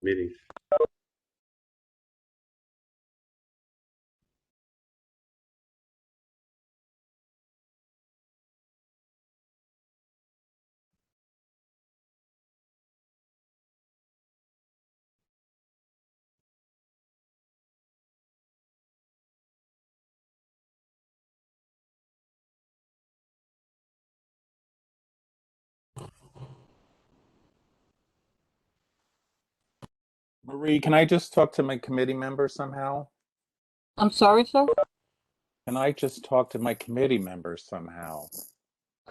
Meeting. Marie, can I just talk to my committee member somehow? I'm sorry, sir? Can I just talk to my committee member somehow?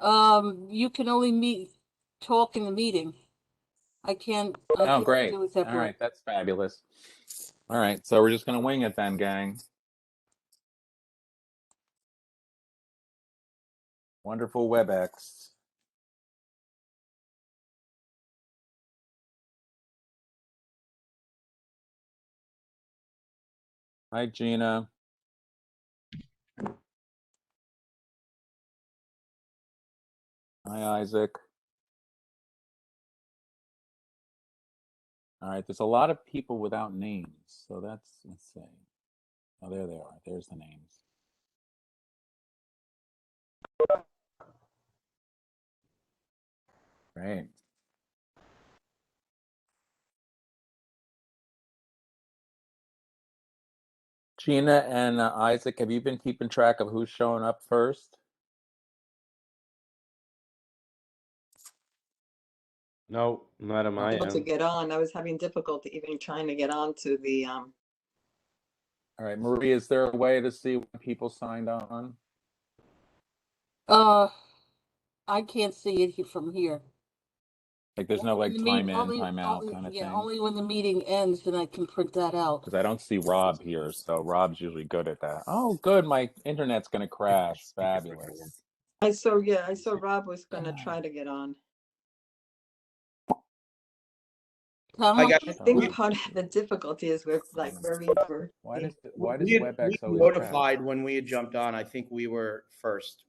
You can only talk in the meeting. I can't Oh, great. do it All separately. right, that's fabulous. All right, so we're just gonna wing it then, gang. Wonderful WebEx. Hi, Gina. Hi, Isaac. All right, there's a lot of people without names, so let's see. Oh, there they are. There's the names. Great. Gina and Isaac, have you been keeping track of who's showing up first? No, not on my Able to end. get on. I was having difficulty even trying to get on to the All right, Marie, is there a way to see when people signed on? I can't see it from here. Like there's no like time in, time out only, kind of yeah, thing? only when the meeting ends, then I can print that out. Because I don't see Rob here, so Rob's usually good at that. Oh, good, my internet's gonna crash. Fabulous. I saw Rob was gonna try to get on. Tom, I think part of the difficulty is we're like Why does we WebEx always notified crash? when we had jumped on. I think we were first,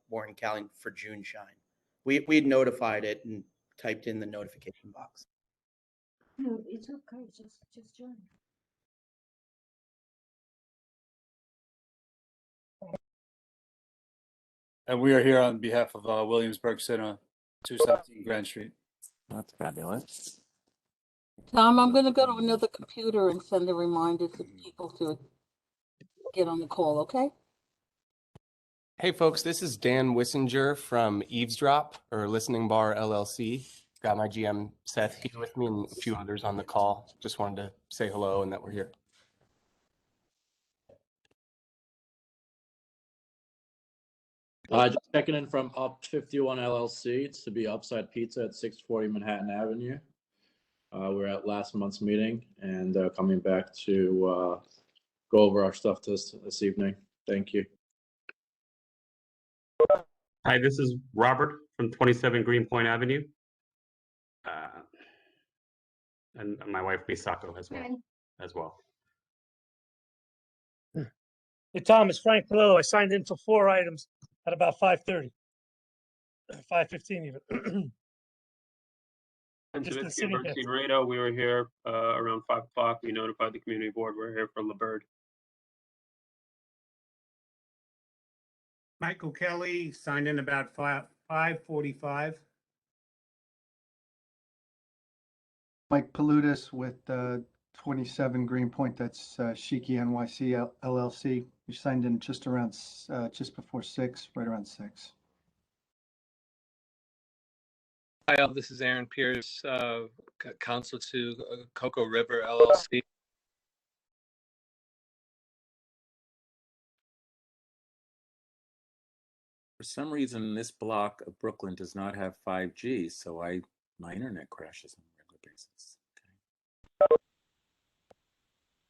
Warren Calling for June Shine. We'd notified it and typed in the notification box. No, it's okay. Just join. And we are here on behalf of Williamsburg Cinema, 217 Grand Street. That's fabulous. Tom, I'm going to go to another computer and send a reminder to people to get on the call, okay? Hey folks, this is Dan Wissinger from Eavesdrop or Listening Bar LLC. Got my GM Seth here with me and a few others on the call. Just wanted to say hello and that we're here. Just checking in from Up 51 LLC. It's to be Upside Pizza at 640 Manhattan Avenue. We're at last month's meeting and coming back to go over our stuff this evening. Thank you. Hi, this is Robert from 27 Greenpoint Avenue. And my wife Misako as well. Hey, Tom, it's Frank Palillo. I signed in for 4 items at about 5:30, 5:15 even. And Just been Savitsky sitting and here. Bernstein Rado, we were here around 5 o'clock. We notified the community board. We're here for LeBird. Michael Kelly signed in about 5:45. Mike Paludis with 27 Greenpoint, that's Shiki NYC LLC. We signed in just around, just before 6, right around 6. Hi, all. This is Aaron Pierce, counsel to Cocoa River LLC. For some reason, this block of Brooklyn does not have 5G, so my internet crashes on a regular basis. Okay.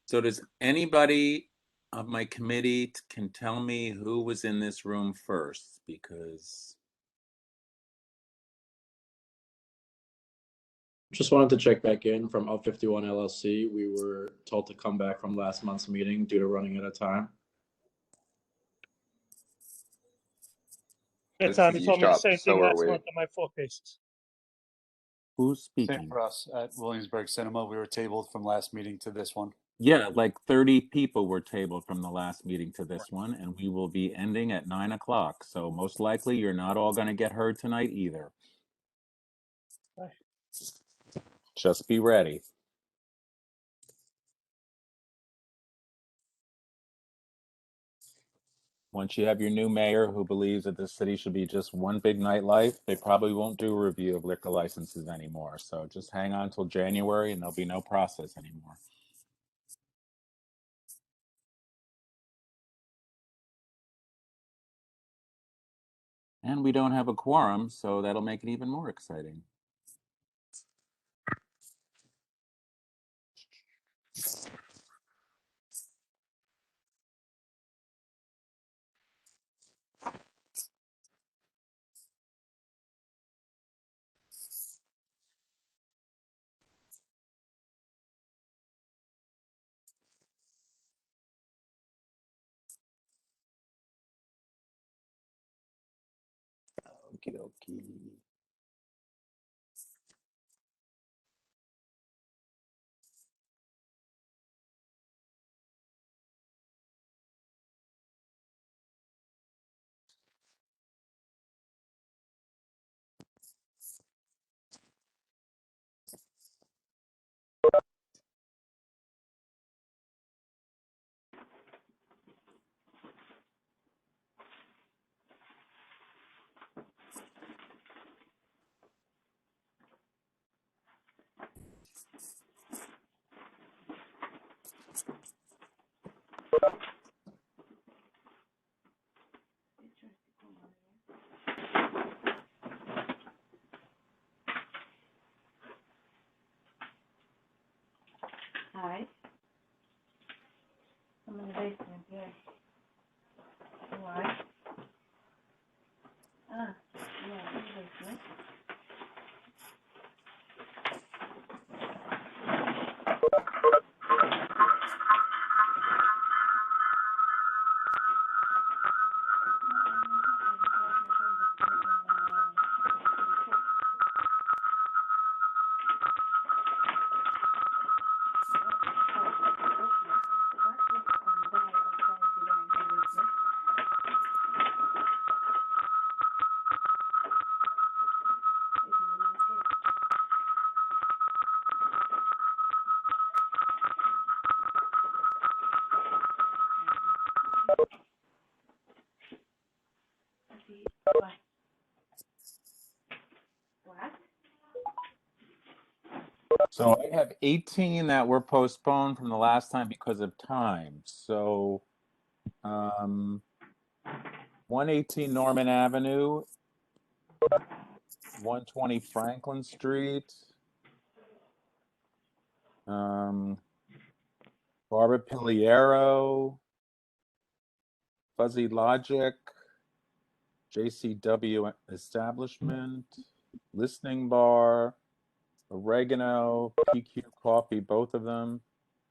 So does anybody of my committee can tell me who was in this room first? Because Just wanted to check back in from Up 51 LLC. We were told to come back from last month's meeting due to running out of time. Yeah, Tom, you told me the same thing last month on my 4 cases. Who's Same speaking? for us at Williamsburg Cinema. We were tabled from last meeting to this one. Yeah, like 30 people were tabled from the last meeting to this one, and we will be ending at 9 o'clock. So most likely you're not all going to get heard tonight either. Just be ready. Once you have your new mayor who believes that the city should be just one big nightlife, they probably won't do a review of liquor licenses anymore. So just hang on till January and there'll be no process anymore. And we don't have a quorum, so that'll make it even more exciting. Okie dokie. Hi. I'm in the basement, yes. Why? Ah, yeah, in the basement. So I have 18 that were postponed from the last time because of time. So 118 Norman Avenue, 120 Franklin Street, Barbara Piliero, Fuzzy Logic, JCW Establishment, Listening Bar, Oregano, PQ Coffee, both of them,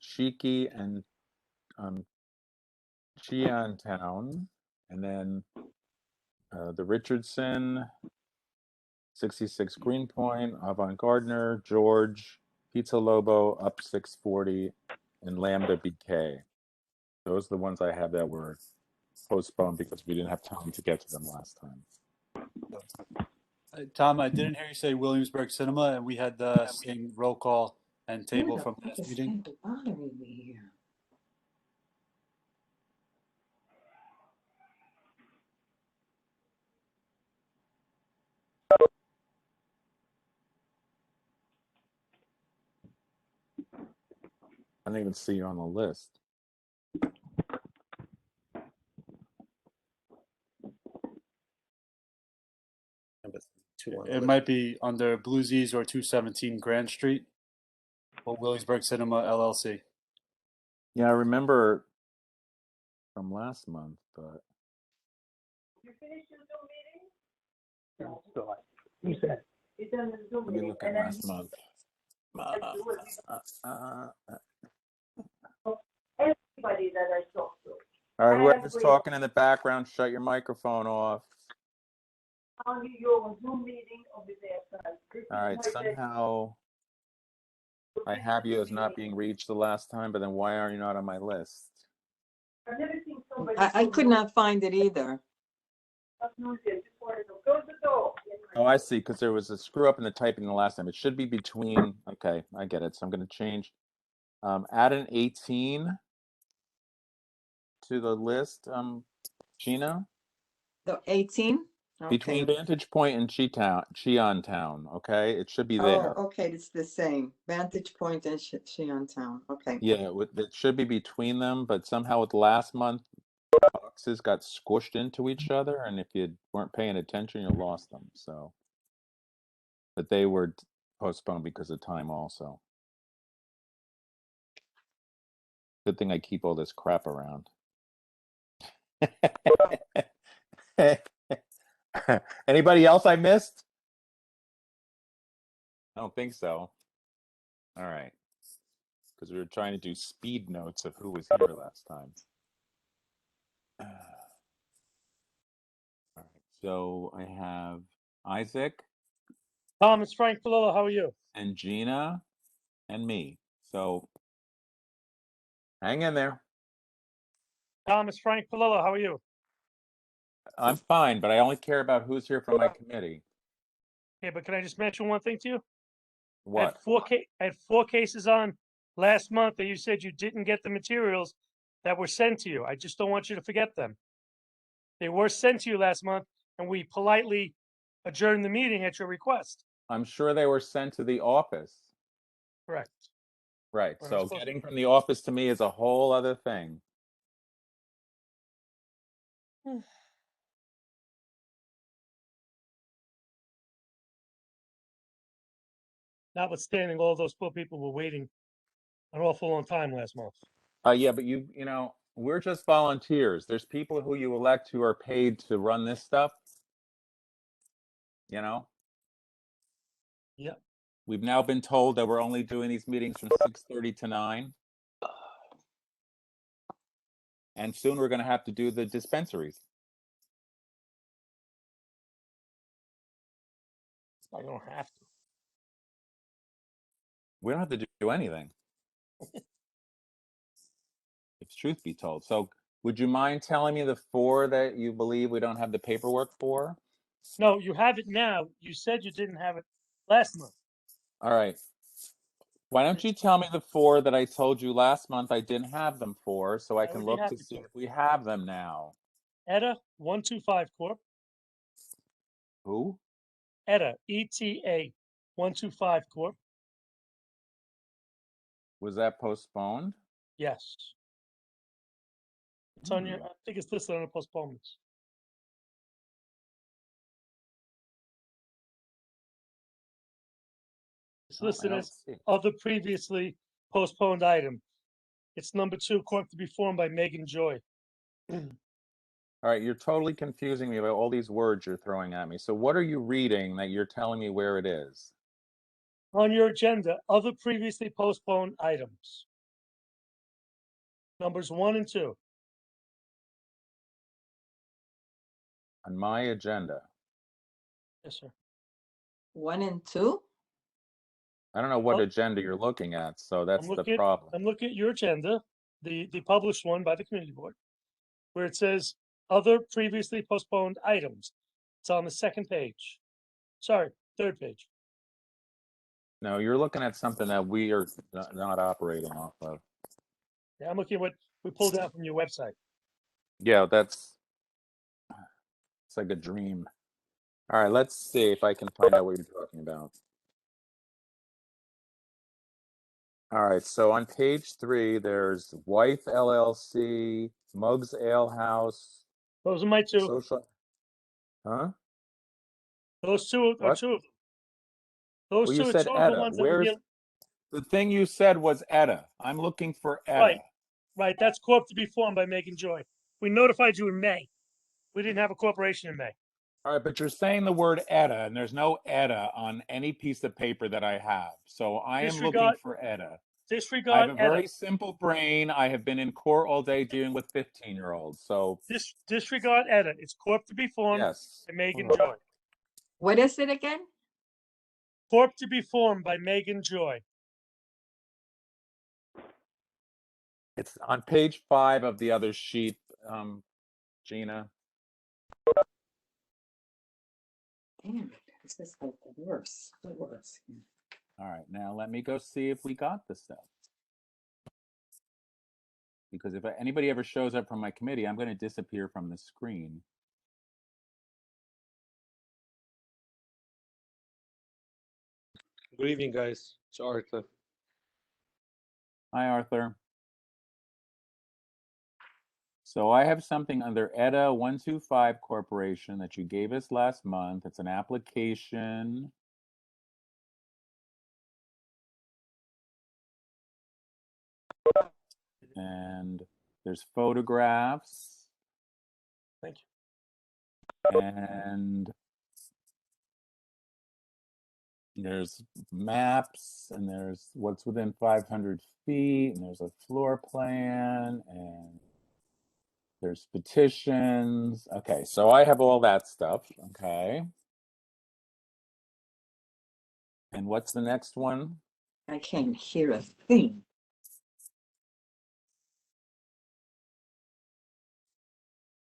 Shiki and Chiantown, and then the Richardson, 66 Greenpoint, Avant Gardner, George, Pizza Lobo, Up 640, and Lambda BK. Those are the ones I have that were postponed because we didn't have time to get to them last time. Tom, I didn't hear you say Williamsburg Cinema, and we had the same roll call and table from last meeting. Bothering me here. I didn't even see you on the list. It might be under Bluesies or 217 Grand Street or Williamsburg Cinema LLC. Yeah, I remember from last month, but You finished your Zoom meeting? No, still, who said? You done the Zoom let me meeting? look at And then last month. everybody that I talked to. All right, whoever's talking in the background, shut your microphone off. only your Zoom meeting over there. All right, somehow I have you as not being reached the last time, but then why are you not on my list? I've never seen somebody. I could not find it either. Close the door. Oh, I see, because there was a screw up in the typing the last time. It should be between, okay, I get it. So I'm going to change, add an 18 to the list, Gina, The 18? between Okay. Vantage Point and Cheon Town, okay? It should be there. Oh, okay, it's the same. Vantage Point and Town. Okay. Yeah, it should be between them, but somehow with last month, boxes got squished into each other, and if you weren't paying attention, you lost them, so. But they were postponed because of time also. Good thing I keep all this crap around. Anybody else I missed? I don't think so. All right. Because we were trying to do speed notes of who was here last time. All right. So I have Isaac. Tom, it's Frank Palillo. How are you? And Gina and me. So hang in there. Tom, it's Frank Palillo. How are you? I'm fine, but I only care about who's here from my committee. Yeah, but can I just mention one thing to you? What? I had 4 cases on last month that you said you didn't get the materials that were sent to you. I just don't want you to forget them. They were sent to you last month, and we politely adjourned the meeting at your request. I'm sure they were sent to the office. Correct. Right. Well, So I'm supposed getting from the office to me is a whole other thing. Notwithstanding, all those poor people were waiting an awful long time last month. Yeah, but you know, we're just volunteers. There's people who you elect who are paid to run this stuff. You know? Yep. We've now been told that we're only doing these meetings from 6:30 to 9. And soon we're going to have to do the dispensaries. I don't have to. We don't have to do anything. If truth be told. So would you mind telling me the 4 that you believe we don't have the paperwork for? No, you have it now. You said you didn't have it last month. All right. Why don't you tell me the 4 that I told you last month I didn't have them for, so I I can would be look to happy see to. if we have them now. ETA 125 Corp. Who? ETA, ETA 125 Corp. Was that postponed? Yes. It's on your, I think it's listed on the postponements. It's listed I don't as see it. other previously postponed item. It's number 2, Corp to be formed by Megan Joy. All right, you're totally confusing me about all these words you're throwing at me. So what are you reading that you're telling me where it is? On your agenda, other previously postponed items. Numbers 1 and 2. On my agenda. Yes, sir. 1 and 2? I don't know what Oh. agenda you're looking at, so that's the problem. I'm looking at your agenda, the published one by the community board, where it says other previously postponed items. It's on the 2nd page. Sorry, 3rd page. No, you're looking at something that we are not operating off of. Yeah, I'm looking at what we pulled out from your website. Yeah, it's like a dream. All right, let's see if I can find out what you're talking about. All right, so on page 3, there's Wife LLC, Muggs Ale House. Those are my 2. Social. Huh? Those 2 are What? 2 of them. Those Well, 2 you are said 2 of the ETA. ones that were here. The thing you said was ETA. I'm looking for ETA. Right. Right, that's Corp to be formed by Megan Joy. We notified you in May. We didn't have a corporation in May. All right, but you're saying the word ETA, and there's no ETA on any piece of paper that I have. So I am looking for ETA. I Disregard have a ETA. very simple brain. I have been in court all day dealing with 15-year-olds. So Disregard ETA. It's Corp to be formed yes. by Megan Joy. What is it again? Corp to be formed by Megan Joy. It's on page 5 of the other sheet, Gina. Damn it, this is like the worst. All right, now let me go see if we got the stuff. Because if anybody ever shows up from my committee, I'm going to disappear from the screen. Good evening, guys. It's Arthur. Hi, Arthur. So I have something under EDA 125 Corporation that you gave us last month. It's an application. And there's photographs. Thank you. And there's maps, and there's what's within 500 feet, and there's a floor plan, and there's petitions. Okay, so I have all that stuff. Okay. And what's the next one? I can't hear a thing.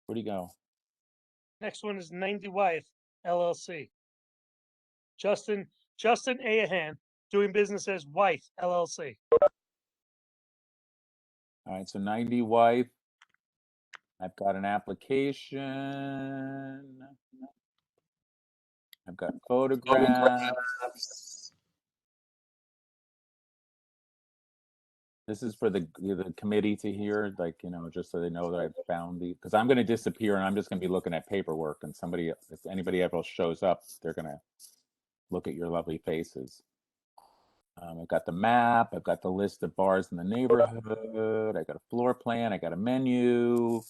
Where'd he go? Next one is 90 Wyeth LLC. Justin Ahan, doing business as Wyeth LLC. All right, so 90 Wyeth. I've got an application. I've got photographs. This is for the committee to hear, like, you know, just so they know that I've found the, because I'm going to disappear and I'm just going to be looking at paperwork, and somebody, if anybody else shows up, they're going to look at your lovely faces. I've got the map. I've got the list of bars in the neighborhood. I got a floor plan. I got a menu.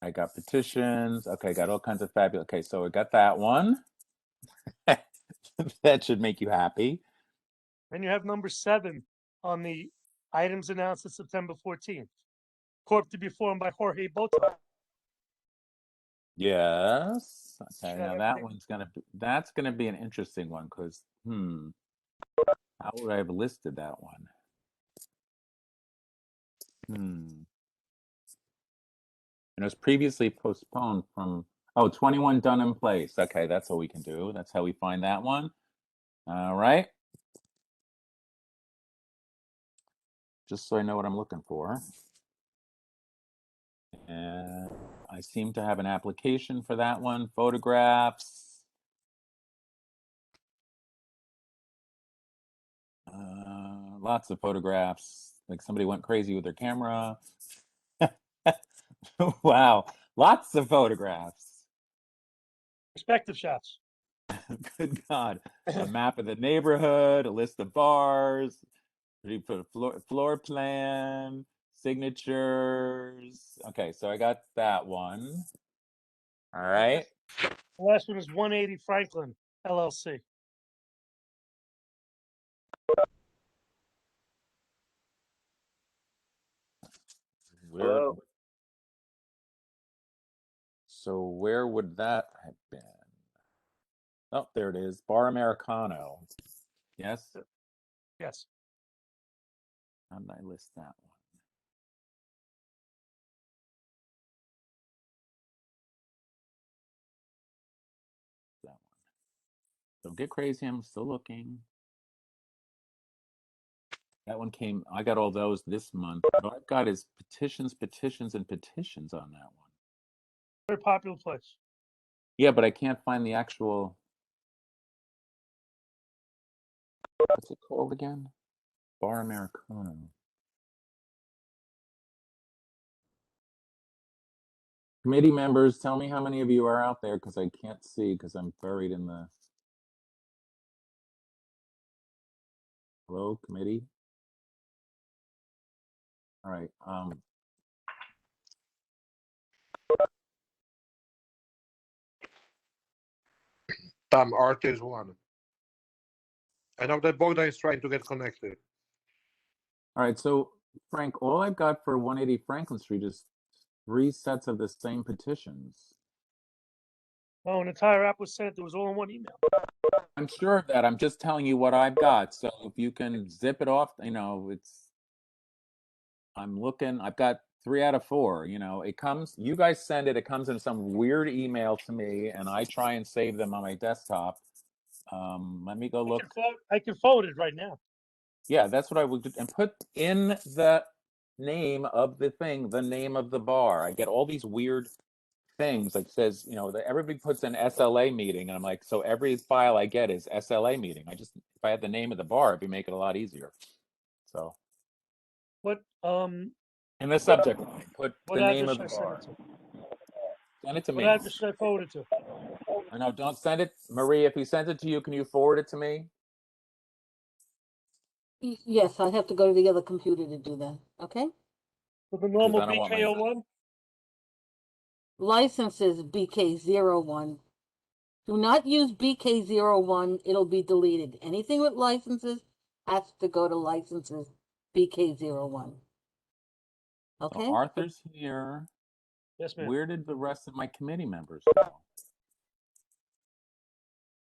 I got petitions. Okay, got all kinds of fabulous. Okay, so I got that one. That should make you happy. And you have number 7 on the items announced on September 14th. Corp to be formed by Jorge Bota. Yes. Okay, Should now have that everything. one's that's gonna be an interesting one, because how would I have listed that one? And it was previously postponed from 21 Dunham Place. Okay, that's what we can do. That's how we find that one. All right. Just so I know what I'm looking for. And I seem to have an application for that one. Photographs. Lots of photographs. Like somebody went crazy with their camera. Wow, lots of photographs. Perspective shots. Good God. A map of the neighborhood, a list of bars. You put a floor plan, signatures. Okay, so I got that one. All right. The last one is 180 Franklin LLC. So where would that have been? Oh, there it is. Bar Americano. Yes? Yes. How did I list that one? That one. Don't get crazy. I'm still looking. That one came, I got all those this month. What I've got is petitions, petitions, and petitions on that one. Very popular place. Yeah, but I can't find the actual, what's it called again? Bar Americano. Committee members, tell me how many of you are out there, because I can't see, because I'm buried in the... Hello, committee? All right. Arthur is one. I know that Bogdan is trying to get connected. All right, so Frank, all I've got for 180 Franklin Street is 3 sets of the same petitions. Oh, an entire app was sent. It was all in one email. I'm sure of that. I'm just telling you what I've got. So if you can zip it off, I'm looking, I've got 3 out of 4, it comes, you guys send it, it comes in some weird email to me and I try and save them on my desktop. Let me go look. I can forward it right now. Yeah, that's what I would do. And put in the name of the thing, the name of the bar. I get all these weird things like says, everybody puts an SLA meeting and I'm like, so every file I get is SLA meeting. If I had the name of the bar, it'd make it a lot easier. So What in the subject line, put what the name address of should the I send bar. it to? Send it to What me. address should I forward it to? No, don't send it. Marie, if he sends it to you, can you forward it to me? Yes, I have to go to the other computer to do that. Okay. With the Because normal I don't want my BK01? Licenses BK01. Do not use BK01. It'll be deleted. Anything with licenses has to go to licenses BK01. Okay. So Arthur's here. Yes, ma'am. Where did the rest of my committee members go?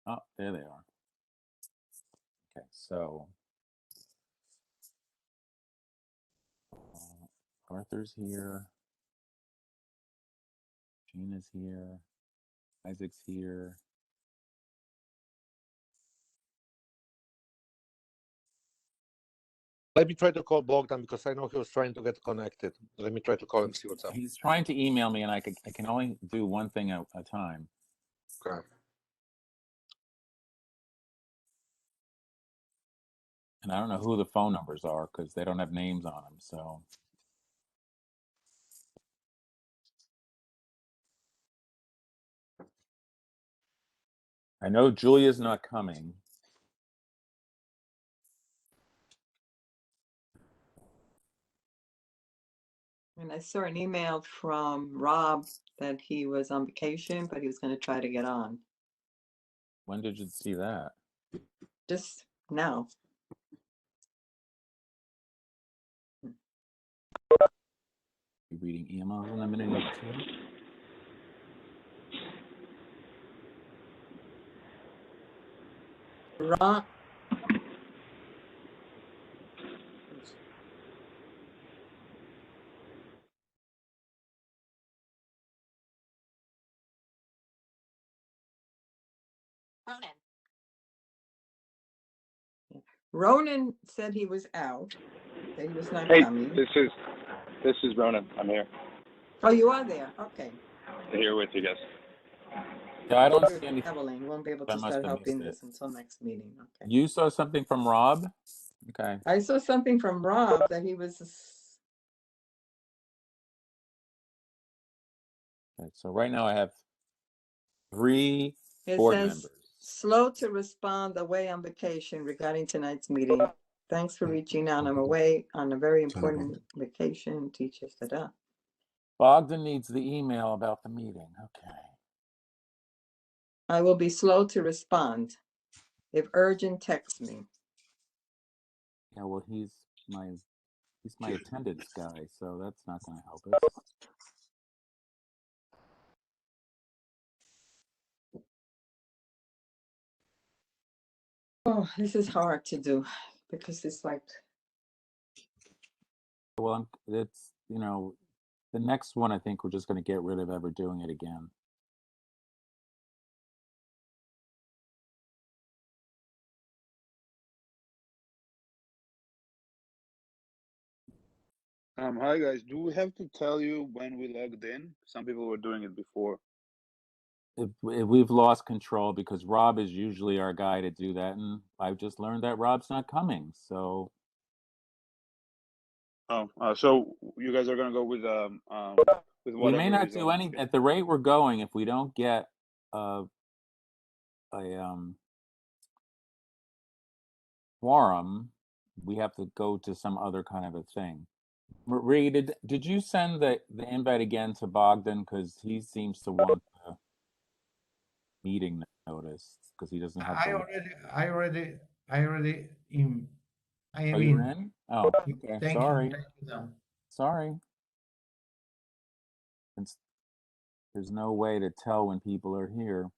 Oh, there they are. Okay, so Arthur's here. Gina's here. Isaac's here. Let me try to call Bogdan because I know he was trying to get connected. Let me try to call him, see what's up. He's trying to email me, and I can only do one thing at a time. Okay. And I don't know who the phone numbers are because they don't have names on them. So I know Julia's not coming. And I saw an email from Rob that he was on vacation, but he was going to try to get on. When did you see that? Just now. You reading emails in a minute or two? Rob. Ronan said he was out, that he was not Hey, coming. this is Ronan. I'm here. Oh, you are there. Okay. Here with you guys. Yeah, I don't You're see anything. traveling. Won't be able I to must start have missed helping it. us until next meeting. Okay. You saw something from Rob? Okay. I saw something from Rob that he was. Okay, so right now I have 3 It board says members. slow to respond, away on vacation regarding tonight's meeting. Thanks for reaching out. I'm away on a very important vacation. Teachers, da. Bogdan needs the email about the meeting. Okay. I will be slow to respond. If urgent, text me. Yeah, well, he's my attendance guy, so that's not going to help us. Oh, this is hard to do because it's like. Well, it's the next one. I think we're just going to get rid of ever doing it again. Hi guys. Do we have to tell you when we logged in? Some people were doing it before. If we've lost control because Rob is usually our guy to do that, and I've just learned that Rob's not coming. So. Oh, so you guys are gonna go with whatever. We may not is do on any at the rate we're going. If we don't get quorum, we have to go to some other kind of a thing. Marie, did you send the invite again to Bogdan because he seems to want the meeting notice because he doesn't have. I already in. I am Oh, you're in. in? Oh, okay. Thank Sorry. you. Thank you, Dan. Sorry. There's no way to tell when people are here.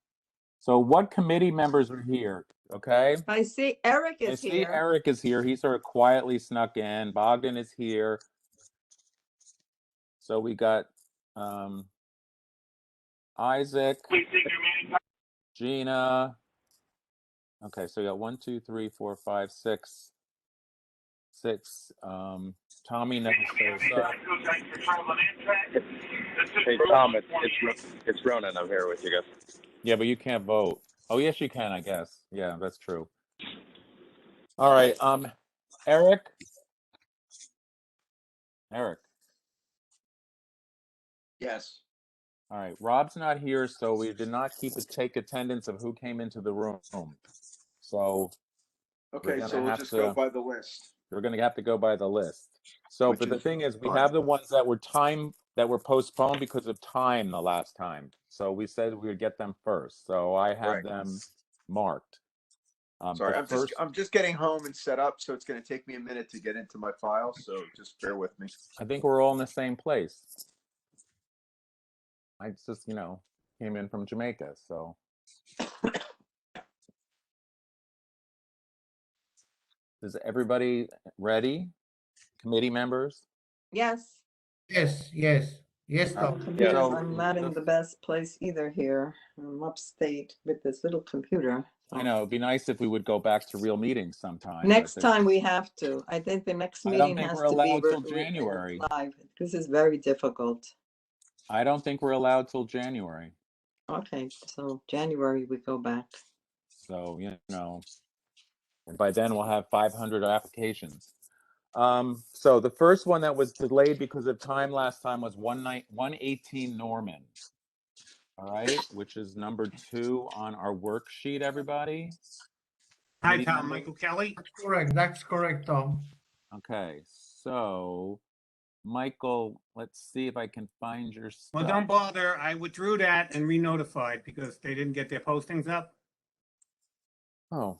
So what committee members are here? Okay. I see Eric I is see here. Eric is here. He sort of quietly snuck in. Bogdan is here. So we got Isaac, Gina. Okay, so we got 1, 2, 3, 4, 5, 6. Tommy never shows up. Hey Tom, it's Ronan. I'm here with you guys. Yeah, but you can't vote. Oh, yes, you can, I guess. Yeah, that's true. All right, Eric. Eric. Yes. All right, Rob's not here, so we did not take attendance of who came into the room. So Okay, we're so gonna we'll have just to go by the list. we're gonna have to go by the list. So, Which but the is thing is, we fine. have the ones that were postponed because of time the last time. So we said we would get them first. So I have Right. them marked. Sorry, the I'm just getting home and set up, so it's going to take me a minute to get into my file. So just bear with me. I think we're all in the same place. I just, came in from Jamaica, so. Is everybody ready? Committee members? Yes. Yes, Tom. Computers, So I'm not in the best place either here. I'm upstate with this little computer. I know, it'd be nice if we would go back to real meetings sometime. Next time we have to. I think the next I don't meeting think has we're to be allowed till January. live. This is very difficult. I don't think we're allowed till January. Okay, so January we go back. So, and by then we'll have 500 applications. So the first one that was delayed because of time last time was 118 Norman. All right, which is number 2 on our worksheet, everybody. Hi, Committee Tom. member? Michael Kelly. That's correct, Tom. Okay, so Michael, let's see if I can find your stuff. Well, don't bother. I withdrew that and re-notified because they didn't get their postings up. Oh,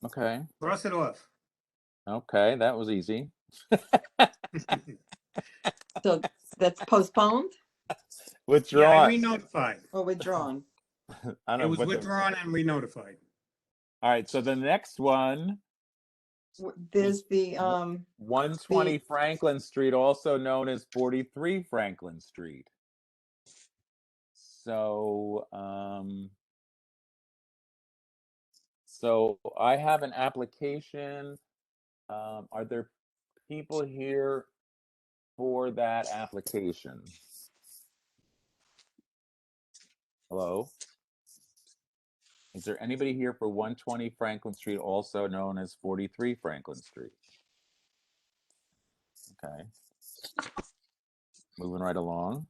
okay. Cross it off. Okay, that was easy. So that's postponed Withdrawn. Yeah, I re-notified. or withdrawn? I It don't was know. withdrawn and re-notified. All right, so the next one, There's the 120 Franklin Street, also known as 43 Franklin Street. So, so I have an application. Are there people here for that application? Hello? Is there anybody here for 120 Franklin Street, also known as 43 Franklin Street? Okay. Moving right along.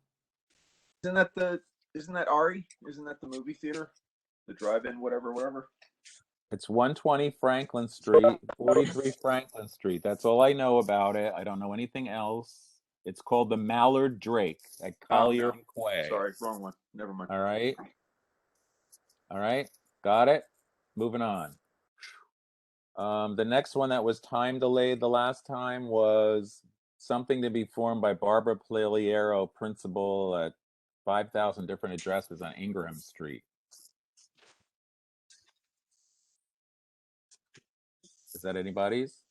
Isn't that Ari? Isn't that the movie theater? The drive-in, whatever. It's 120 Franklin Street, 43 Franklin Street. That's all I know about it. I don't know anything else. It's called the Mallard Drake at Collier and Quay. Sorry, wrong one. Never mind. All right. All right. Got it. Moving on. The next one that was time delayed the last time was something to be formed by Barbara Pliliero, principal at 5,000 different addresses on Ingraham Street. Is that anybody's?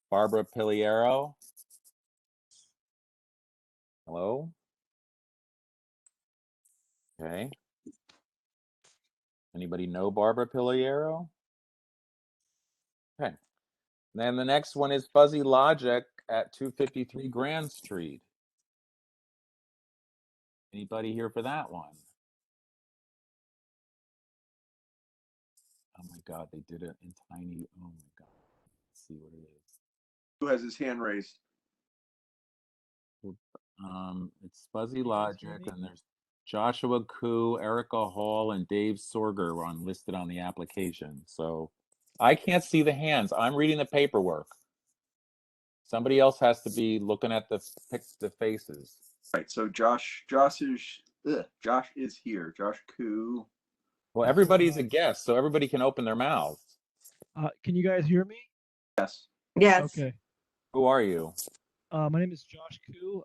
Barbara Pliliero? Hello? Okay. Anybody know Barbara Pliliero? Okay. Then the next one is Fuzzy Logic at 253 Grand Street. Anybody here for that one? Oh my God, they did it in tiny. Oh my God. Let's see what it is. Who has his hand raised? It's Fuzzy Logic, and there's Joshua Koo, Erica Hall, and Dave Sorger listed on the application. So I can't see the hands. I'm reading the paperwork. Somebody else has to be looking at the faces. Right. So Josh is here. Josh Koo. Well, everybody's a guest, so everybody can open their mouths. Can you guys hear me? Yes. Yes. Okay. Who are you? My name is Josh Koo.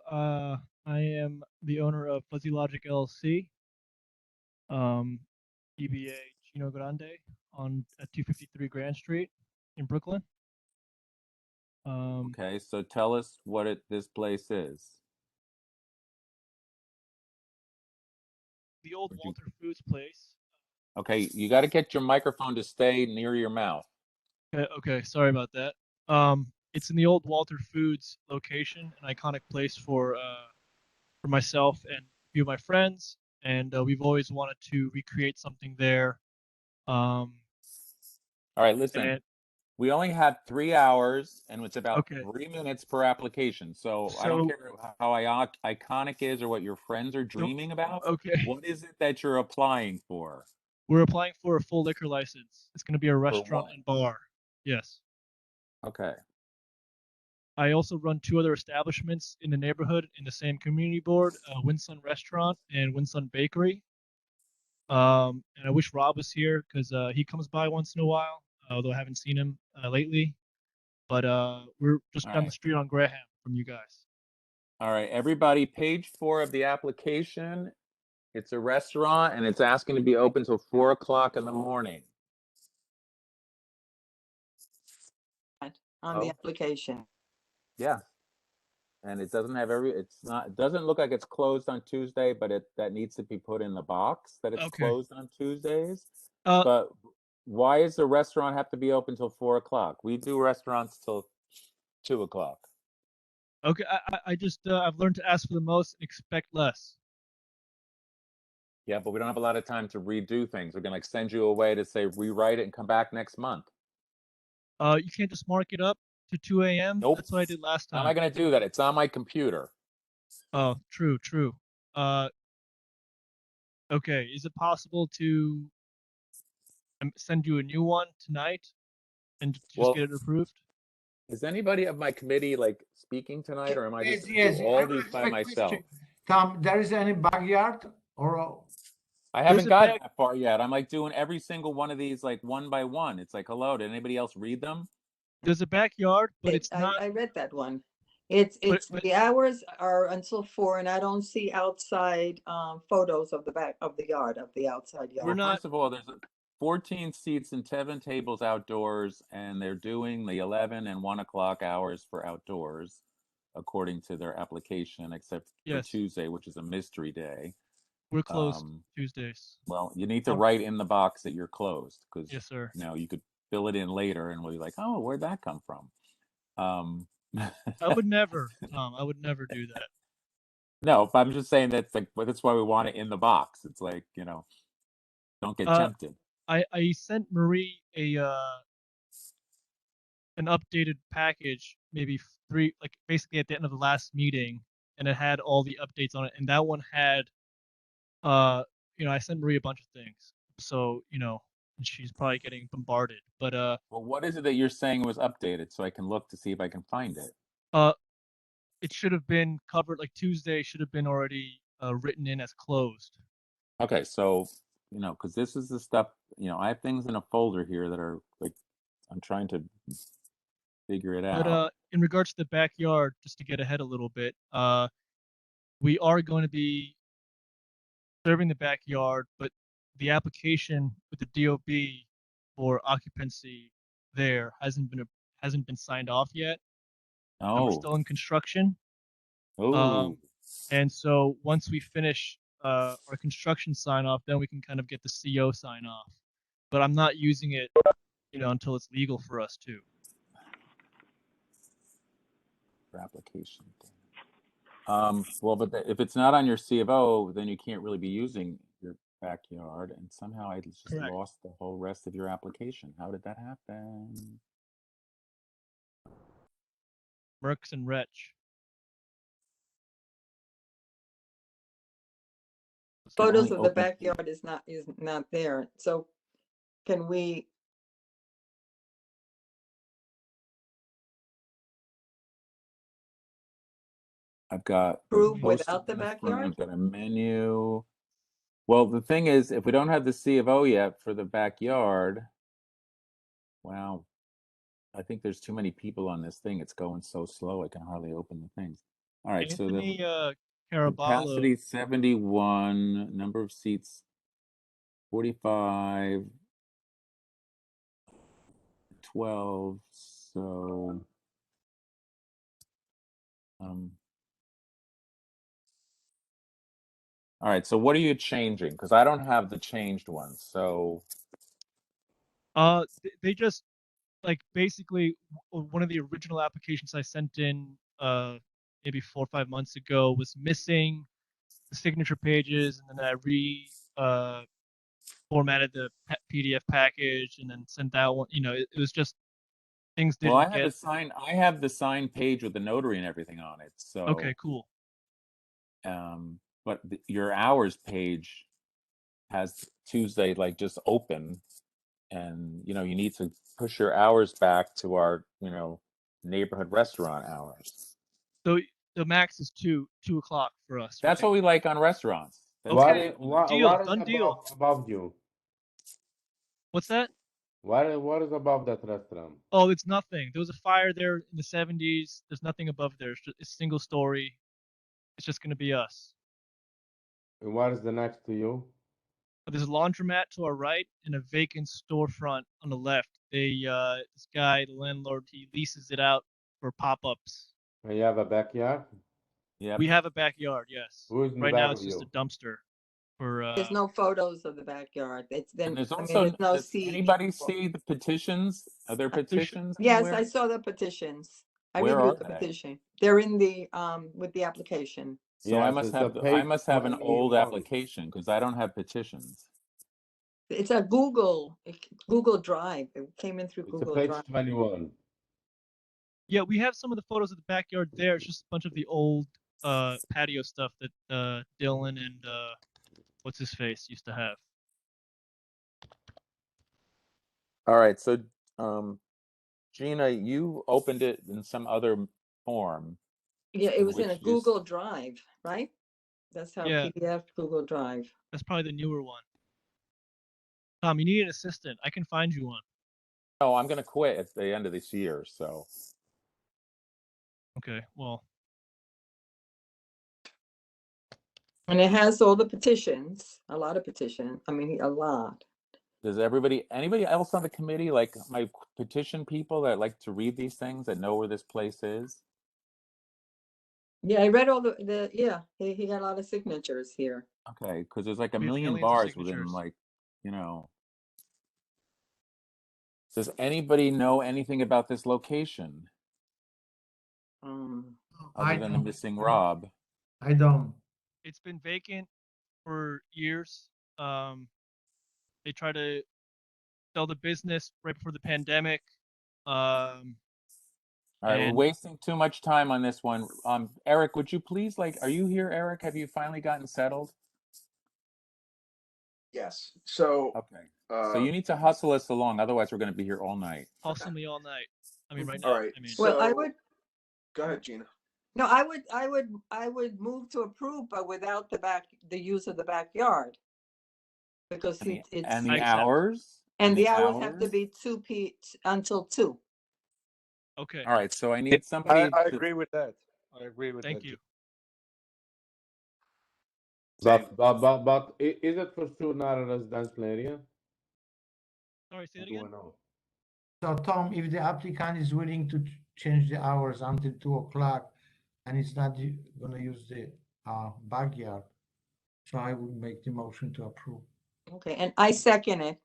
I am the owner of Fuzzy Logic LLC, DBA Chino Grande on at 253 Grand Street in Brooklyn. Okay, so tell us what this place is. The old Walter Foods place. Okay, you got to get your microphone to stay near your mouth. Okay, sorry about that. It's in the old Walter Foods location, an iconic place for myself and a few of my friends, and we've always wanted to recreate something there. All right, listen. And We only have 3 hours, and it's about okay. 3 minutes per application. So I don't care how iconic is or what your friends are dreaming about. Okay. What is it that you're applying for? We're applying for a full liquor license. It's going to be a restaurant what? and bar. Yes. Okay. I also run 2 other establishments in the neighborhood in the same community board, Winsun Restaurant and Winsun Bakery. And I wish Rob was here because he comes by once in a while, although I haven't seen him lately. But we're just All down right. the street on Graham from you guys. All right, everybody, page 4 of the application. It's a restaurant, and it's asking to be open till 4 o'clock in the morning. On the application. Yeah. And it doesn't have it doesn't look like it's closed on Tuesday, but that needs to be put in the box that it's closed on Tuesdays. But why does the restaurant have to be open till 4 o'clock? We do restaurants till 2 o'clock. Okay, I just I've learned to ask for the most and expect less. Yeah, but we don't have a lot of time to redo things. We're gonna send you away to say rewrite it and come back next month. You can't just mark it up to 2 a.m. Nope. That's what I did last How time. am I gonna do that? It's on my computer. Oh, true. Okay, is it possible to send you a new one tonight and just get it approved? Is anybody of my committee like speaking tonight, or am I just Yes. do all these by myself? Tom, there is any backyard or? I haven't gotten that far yet. I'm like doing every single one of these like one by one. It's like, hello, did anybody else read them? There's a backyard, but it's not. I read that one. It's the hours are until 4, and I don't see outside photos of the back of the yard, of the outside yard. First of all, there's 14 seats and 7 tables outdoors, and they're doing the 11 and 1 o'clock hours for outdoors, according to their application, except for Tuesday, which is a mystery day. We're closed Tuesdays. Well, you need to write in the box that you're closed, because yes, sir. You could fill it in later, and we'll be like, oh, where'd that come from? I would never, Tom. I would never do that. No, but I'm just saying that's why we want it in the box. It's like, don't get tempted. I sent Marie an updated package, maybe basically at the end of the last meeting, and it had all the updates on it. And that one had, I sent Marie a bunch of things. So, she's probably getting bombarded. But well, what is it that you're saying was updated so I can look to see if I can find it? It should have been covered, like Tuesday should have been already written in as closed. Okay, so because this is the stuff, I have things in a folder here that are like, I'm trying to figure it out. But in regards to the backyard, just to get ahead a little bit, we are going to be serving the backyard, but the application with the DOB for occupancy there hasn't been signed off yet. And we're still in construction. Oh. And so once we finish our construction sign off, then we can kind of get the CO sign off. But I'm not using it, until it's legal for us to. For application. Well, but if it's not on your C of O, then you can't really be using your backyard. And somehow I just lost the whole rest of your application. How did that happen? Mercs and Wretch. Photos of the backyard is not there. So can we? I've got approve without the backyard. I've got a menu. Well, the thing is, if we don't have the C of O yet for the backyard, wow, I think there's too many people on this thing. It's going so slow, I can hardly open the things. All right, Anthony, so Caraballo. Capacity 71, number of seats 45, 12, so all right, so what are you changing? Because I don't have the changed ones. So They just like basically one of the original applications I sent in maybe 4 or 5 months ago was missing the signature pages, and then I formatted the PDF package and then sent that one. You know, it was just things well, didn't get. I have the signed page with the notary and everything on it. So Okay, cool. But your hours page has Tuesday like just open, and you know you need to push your hours back to our neighborhood restaurant hours. So the max is 2 o'clock for us. That's right? what we like on restaurants. That's Okay, deal, What is done deal. above you? What's that? What is above that restaurant? Oh, it's nothing. There was a fire there in the 70s. There's nothing above there. It's single story. It's just gonna be us. And what is the next to you? There's a laundromat to our right and a vacant storefront on the left. This guy, the landlord, he leases it out for pop-ups. And you have a backyard? Yeah. We have a backyard, yes. Who's in the Right back now, of it's just you? a dumpster. For There's no photos of the backyard. It's then, And there's I mean, also, there's no does seat. anybody see the petitions? Are there petitions Yes, anywhere? I saw the petitions. I Where reviewed are the they? petition. They're in the, with the application. So I Yes, must it's have a I page must have an old 21. application because I don't have petitions. It's a Google Drive. It came in through It's a Google page Drive. 21. Yeah, we have some of the photos of the backyard there. It's just a bunch of the old patio stuff that Dylan and what's his face used to have. All right, so Gina, you opened it in some other form. Yeah, it was in a which you s- Google Drive, right? That's how Yeah. PDF Google Drive. That's probably the newer one. Tom, you need an assistant. I can find you one. Oh, I'm gonna quit at the end of this year, so Okay, well, And it has all the petitions, a lot of petitions. I mean, a lot. does anybody else on the committee, like my petition people that like to read these things, that know where this place is? Yeah, I read all yeah, he got a lot of signatures here. Okay, because there's like a we have million millions of bars within signatures. like, Does anybody know anything about this location other than the missing Rob? I don't. It's been vacant for years. They tried to sell the business right before the pandemic. All right, we're And- wasting too much time on this one. Eric, would you please, are you here, Eric? Have you finally gotten settled? Yes. So Okay. So you need to hustle us along, otherwise we're going to be here all night. Hustle me all night. I mean, right now. all right. I mean, Well, I So would, go ahead, Gina. no, I would move to approve, but without the use of the backyard. Because And it's. the hours? And the hours have to be 2 until 2. Okay. All right, so I need somebody I to- agree with that. I agree with Thank that. you. But is it for sure not a residential area? Sorry, say it Do I again. know? So Tom, if the applicant is willing to change the hours until 2 o'clock and it's not gonna use the backyard, so I would make the motion to approve. Okay, and I second it.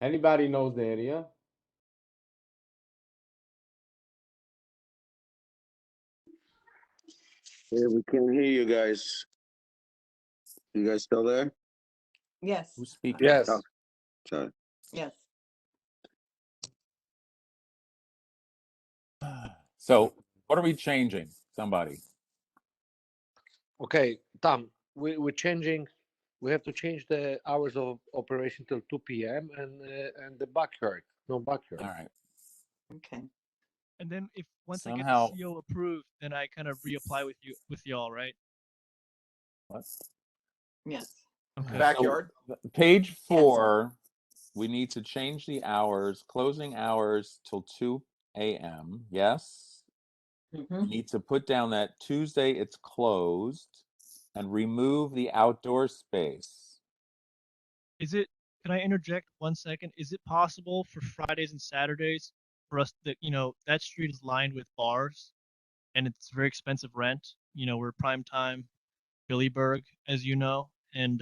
Anybody knows the area? Yeah, we can't hear you guys. You guys still there? Yes. Who's speaking? Yes. Oh, sorry. Yes. So what are we changing? Somebody. Okay, Tom, we're changing. We have to change the hours of operation till 2 p.m. and the backyard, no backyard. All right. Okay. And then if once Somehow- I get the CO approved, then I kind of reapply with y'all, right? What? Yes. Okay. Backyard. So, page 4, we need to change the hours, closing hours till 2 a.m. Yes? You need to put down that Tuesday it's closed and remove the outdoor space. Is it, can I interject 1 second? Is it possible for Fridays and Saturdays for us that, that street is lined with bars and it's very expensive rent? We're prime time Billyburg, as you know, and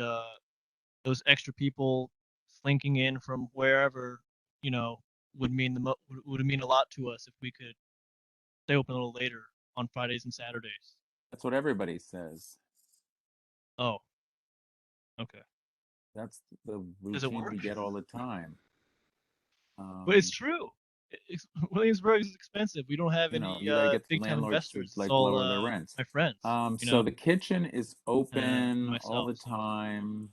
those extra people slinking in from wherever, would mean a lot to us if we could stay open a little later on Fridays and Saturdays. That's what everybody says. Oh, okay. That's the Does it routine we work? get all the time. But it's true. Williamsburg is expensive. We don't have You know, any you gotta get the big time landlords to investors. It's like all lower their rents. my friends. So the kitchen is open all myself. the time.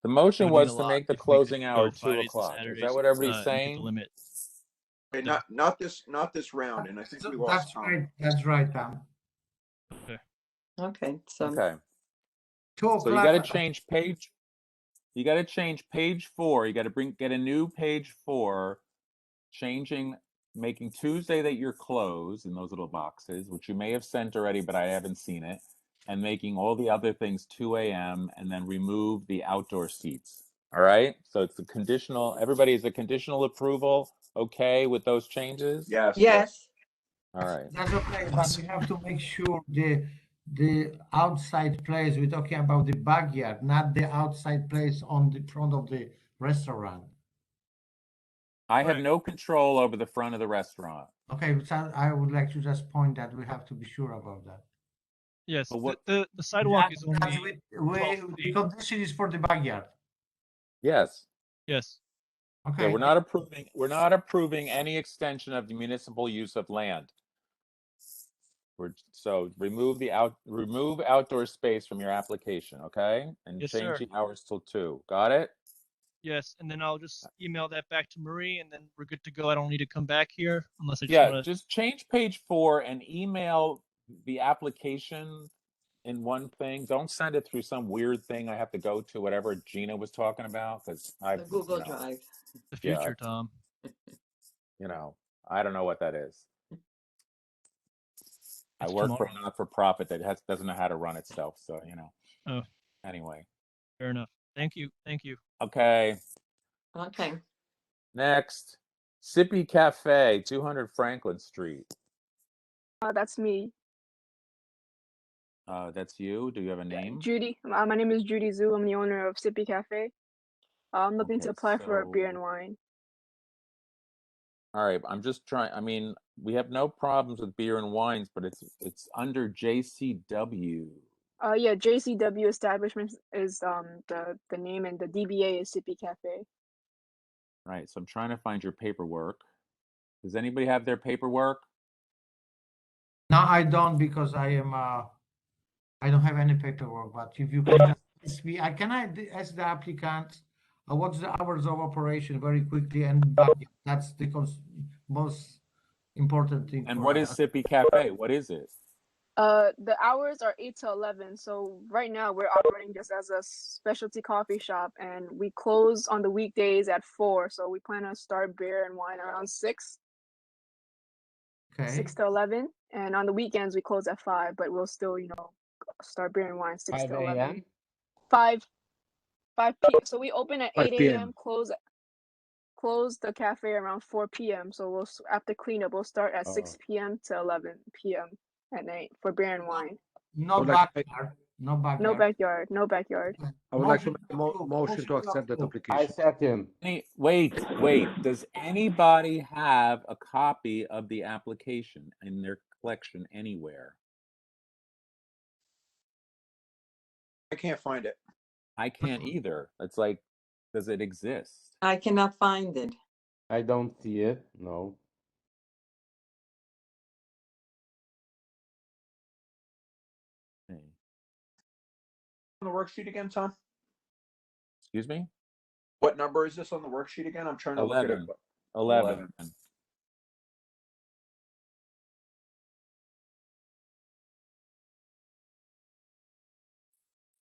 The It motion would mean a was to lot make the if we could closing go hour 2 Fridays and o'clock. Is that Saturdays what everybody's and keep the saying? limit. Okay, Yeah. not this round, and I think we lost That's Tom. right. That's right, Tom. Okay. Okay, so Okay. 2 So you o'clock. got to change page. You got to change page 4. You got to get a new page 4, making Tuesday that you're closed in those little boxes, which you may have sent already, but I haven't seen it, and making all the other things 2 a.m. and then remove the outdoor seats. All right. So it's a conditional. Everybody is a conditional approval. Okay with those changes? Yes. yes, All right. That's okay, but we have to make sure the outside place, we're talking about the backyard, not the outside place on the front of the restaurant. I have no control over the front of the restaurant. Okay, so I would like to just point that we have to be sure about that. Yes, But what- the sidewalk is That's only the 12 feet. condition is for the backyard. Yes. Yes. Okay. Yeah, we're not approving any extension of the municipal use of land. So remove outdoor space from your application, okay? And Yes, change sir. the hours till 2. Got it? Yes, and then I'll just email that back to Marie, and then we're good to go. I don't need to come back here unless I just Yeah, want to. just change page 4 and email the application in one thing. Don't send it through some weird thing I have to go to, whatever Gina was talking about, because the Google Drive. The Yeah, future, Tom. I don't know what that is. I It's work for a tomorrow. not-for-profit that doesn't know how to run itself, so Oh, Anyway, fair enough. Thank you. Thank you. okay. Okay, Next, Sippy Cafe, 200 Franklin Street. That's me. That's you. Do you have a name? Judy. My name is Judy Zhu. I'm the owner of Sippy Cafe. I'm looking to Okay, apply for a beer so- and wine. All right, I'm just trying. I mean, we have no problems with beer and wines, but it's under JCW. Yeah, JCW establishment is the name, and the DBA is Sippy Cafe. Right. So I'm trying to find your paperwork. Does anybody have their paperwork? No, I don't, because I don't have any paperwork, but if you can just ask me, can I ask the applicant, what's the hours of operation very quickly, and that's the most important thing And for what us. is Sippy Cafe? What is it? The hours are 8 to 11. So right now we're operating just as a specialty coffee shop, and we close on the weekdays at 4. So we plan to start beer and wine around 6. Okay. 6 to 11, and on the weekends we close at 5, but we'll still, start beer and wine 6 to 5 11. a.m.? 5 p.m. So we open at 5 8 p.m. a.m. Close the cafe around 4 p.m. So we'll after cleanup we'll start at 6 p.m. to 11 p.m. at night for beer and wine. No would like to backyard, no backyard. No backyard, no backyard. I would like to Motion make a motion to accept that application. I second. Wait. Does anybody have a copy of the application in their collection anywhere? I can't find it. I can't either. It's like, does it exist? I cannot find it. I don't see it. No. On the worksheet again, Tom? Excuse me? What number is this on the worksheet again? I'm trying to look at it. 11.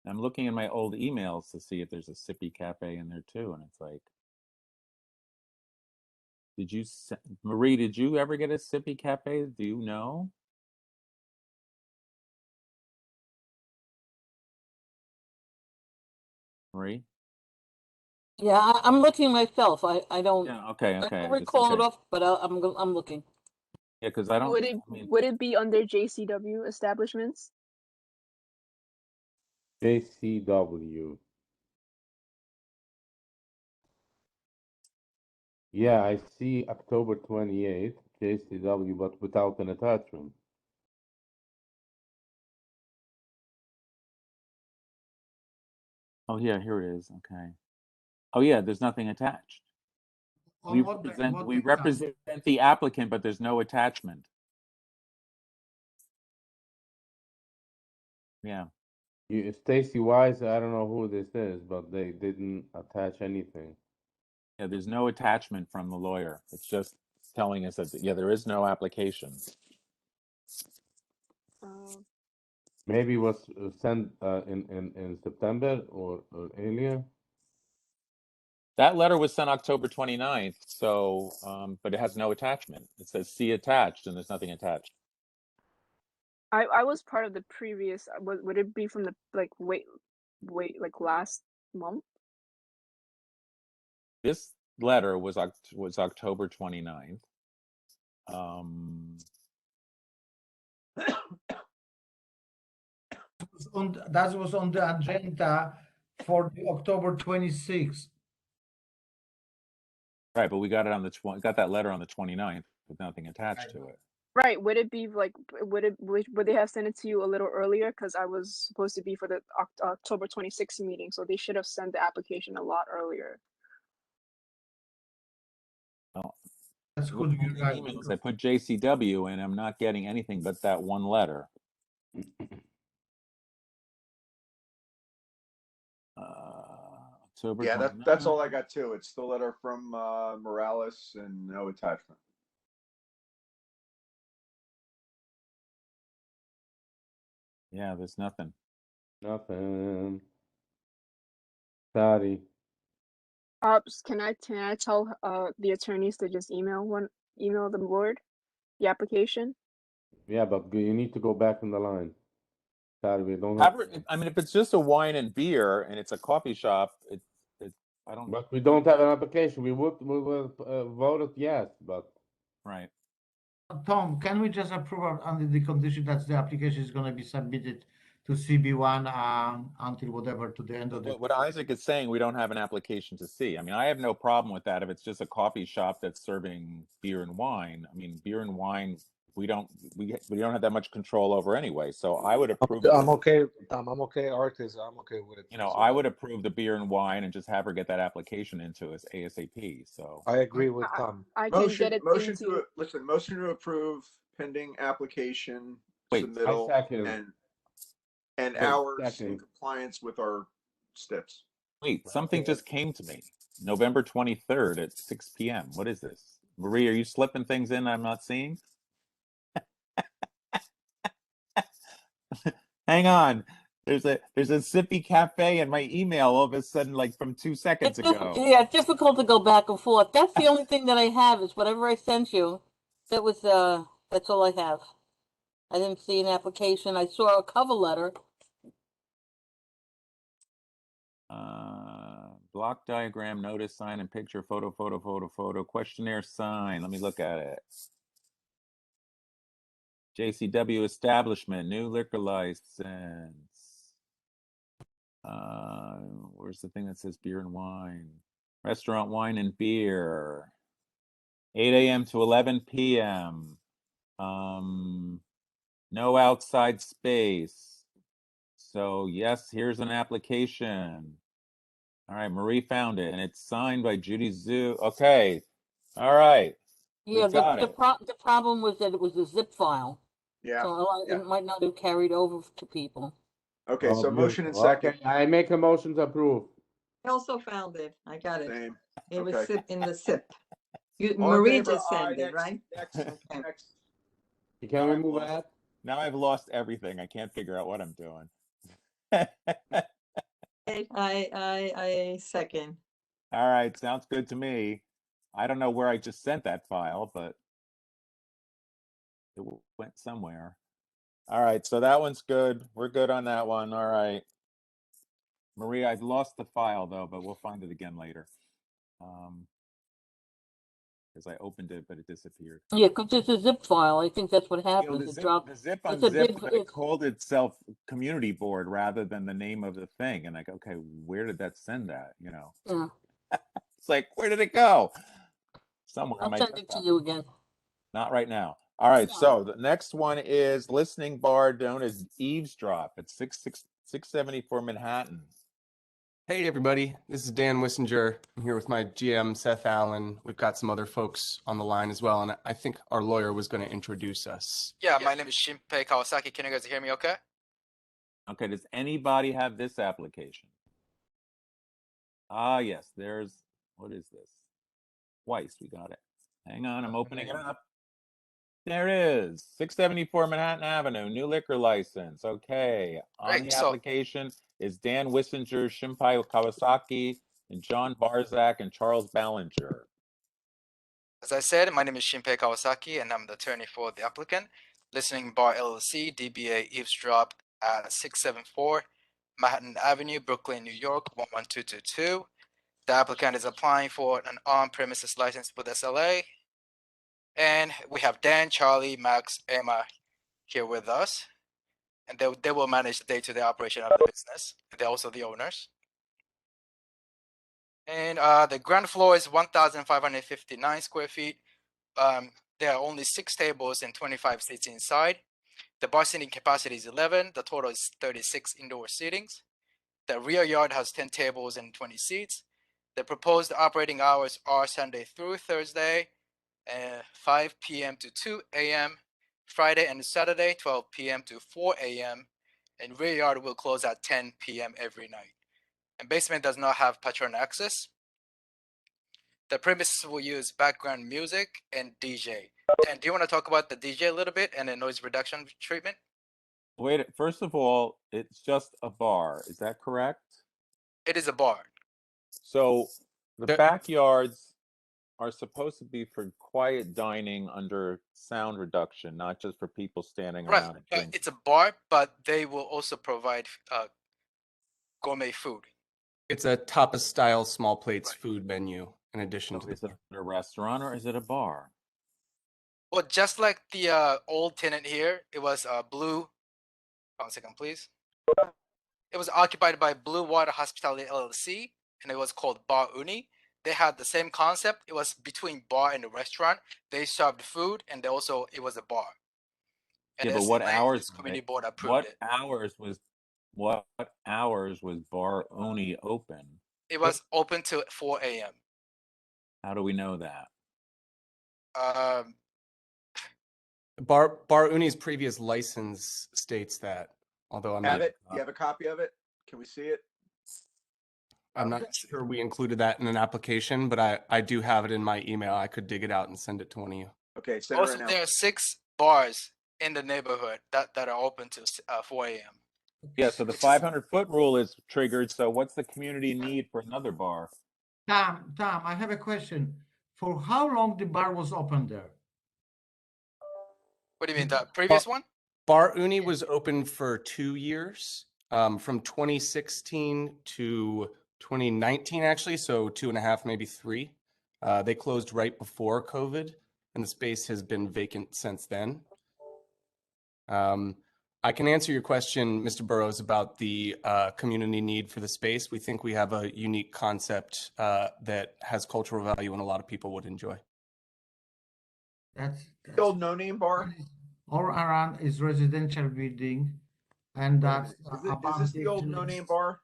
I'm looking in my old emails to see if there's a Sippy Cafe in there too, and it's like, Did you, Marie, did you ever get a Sippy Cafe? Do you know? Marie? Yeah, I'm looking myself. I don't. Yeah, okay, I okay. don't Just recall it okay. off, but I'm looking. Yeah, because I don't. Would it I mean, would it be under JCW establishments? JCW. Yeah, I see October 28th, JCW, but without an attachment. oh yeah, here it is. Okay. Oh yeah, there's nothing attached. We On what represent we date, Tom? represent the applicant, but there's no attachment. Yeah. Stacy Wise, I don't know who this is, but they didn't attach anything. Yeah, there's no attachment from the lawyer. It's just telling us that yeah, there is no application. Maybe it was sent in September or earlier. That letter was sent October 29th, so but it has no attachment. It says see attached, and there's nothing attached. I was part of the previous. Would it be from the wait like last month? This letter was October 29th. That was on the agenda for the October 26th. Right, but we got it on the got that letter on the 29th with nothing attached to it. Right. Would it be like would they have sent it to you a little earlier? Because I was supposed to be for the October 26th meeting, so they should have sent the application a lot earlier. Oh. That's good. Emails. I put JCW, and I'm not getting anything but that one letter. October. Yeah, 29th. that's all I got too. It's the letter from Morales and no attachment. Yeah, there's nothing. Nothing. Sorry. Can I tell the attorneys to just email the board the application? Yeah, but you need to go back in the line. Sorry, we don't have. I mean, if it's just a wine and beer and it's a coffee shop, I don't. But we don't have an application. We would voted yes, but. Right. Tom, can we just approve under the condition that the application is going to be submitted to CB1 until whatever to the end of the. What Isaac is saying, we don't have an application to see. I mean, I have no problem with that if it's just a coffee shop that's serving beer and wine. I mean, beer and wine, we don't have that much control over anyway. So I would approve. I'm okay, Tom. I'm okay. Artist, I'm okay with it. You know, I would approve the beer and wine and just have her get that application into us ASAP. So I agree with Tom. I can get it into. Motion to approve pending application Wait, submittal and hours in compliance with our steps. Wait, something just came to me. November 23rd at 6 p.m. What is this? Marie, are you slipping things in I'm not seeing? Hang on. There's a Sippy Cafe in my email all of a sudden, like from 2 seconds ago. Yeah, it's difficult to go back and forth. That's the only thing that I have is whatever I sent you. That was that's all I have. I didn't see an application. I saw a cover letter. Block diagram, notice, sign, and picture, photo, questionnaire sign. Let me look at it. JCW establishment, new liquor license. Where's the thing that says beer and wine? Restaurant wine and beer. 8 a.m. to 11 p.m. No outside space. So yes, here's an application. All right, Marie found it, and it's signed by Judy Zhu. Okay, all right. Yeah, the problem was that it was a zip file. Yeah. So it might not have carried over to people. Okay, so motion and second. Okay, I make a motion to approve. I also found it. I got it. Same. It was Okay. in the SIP. All in Marie favor? just Aye. sent it, right? Next. Next. Can we move ahead? Now I've lost everything. I can't figure out what I'm doing. I second. All right, sounds good to me. I don't know where I just sent that file, but it went somewhere. All right, so that one's good. We're good on that one. All right. Maria, I've lost the file though, but we'll find it again later. Because I opened it, but it disappeared. Yeah, because it's a zip file. I think that's what You know, happens. It dropped. the zip It's a unzipped, big. but it called itself community board rather than the name of the thing. And like, okay, where did that send that? You know, Yeah. it's like, where did it go? Somewhere. I'll send it to you again. Not right now. All right, so the next one is listening bar known as Eavesdrop at 674 Manhattan. Hey, everybody. This is Dan Wissenger. I'm here with my GM, Seth Allen. We've got some other folks on the line as well, and I think our lawyer was going to introduce us. Yeah, my name is Shinpei Kawasaki. Can you guys hear me okay? Okay, does anybody have this application? Ah, yes, there's, what is this? Twice, we got it. Hang on, I'm opening it up. There it is, 674 Manhattan Avenue, new liquor license. Okay, on Great, the application is Dan Wissinger, Shinpei Kawasaki, and John Barzak and Charles Ballinger. As I said, my name is Shinpei Kawasaki, and I'm the attorney for the applicant. Listening Bar LLC, DBA Eavesdrop at 674 Manhattan Avenue, Brooklyn, New York, 11222. The applicant is applying for an on-premises license with SLA. And we have Dan, Charlie, Max, Emma here with us. And they will manage the day-to-day operation of the business. They're also the owners. And the ground floor is 1,559 square feet. There are only 6 tables and 25 seats inside. The bar seating capacity is 11. The total is 36 indoor seatings. The rear yard has 10 tables and 20 seats. The proposed operating hours are Sunday through Thursday, 5 p.m. to 2 a.m. Friday and Saturday, 12 p.m. to 4 a.m. And rear yard will close at 10 p.m. every night. And basement does not have patron access. The premises will use background music and DJ. Dan, do you want to talk about the DJ a little bit and the noise reduction treatment? Wait, first of all, it's just a bar. Is that correct? It is a bar. So the backyards are supposed to be for quiet dining under sound reduction, not just for people standing Right, around and but drinking. it's a bar, but they will also provide gourmet food. It's a tapas-style small plates food menu in addition to Is it a restaurant or is it a bar? Well, just like the old tenant here, it was Blue. 1 second, please. It was occupied by Blue Water Hospitality LLC, and it was called Bar Uni. They had the same concept. It was between bar and a restaurant. They served food, and it was a bar. And Yeah, but what SLA, hours? this community board approved What it. hours was Bar Oni open? It was open till 4 a.m. How do we know that? Bar Uni's previous license states that, although I'm Have not it? Do you have a copy of it? Can we see it? I'm not sure we included that in an application, but I do have it in my email. I could dig it out and send it to one of you. Okay, send Also, there are 6 bars in the neighborhood that are open till 4 a.m. Yeah, so the 500-foot rule is triggered. So what's the community need for another bar? Tom, I have a question. For how long the bar was open there? What do you mean, the previous one? Bar Uni was open for 2 years, from 2016 to 2019, actually, so 2.5, maybe 3. They closed right before COVID, and the space has been vacant since then. I can answer your question, Mr. Burrows, about the community need for the space. We think we have a unique concept that has cultural value and a lot of people would enjoy. That's the old no-name bar. All around is residential building, and that's Is this the old no-name bar?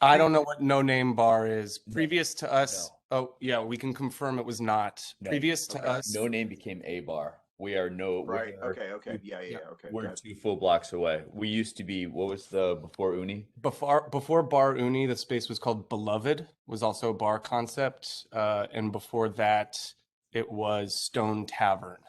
I don't know what No Name Bar is. Previous to us, oh yeah, we can confirm it was not. No. Previous to us, No Name became a bar. We are Right. Okay. Yeah. Okay. We're got it. 2 full blocks away. We used to be, what was the before Uni? before Bar Uni, the space was called Beloved, was also a bar concept, and before that, it was Stone Tavern.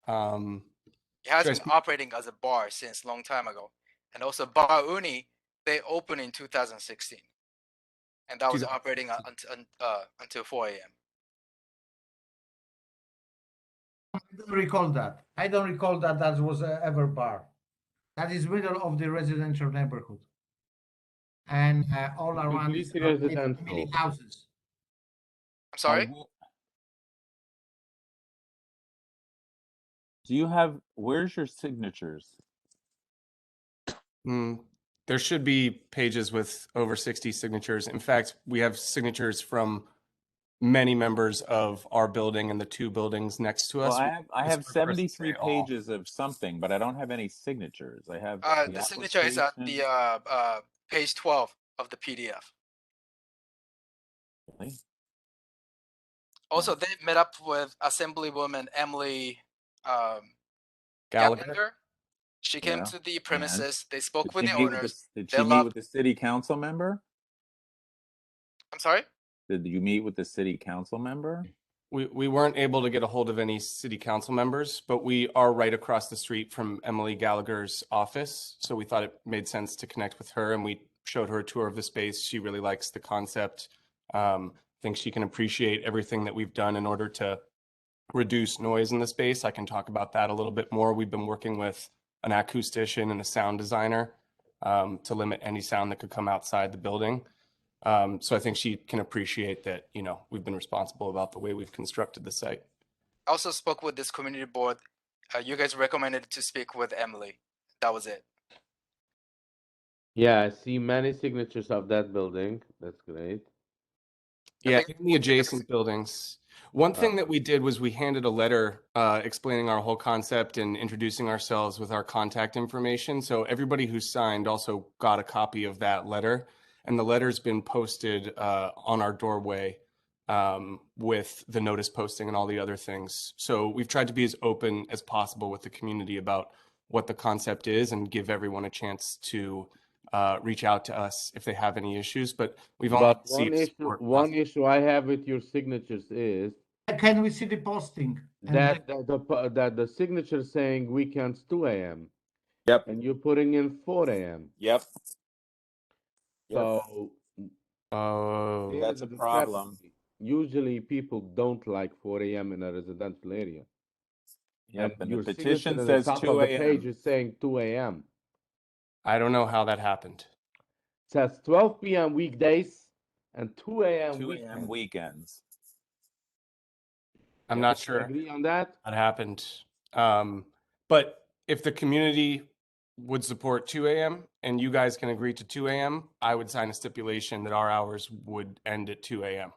It has been operating as a bar since a long time ago. And also Bar Uni They opened in 2016, and that was operating 2016. until 4 a.m. I don't recall that. I don't recall that that was ever bar. That is middle of the residential neighborhood. And all around is Completely family residential. houses. I'm sorry. Do you have, where's your signatures? There should be pages with over 60 signatures. In fact, we have signatures from many members of our building and the two buildings next to Well, us. I have This person 73 say all. pages of something, but I don't have any signatures. I have The signature is at the page 12 of the PDF. Really? Also, they met up with Assemblywoman Emily Gallagher? Gallagher. She came Yeah. to the And? premises. They spoke Did with she the meet with owners. did They she meet loved. with the city council member? I'm sorry. Did you meet with the city council member? We weren't able to get a hold of any city council members, but we are right across the street from Emily Gallagher's office. So we thought it made sense to connect with her, and we showed her a tour of the space. She really likes the concept. Thinks she can appreciate everything that we've done in order to reduce noise in the space. I can talk about that a little bit more. We've been working with an acoustician and a sound designer to limit any sound that could come outside the building. So I think she can appreciate that, you know, we've been responsible about the way we've constructed the site. I also spoke with this community board. You guys recommended to speak with Emily. That was it. Yeah, I see many signatures of that building. That's great. Yeah, in the adjacent buildings. One thing that we did was we handed a letter explaining our whole concept and introducing ourselves with our contact information. So everybody who signed also got a copy of that letter. And the letter's been posted on our doorway with the notice posting and all the other things. So we've tried to be as open as possible with the community about what the concept is and give everyone a chance to reach out to us if they have any issues. But we've only But received one issue I have with your signatures is Can we see the posting? that the signature saying weekends 2 a.m. Yep. And you're putting in 4 a.m. Yep. So That's a problem. Usually people don't like 4 a.m. in a residential area. Yep, and the your petition signature says at the top 2 of the page a.m. is saying 2 a.m. I don't know how that happened. It says 12 p.m. weekdays and 2 a.m. 2 a.m. weekends. I'm Yeah, not we sure agree on that. what happened. But if the community would support 2 a.m. and you guys can agree to 2 a.m., I would sign a stipulation that our hours would end at 2 a.m.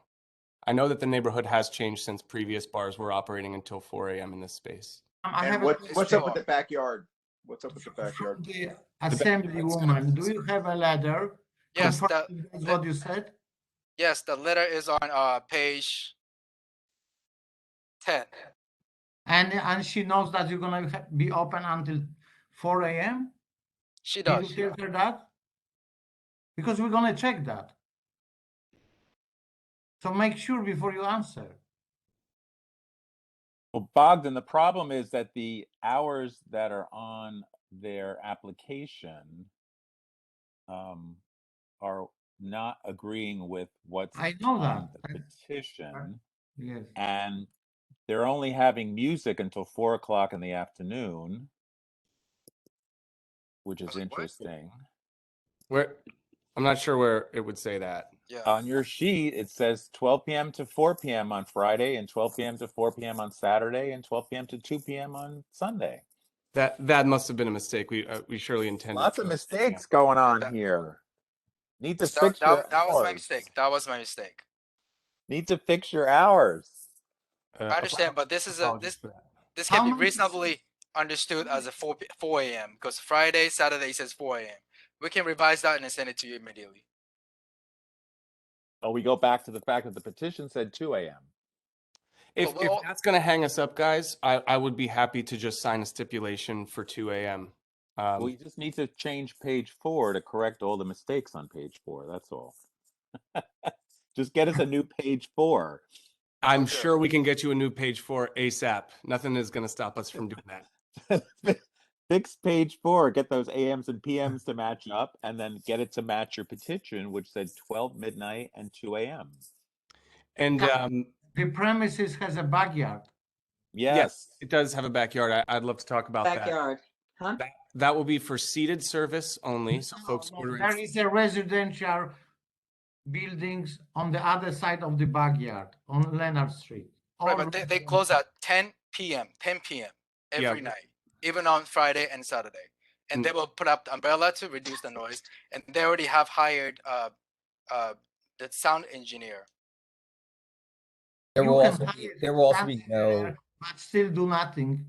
I know that the neighborhood has changed since previous bars were operating until 4 a.m. in this space. And what's up with the backyard? What's up with the backyard? The Assemblywoman, do you have a letter? Yes, confirming that's what you said. Yes, the letter is on page 10. And she knows that you're gonna be open until 4 a.m. She Did does. you tell her that? Because we're gonna check that. So make sure before you answer. Well, Bogdan, the problem is that the hours that are on their application are not agreeing with what's I know on that. the petition. Yes. And they're only having music until 4 o'clock in the afternoon, which is interesting. Where I'm not sure where it would say that. Yeah. On your sheet, it says 12 p.m. to 4 p.m. on Friday and 12 p.m. to 4 p.m. on Saturday and 12 p.m. to 2 p.m. on Sunday. That must have been a mistake. We surely intended. Lots of mistakes going on here. Need to fix your That was my hours. mistake. That was my mistake. Need to fix your hours. I understand, but this can How be many- reasonably understood as a 4 a.m. because Friday, Saturday says 4 a.m. We can revise that and send it to you immediately. Oh, we go back to the fact that the petition said 2 a.m. If that's going to hang us up, guys, I would be happy to just sign a stipulation for 2 a.m. We just need to change page 4 to correct all the mistakes on page 4. That's all. Just get us a new page 4. I'm sure we can get you a new page 4 ASAP. Nothing is going to stop us from doing that. Fix page 4, get those AMs and PMs to match up, and then get it to match your petition, which said 12 midnight and 2 a.m. And The premises has a backyard. yes, it does have a backyard. I'd love to talk about that. Backyard, huh? That will be for seated service only. So folks ordering. There is a residential buildings on the other side of the backyard on Leonard Street. Right, but they close at 10 p.m. every night, even on Friday and Saturday. And they will put up the umbrella to reduce the noise. And they already have hired the sound engineer. There You will can also hire there will also sound be no engineer, but still do nothing.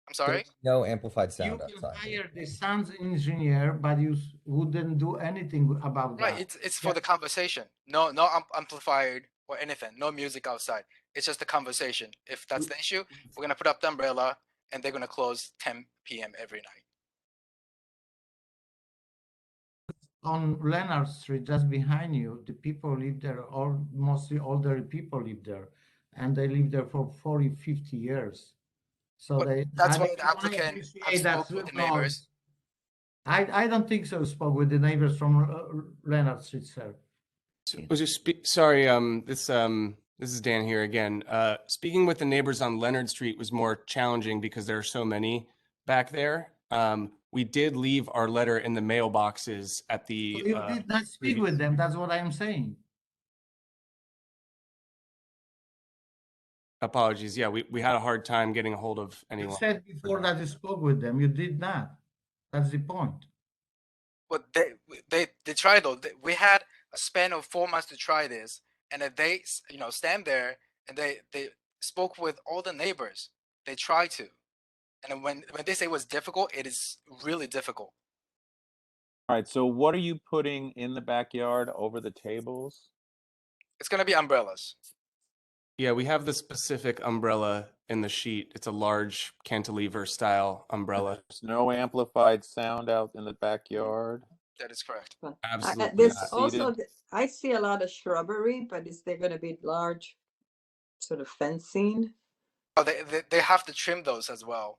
I'm sorry? no amplified sound You can outside. hire the sound engineer, but you wouldn't do anything about Right, that. it's for the conversation. No amplified or anything. No music outside. It's just the conversation. If that's the issue, we're gonna put up the umbrella, and they're gonna close 10 p.m. every night. On Leonard Street, just behind you, the people live there, all mostly older people live there, and they live there for 40, 50 years. So That's why the applicant have spoke with the neighbors. I don't think so. Spoke with the neighbors from Leonard Street, sir. Sorry, this is Dan here again. Speaking with the neighbors on Leonard Street was more challenging because there are so many back there. We did leave our letter in the mailboxes at the. So you did not speak with them. That's what I'm saying. Apologies. Yeah, we had a hard time getting a hold of anyone. You said before that you spoke with them. You did not. That's the point. But they tried though. We had a span of 4 months to try this, and then they stand there and they spoke with all the neighbors. They tried to, and when they say it was difficult, it is really difficult. All right, so what are you putting in the backyard over the tables? It's gonna be umbrellas. Yeah, we have the specific umbrella in the sheet. It's a large cantilever style umbrella. There's no amplified sound out in the backyard. That is correct. Absolutely. There's also, I see a lot of shrubbery, but is there going to be large sort of fencing? Oh, they have to trim those as well.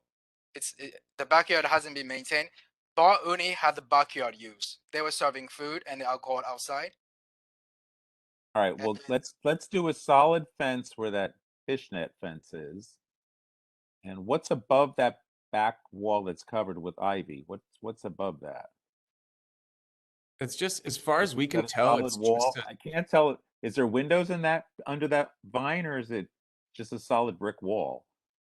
The backyard hasn't been maintained. Bar Uni had the backyard use. They were serving food and alcohol outside. All right, well, let's do a solid fence where that fishnet fence is. And what's above that back wall that's covered with ivy? What's above that? It's just, as far as we Is can that a tell, solid it's wall. just I can't tell. Is there windows in that under that vine, or is it just a solid brick wall?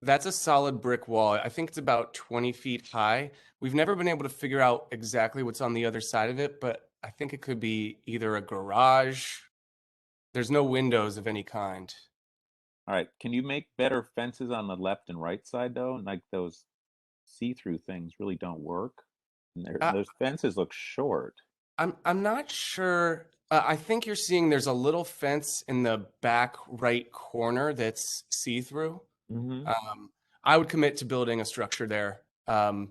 that's a solid brick wall. I think it's about 20 feet high. We've never been able to figure out exactly what's on the other side of it, but I think it could be either a garage. There's no windows of any kind. All right, can you make better fences on the left and right side though? Like those see-through things really don't work. And those fences look short. I'm not sure. I think you're seeing there's a little fence in the back right corner that's see-through. I would commit to building a structure there. We That's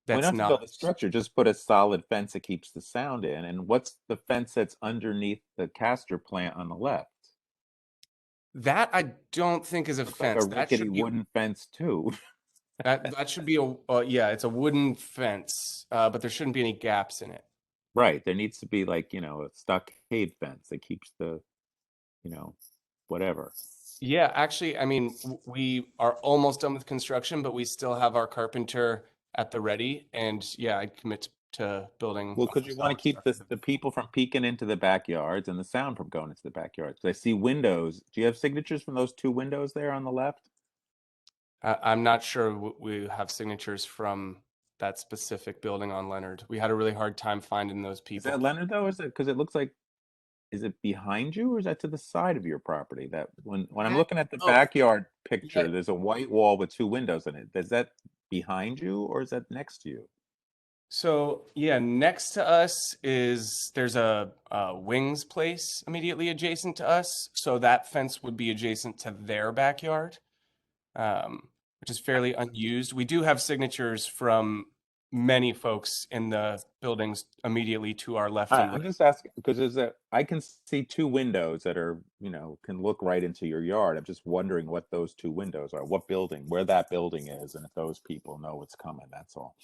don't have to not. build a structure, just put a solid fence that keeps the sound in. And what's the fence that's underneath the castor plant on the left? That I don't think is a fence. Like a That rickety should be wooden fence too. that should be a yeah, it's a wooden fence, but there shouldn't be any gaps in it. Right. There needs to be like, a stockade fence that keeps the, whatever. Yeah, actually, I mean, we are almost done with construction, but we still have our carpenter at the ready. And yeah, I'd commit to building. Well, because you want to keep the people from peeking into the backyards and the sound from going into the backyards. I see windows. Do you have signatures from those 2 windows there on the left? I'm not sure we have signatures from that specific building on Leonard. We had a really hard time finding those people. Is that Leonard though? Is it because it looks like, is it behind you or is that to the side of your property? That when I'm looking at the backyard picture, there's a white wall with 2 windows in it. Is that behind you or is that next to you? So yeah, next to us there's a Wings place immediately adjacent to us. So that fence would be adjacent to their backyard, which is fairly unused. We do have signatures from many folks in the buildings immediately to our left and I'm right. just asking because I can see two windows that are, can look right into your yard. I'm just wondering what those two windows are, what building, where that building is, and if those people know what's coming. That's all.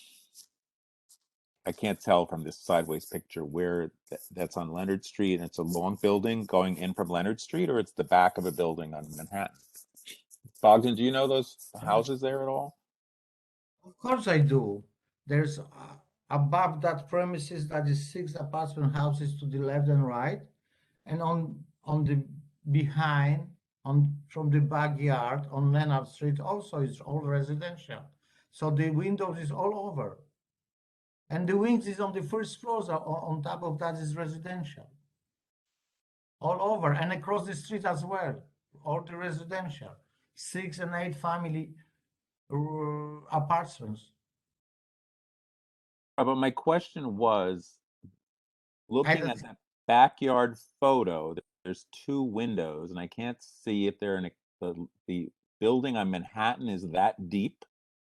I can't tell from this sideways picture where that's on Leonard Street, and it's a long building going in from Leonard Street, or it's the back of a building on Manhattan. Bogdan, do you know those houses there at all? Of course I do. There's above that premises that is 6 apartment houses to the left and right, and on the behind from the backyard on Leonard Street also is all residential. So the windows is all over, and the wings is on the first floors. On top of that is residential, all over and across the street as well. All the residential, 6 and 8 family apartments. But my question was, looking at that backyard photo, there's two windows, and I can't see if they're in the building on Manhattan is that deep,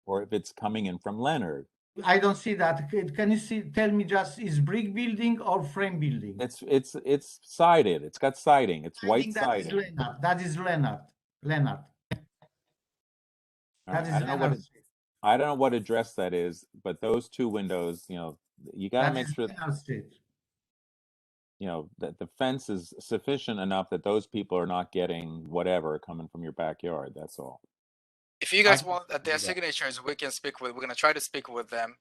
or if it's coming in from Leonard. I don't see that. Can you tell me just is brick building or frame building? It's sided. It's got siding. It's white siding. That is Leonard. Leonard. All right, I don't know what address that is, but those two windows, you got to make sure that the fence is sufficient enough that those people are not getting whatever coming from your backyard. That's all. If you guys want their signatures, we're gonna try to speak with them,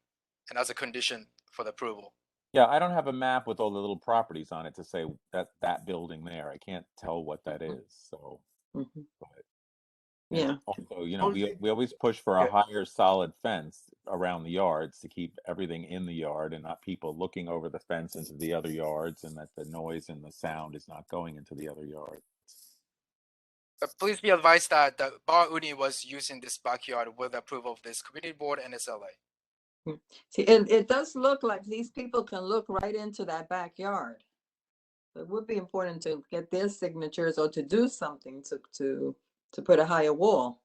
and as a condition for the approval. Yeah, I don't have a map with all the little properties on it to say that building there. I can't tell what that is. So, but, Yeah. Also, we always push for a higher solid fence around the yards to keep everything in the yard and not people looking over the fence into the other yards, and that the noise and the sound is not going into the other yards. Please be advised that the Bar Uni was using this backyard with approval of this community board and SLA. See, it does look like these people can look right into that backyard. It would be important to get their signatures or to do something to put a higher wall.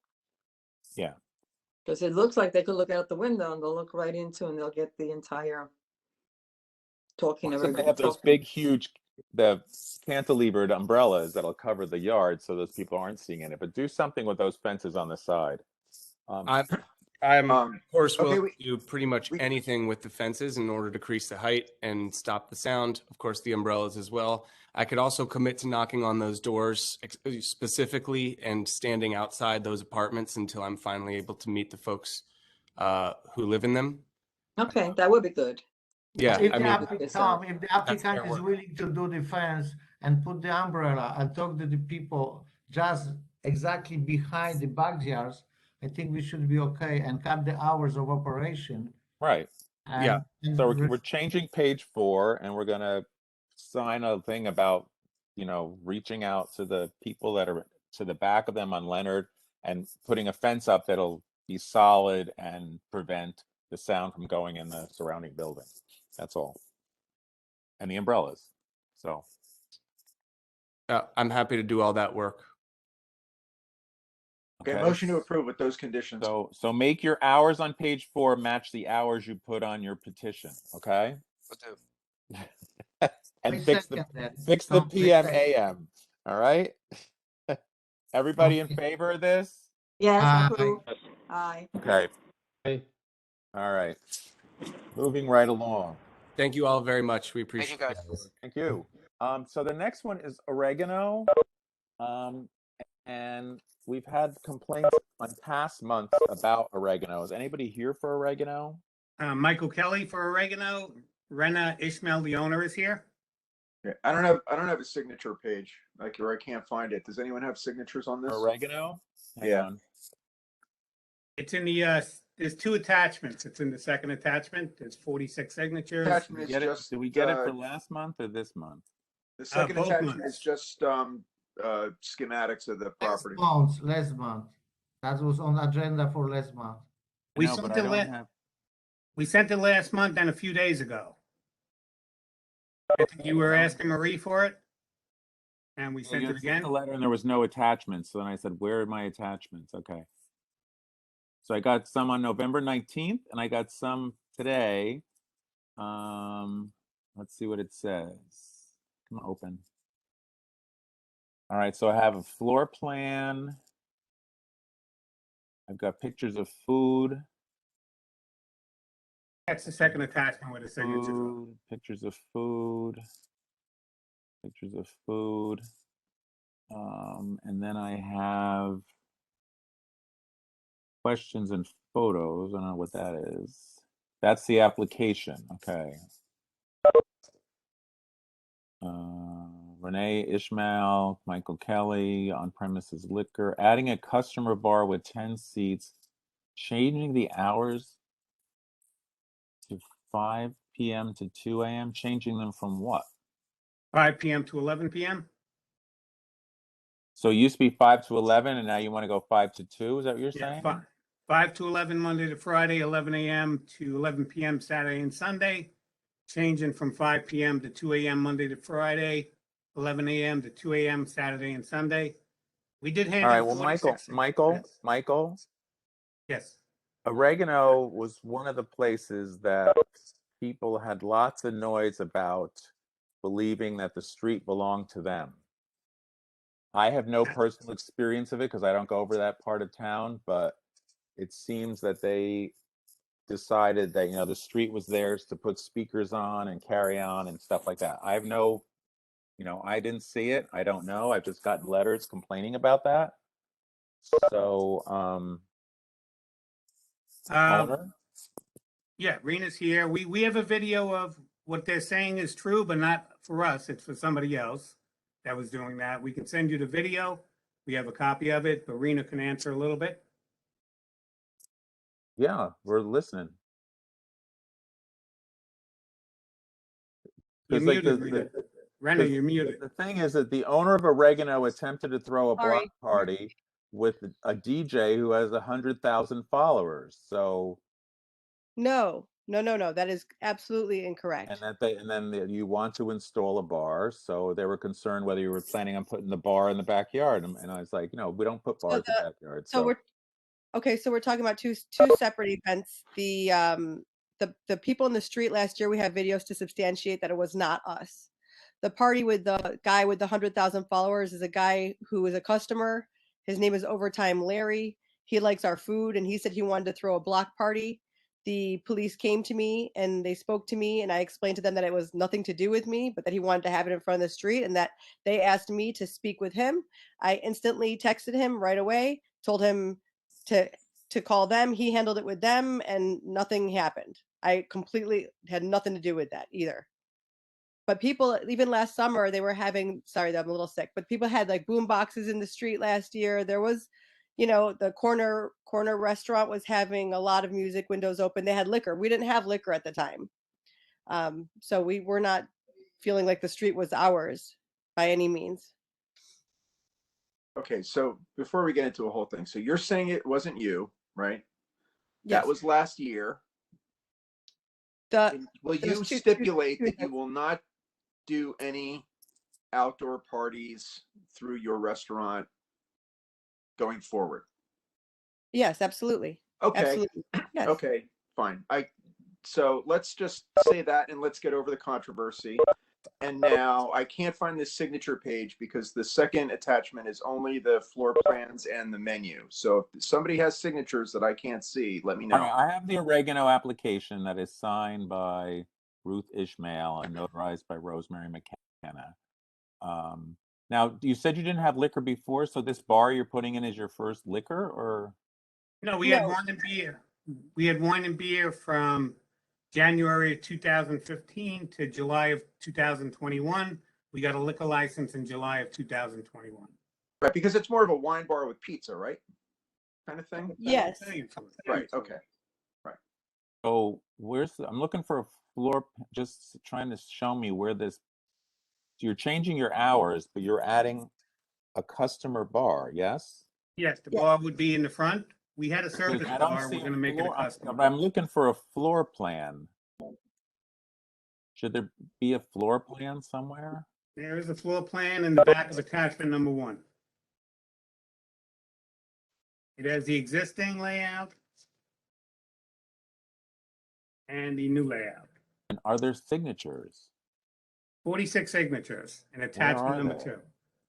Yeah. Because it looks like they could look out the window and they'll look right into, and they'll get the entire talking of They everybody. have those big, huge, the cantilevered umbrellas that'll cover the yard so those people aren't seeing it. But do something with those fences on the side. I'm of course willing to do pretty much anything with the fences in order to decrease the height and stop the sound. Of course, the umbrellas as well. I could also commit to knocking on those doors specifically and standing outside those apartments until I'm finally able to meet the folks who live in them. Okay, that would be good. Yeah, If I mean, Tom, if the applicant is willing to do the fence and put the umbrella and talk to the people just exactly behind the backyards, I think we should be okay and cut the hours of operation. Right. Yeah. So we're changing page 4, and we're gonna sign a thing about, reaching out to the people that are to the back of them on Leonard and putting a fence up that'll be solid and prevent the sound from going in the surrounding building. That's all. And the umbrellas. So. I'm happy to do all that work. Okay, motion to approve with those conditions. So make your hours on page 4 match the hours you put on your petition, okay? And fix the PM AM. All right? Everybody in favor of this? Yes, approve. Aye. Okay. All right. Moving right along. Thank you all very much. We appreciate it. Thank you. So the next one is oregano. And we've had complaints on past months about oregano. Is anybody here for oregano? Michael Kelly for oregano. Rena Ishmael, the owner, is here. Yeah, I don't have a signature page, or I can't find it. Does anyone have signatures on this? Oregano? Hang on. It's in the there's 2 attachments. It's in the second attachment. There's 46 signatures. Did we get it for last month or this month? The second both attachment months. is just schematics of the property. Last month. That was on agenda for last month. We sent it last month and a few days ago. I think you were asking Marie for it, and we sent it again. The letter and there was no attachments. So then I said, "Where are my attachments?" Okay. So I got some on November 19th, and I got some today. Let's see what it says. Come on, open. All right, so I have a floor plan. I've got pictures of food. That's the second attachment with a signature. Food, pictures of food. Pictures of food. And then I have questions and photos. I don't know what that is. That's the application. Okay. Renee Ishmael, Michael Kelly, on-premises liquor, adding a customer bar with 10 seats, changing the hours to 5 p.m. to 2 a.m., changing them from what? 5 p.m. to 11 p.m. So it used to be 5 to 11, and now you want to go 5 to 2? Is that what you're Yeah, saying? 5 to 11 Monday to Friday, 11 a.m. to 11 p.m. Saturday and Sunday, changing from 5 p.m. to 2 a.m. Monday to Friday, 11 a.m. to 2 a.m. Saturday and Sunday. We did hand All right. in Well, 46. Michael. Yes. Oregano was one of the places that people had lots of noise about believing that the street belonged to them. I have no personal experience of it because I don't go over that part of town, but it seems that they decided that, the street was theirs to put speakers on and carry on and stuff like that. I have no, I didn't see it. I don't know. I've just gotten letters complaining about that. So, owner? Yeah, Rena's here. We have a video of what they're saying is true, but not for us. It's for somebody else that was doing that. We can send you the video. We have a copy of it, but Rena can answer a little bit. Yeah, we're listening. You're muted, Rena. Rena, you're muted. The thing is that the owner of Oregano attempted to throw a block Sorry. party with a DJ who has 100,000 followers. So, No. That is absolutely incorrect. and then you want to install a bar. So they were concerned whether you were planning on putting the bar in the backyard. And I was like, we don't put bars in backyards. So we're talking about two separate events. The people in the street last year, we have videos to substantiate that it was not us. The party with the guy with the 100,000 followers is a guy who is a customer. His name is Overtime Larry. He likes our food, and he said he wanted to throw a block party. The police came to me and they spoke to me, and I explained to them that it was nothing to do with me, but that he wanted to have it in front of the street, and that they asked me to speak with him. I instantly texted him right away, told him to call them. He handled it with them, and nothing happened. I completely had nothing to do with that either. But people, even last summer, they were having, sorry, I'm a little sick, but people had like boom boxes in the street last year. There was, the corner restaurant was having a lot of music, windows open. They had liquor. We didn't have liquor at the time. So we were not feeling like the street was ours by any means. Okay, so before we get into a whole thing, so you're saying it wasn't you, right? Yes. That was last year. Will you stipulate that you will not do any outdoor parties through your restaurant going forward? Yes, absolutely. Okay. Absolutely. Yes. Okay, fine. So let's just say that and let's get over the controversy. And now I can't find this signature page because the second attachment is only the floor plans and the menu. So if somebody has signatures that I can't see, let me know. All right, I have the Oregano application that is signed by Ruth Ishmael and notarized by Rosemary McKenna. Now, you said you didn't have liquor before, so this bar you're putting in is your first liquor, or? No, we had wine and beer. We had wine and beer from January of 2015 to July of 2021. We got a liquor license in July of 2021. Right, because it's more of a wine bar with pizza, right? Kind of thing? Yes. Right, okay. Right. So I'm looking for a floor, just trying to show me where this, you're changing your hours, but you're adding a customer bar, yes? Yes, the bar would be in the front. We had a service I don't bar. see We're going to make it a floor, customer. but I'm looking for a floor plan. Should there be a floor plan somewhere? There is a floor plan in the back of attachment number 1. It has the existing layout and the new layout. And are there signatures? 46 signatures and Where attachment are number they? 2.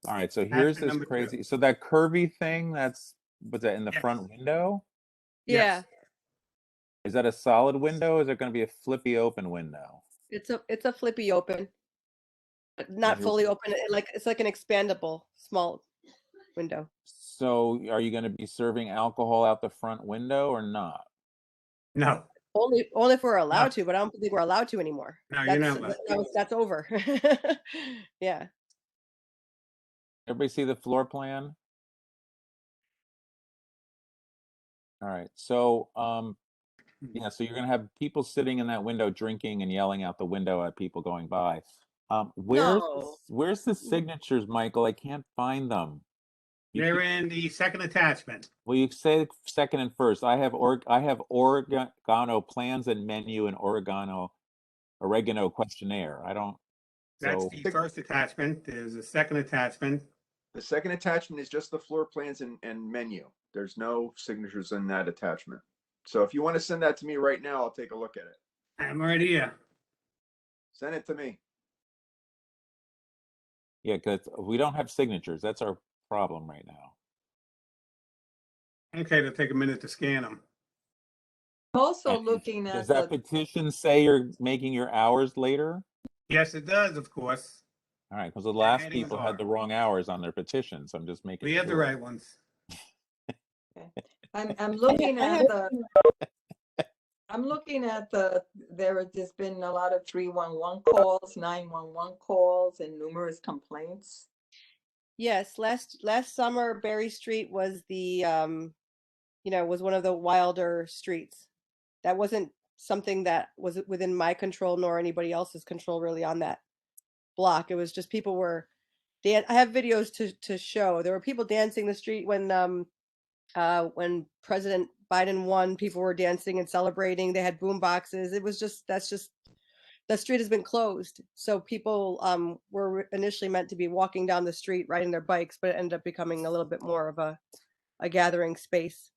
All right, so here's Attachment this number 2. crazy. So that curvy thing, was that in the Yes. front window? Yeah, Yes. Is that a solid window? Or is it going to be a flippy open window? it's a flippy open, but And not you're- fully open. It's like an expandable small window. So are you going to be serving alcohol out the front window or not? No. Only if we're allowed to, but I don't think we're allowed to anymore. No, you're That's not allowed. that's over. Yeah. Everybody see the floor plan? All right. So yeah, so you're going to have people sitting in that window drinking and yelling out the window at people going by. No. Where's the signatures, Michael? I can't find them. They're in the second attachment. Well, you say second and first. I have oregano plans and menu and oregano questionnaire. I don't. That's So the first attachment. There's a second attachment. The second attachment is just the floor plans and menu. There's no signatures in that attachment. So if you want to send that to me right now, I'll take a look at it. I'm right here. Send it to me. yeah, because we don't have signatures. That's our problem right now. Okay, it'll take a minute to scan them. Also And looking does at that the, petition say you're making your hours later? Yes, it does, of course. All right, because the last headings people are. had the wrong hours on their petitions. I'm just making We have the sure. right ones. I'm looking at the, there has just been a lot of 311 calls, 911 calls, and numerous complaints. Yes, last summer Berry Street was the was one of the wilder streets. That wasn't something that was within my control nor anybody else's control really on that block. It was just people were I have videos to show. There were people dancing the street when President Biden won, people were dancing and celebrating. They had boom boxes. It was just the street has been closed. So people were initially meant to be walking down the street riding their bikes, but it ended up becoming a little bit more of a gathering space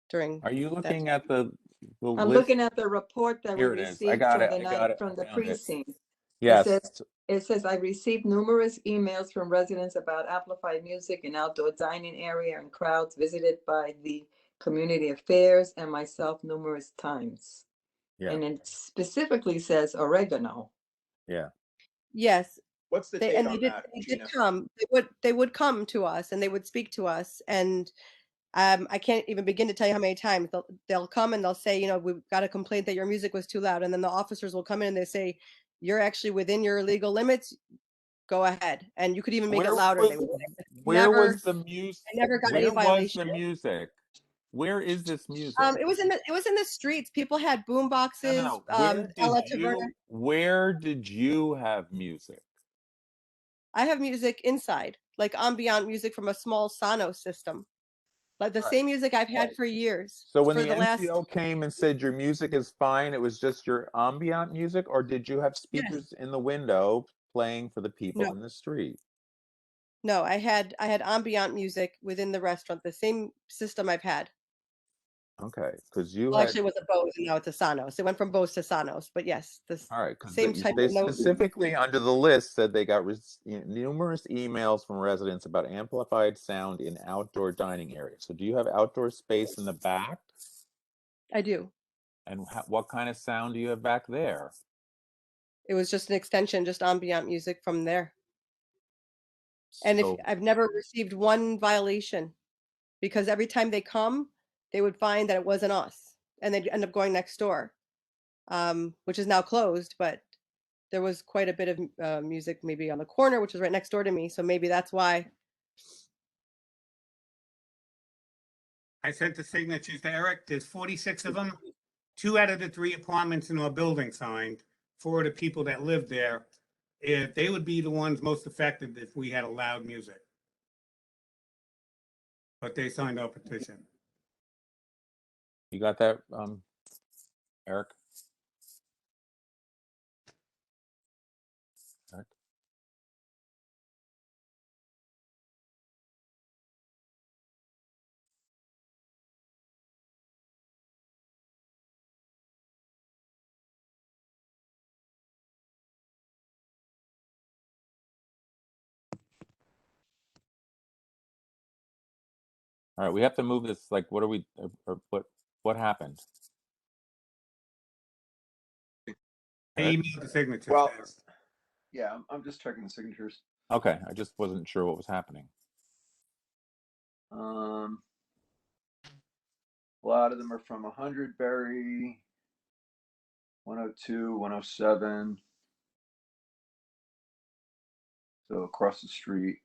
during Are you that looking time. at the I'm list? looking at the report that we Here it is. I received got from it. the I night got it. from I the found it. precinct. Yes. It says I received numerous emails from residents about amplified music and outdoor dining area and crowds visited by the community affairs and myself numerous times. Yeah. And it specifically says oregano. Yeah. Yes. What's the They date and on they that, did Gina? come. They would come to us and they would speak to us. And I can't even begin to tell you how many times they'll come and they'll say, we've got a complaint that your music was too loud. And then the officers will come in and they say, you're actually within your legal limits. Go ahead. And you could even make it louder. They would say. Where was the music? I never got any Where was violation. the music? Where is this music? It was in the streets. People had boom boxes. No. Where did you have music? I have music inside, like ambient music from a small Sonos system, like the same music I've had for years. So when for the last NCO came and said your music is fine, it was just your ambient music, or did you have speakers in the window playing for the people No. in the street? No, I had ambient music within the restaurant, the same system I've had. Okay, because you Well, had. actually, it was a Bose and now it's a Sonos. It went from Bose to Sonos, but yes, this All right, because same type they of note. specifically under the list said they got numerous emails from residents about amplified sound in outdoor dining areas. So do you have outdoor space in the back? I do. And what kind of sound do you have back there? It was just an extension, just ambient music from there. And if So- I've never received one violation, because every time they come, they would find that it wasn't us, and they'd end up going next door, which is now closed. But there was quite a bit of music, maybe on the corner, which is right next door to me. So maybe that's why. I sent the signatures to Eric. There's 46 of them. 2 out of the 3 apartments in our building signed. 4 of the people that live there. If they would be the ones most affected if we had a loud music. But they signed our petition. You got that, Eric? Eric? All right, we have to move this. Like, what are we? Or what happened? Eric? Email the signatures. Well, guys. yeah, I'm just checking the signatures. Okay, I just wasn't sure what was happening. A lot of them are from 100 Berry, 102, 107. So across the street.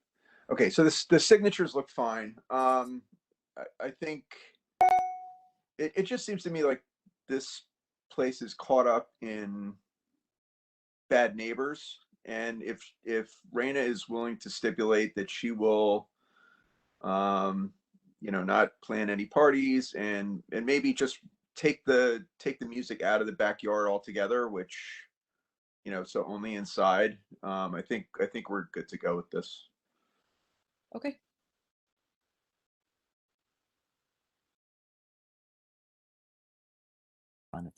Okay, so the signatures look fine. I think it just seems to me like this place is caught up in bad neighbors, and if Raina is willing to stipulate that she will, not plan any parties and maybe just take the music out of the backyard altogether, which, so only inside. I think we're good to go with this. Okay.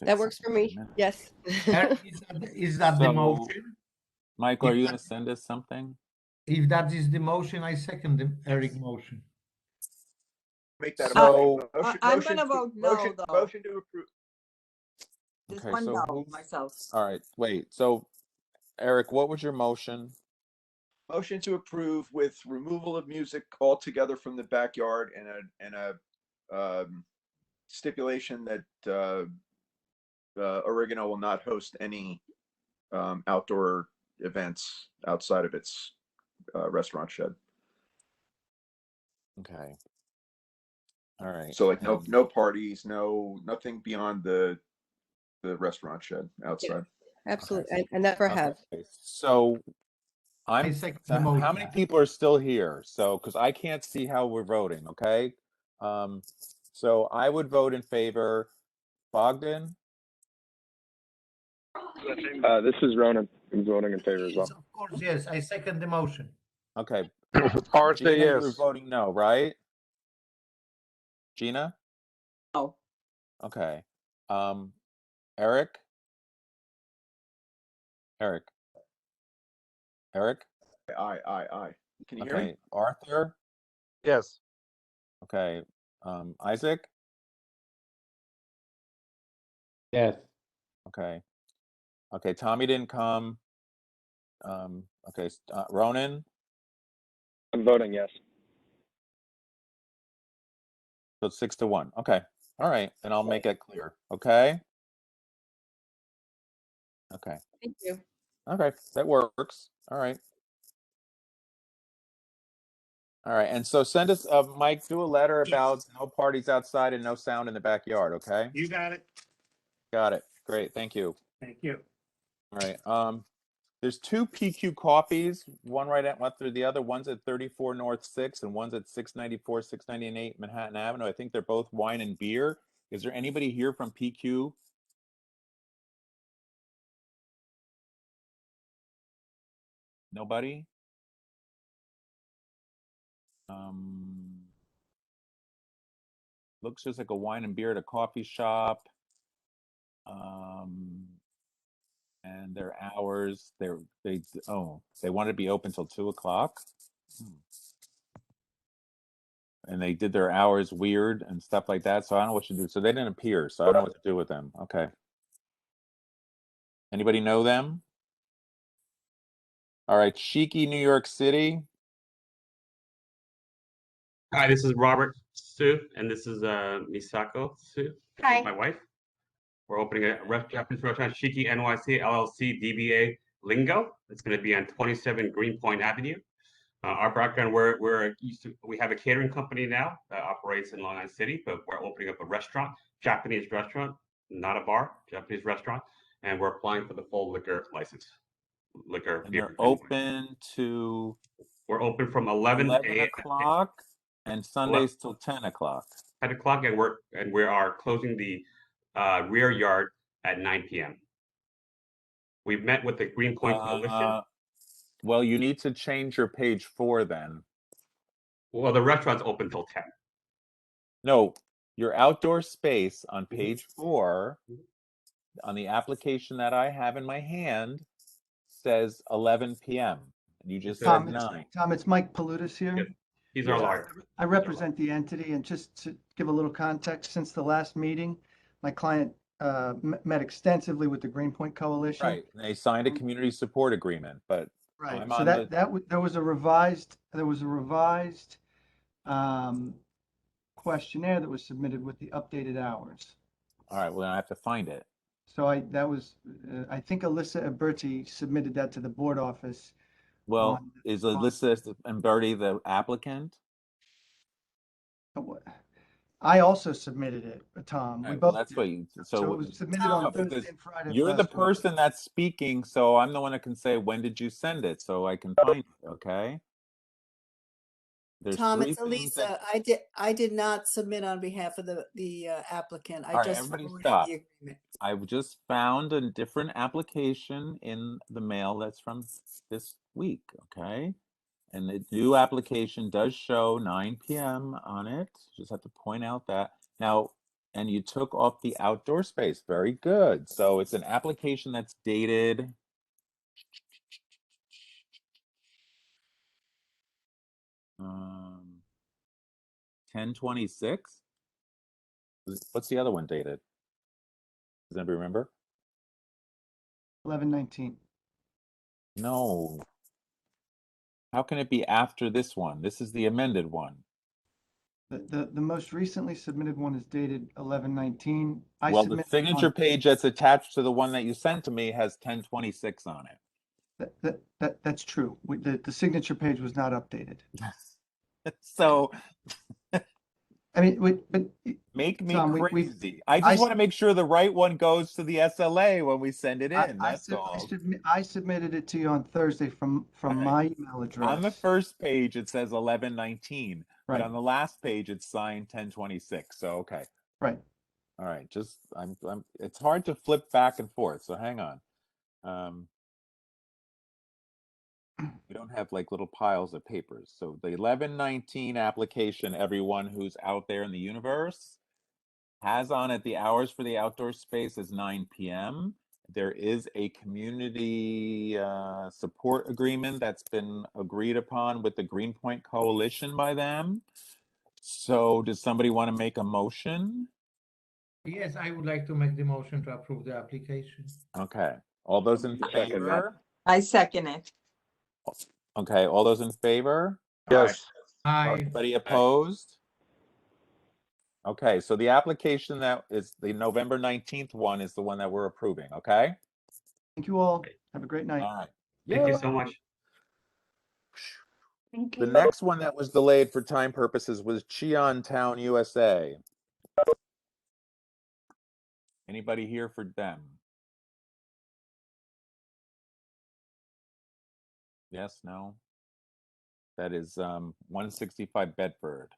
That works for me. Yes. Is that the motion? Michael, are you going to send us something? If that is the motion, I second the Eric motion. Make that a So, motion. I'm gonna vote no, though. Motion to approve. Just Okay, one so no myself. All right, wait. So, Eric, what was your motion? Motion to approve with removal of music altogether from the backyard and a stipulation that Oregano will not host any outdoor events outside of its restaurant shed. Okay. All right. So like no parties, nothing beyond the restaurant shed outside. Absolutely. And never have. So I second the how motion. many people are still here? So, because I can't see how we're voting, okay? So I would vote in favor. Bogdan? This is Ronan. I'm voting in favor as well. Of course, yes. I second the motion. Okay. Or Gina, say you were yes. voting no, right? Gina? No. Okay. Eric? Eric? Aye. Can you hear me? Okay. Arthur? Yes. Okay. Isaac? Yes. Okay. Okay. Tommy didn't come. Okay. Ronan? I'm voting yes. So it's 6-1. Okay. All right. And I'll make it clear. Okay. Okay. Thank you. Okay. That works. All right. All right. And so send us, Mike, do a letter about no parties outside and no sound in the backyard. Okay. You got it. Got it. Great. Thank you. Thank you. All right. There's 2 PQ coffees, one right at after the other. One's at 34 North 6 and one's at 694, 698 Manhattan Avenue. I think they're both wine and beer. Is there anybody here from PQ? Nobody? Looks just like a wine and beer at a coffee shop. And their hours, they wanted to be open till 2 o'clock. And they did their hours weird and stuff like that. So I don't know what to do. So they didn't appear. So I don't know what to do with them. Okay. Anybody know them? All right. Shiki, New York City. Hi, this is Robert Su, and this is Misako Su, Hi. my wife. We're opening a Japanese restaurant, Shiki NYC LLC DBA Lingo. It's going to be on 27 Greenpoint Avenue. Our background, we have a catering company now that operates in Long Island City, but we're opening up a restaurant, Japanese restaurant, not a bar, Japanese restaurant, and we're applying for the full liquor license. And they're open to. We're open from 11 o'clock and Sundays till 10 o'clock. 10 o'clock, and we are closing the rear yard at 9 p.m. We've met with the Greenpoint Coalition. Well, you need to change your page 4 then. Well, the restaurant's open till 10. No, your outdoor space on page 4 on the application that I have in my hand says 11 p.m. And you just said 9. Tom, it's Mike Palutis here. He's our lawyer. I represent the entity, and just to give a little context, since the last meeting, my client met extensively with the Greenpoint Coalition. Right. They signed a community support agreement, but Right. I'm So on that the there was a revised questionnaire that was submitted with the updated hours. all right. Well, I have to find it. So I think Alyssa Alberti submitted that to the board office. Well, on- is Alyssa and Bertie the applicant? I also submitted it, Tom. All We right, well, both that's did. what you. So it was submitted on Thursday because and Friday of you're the last week. person that's speaking, so I'm the one that can say when did you send it, so I can find it. Okay. There's Tom, three it's things that. Elisa. I did not submit on behalf of the applicant. I All right, just everybody forwarded stop. the agreement. I just found a different application in the mail that's from this week, okay? And the new application does show 9 p.m. on it. Just have to point out that. Now, and you took off the outdoor space. Very good. So it's an application that's dated 10/26. What's the other one dated? Does anybody remember? 11/19. No. How can it be after this one? This is the amended one. The most recently submitted one is dated 11/19. Well, the signature page that's attached to the one that you sent to me has 10/26 on it. That's true. The signature page was not updated. So I mean, but make me Tom, crazy. I just want to make sure the right one goes to the SLA when we send it in. That's all. I submitted it to you on Thursday from my email address. On the first page, it says 11/19, but Right. on the last page, it's signed 10/26. So okay. Right. All right. Just it's hard to flip back and forth. So hang on. We don't have like little piles of papers. So the 11/19 application, everyone who's out there in the universe, has on it the hours for the outdoor space is 9 p.m. There is a community support agreement that's been agreed upon with the Greenpoint Coalition by them. So does somebody want to make a motion? Yes, I would like to make the motion to approve the application. Okay. All those in favor? I second it. Okay. All those in favor? Yes. Aye. Anybody opposed? Okay, so the application that is the November 19th one is the one that we're approving, okay? Thank you all. Have a great night. All right. Thank you so much. The next one that was delayed for time purposes was Cheontown, USA. Anybody here for them? Yes, no? That is 165 Bedford.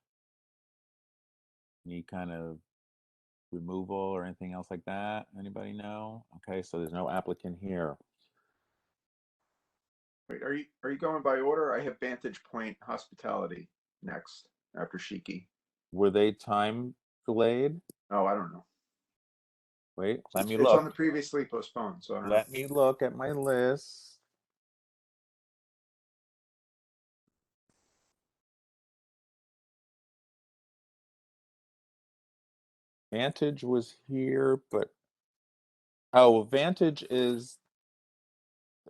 Any kind of removal or anything else like that? Anybody know? Okay, so there's no applicant here. Wait, are you going by order? I have Vantage Point Hospitality next after Shiki. Were they time delayed? Oh, I don't know. Wait, let me It's look. on the previously postponed, so I don't know. Let me look at my list. Vantage was here, but oh, Vantage is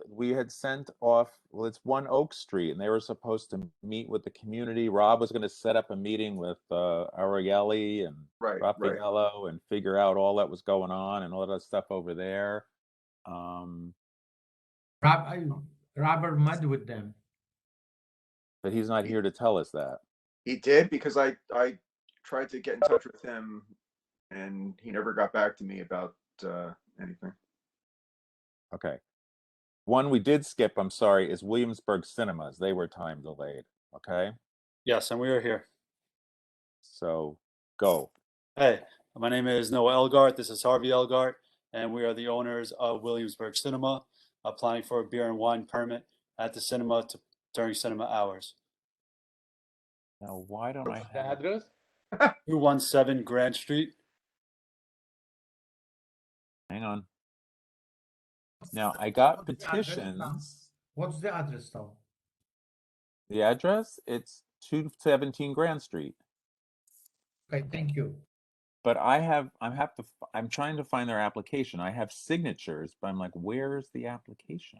we had sent off, well, it's 1 Oak Street, and they were supposed to meet with the community. Rob was going to set up a meeting with Arielli and Raffaello and figure out all that was going on and all that stuff over there. Robert met with them. But he's not here to tell us that. He did, because I tried to get in touch with him and he never got back to me about anything. Okay. One we did skip, I'm sorry, is Williamsburg Cinemas. They were time delayed. Okay. Yes, and we are here. So go. Hey, my name is Noah Elgart. This is Harvey Elgart, and we are the owners of Williamsburg Cinema, applying for a beer and wine permit at the cinema during cinema hours. Now, why don't I have the address? 217 Grant Street. Hang on. Now, I got petitions. What's the address, Tom? The address? It's 217 Grand Street. Okay, thank you. But I'm trying to find their application. I have signatures, but I'm like, where's the application?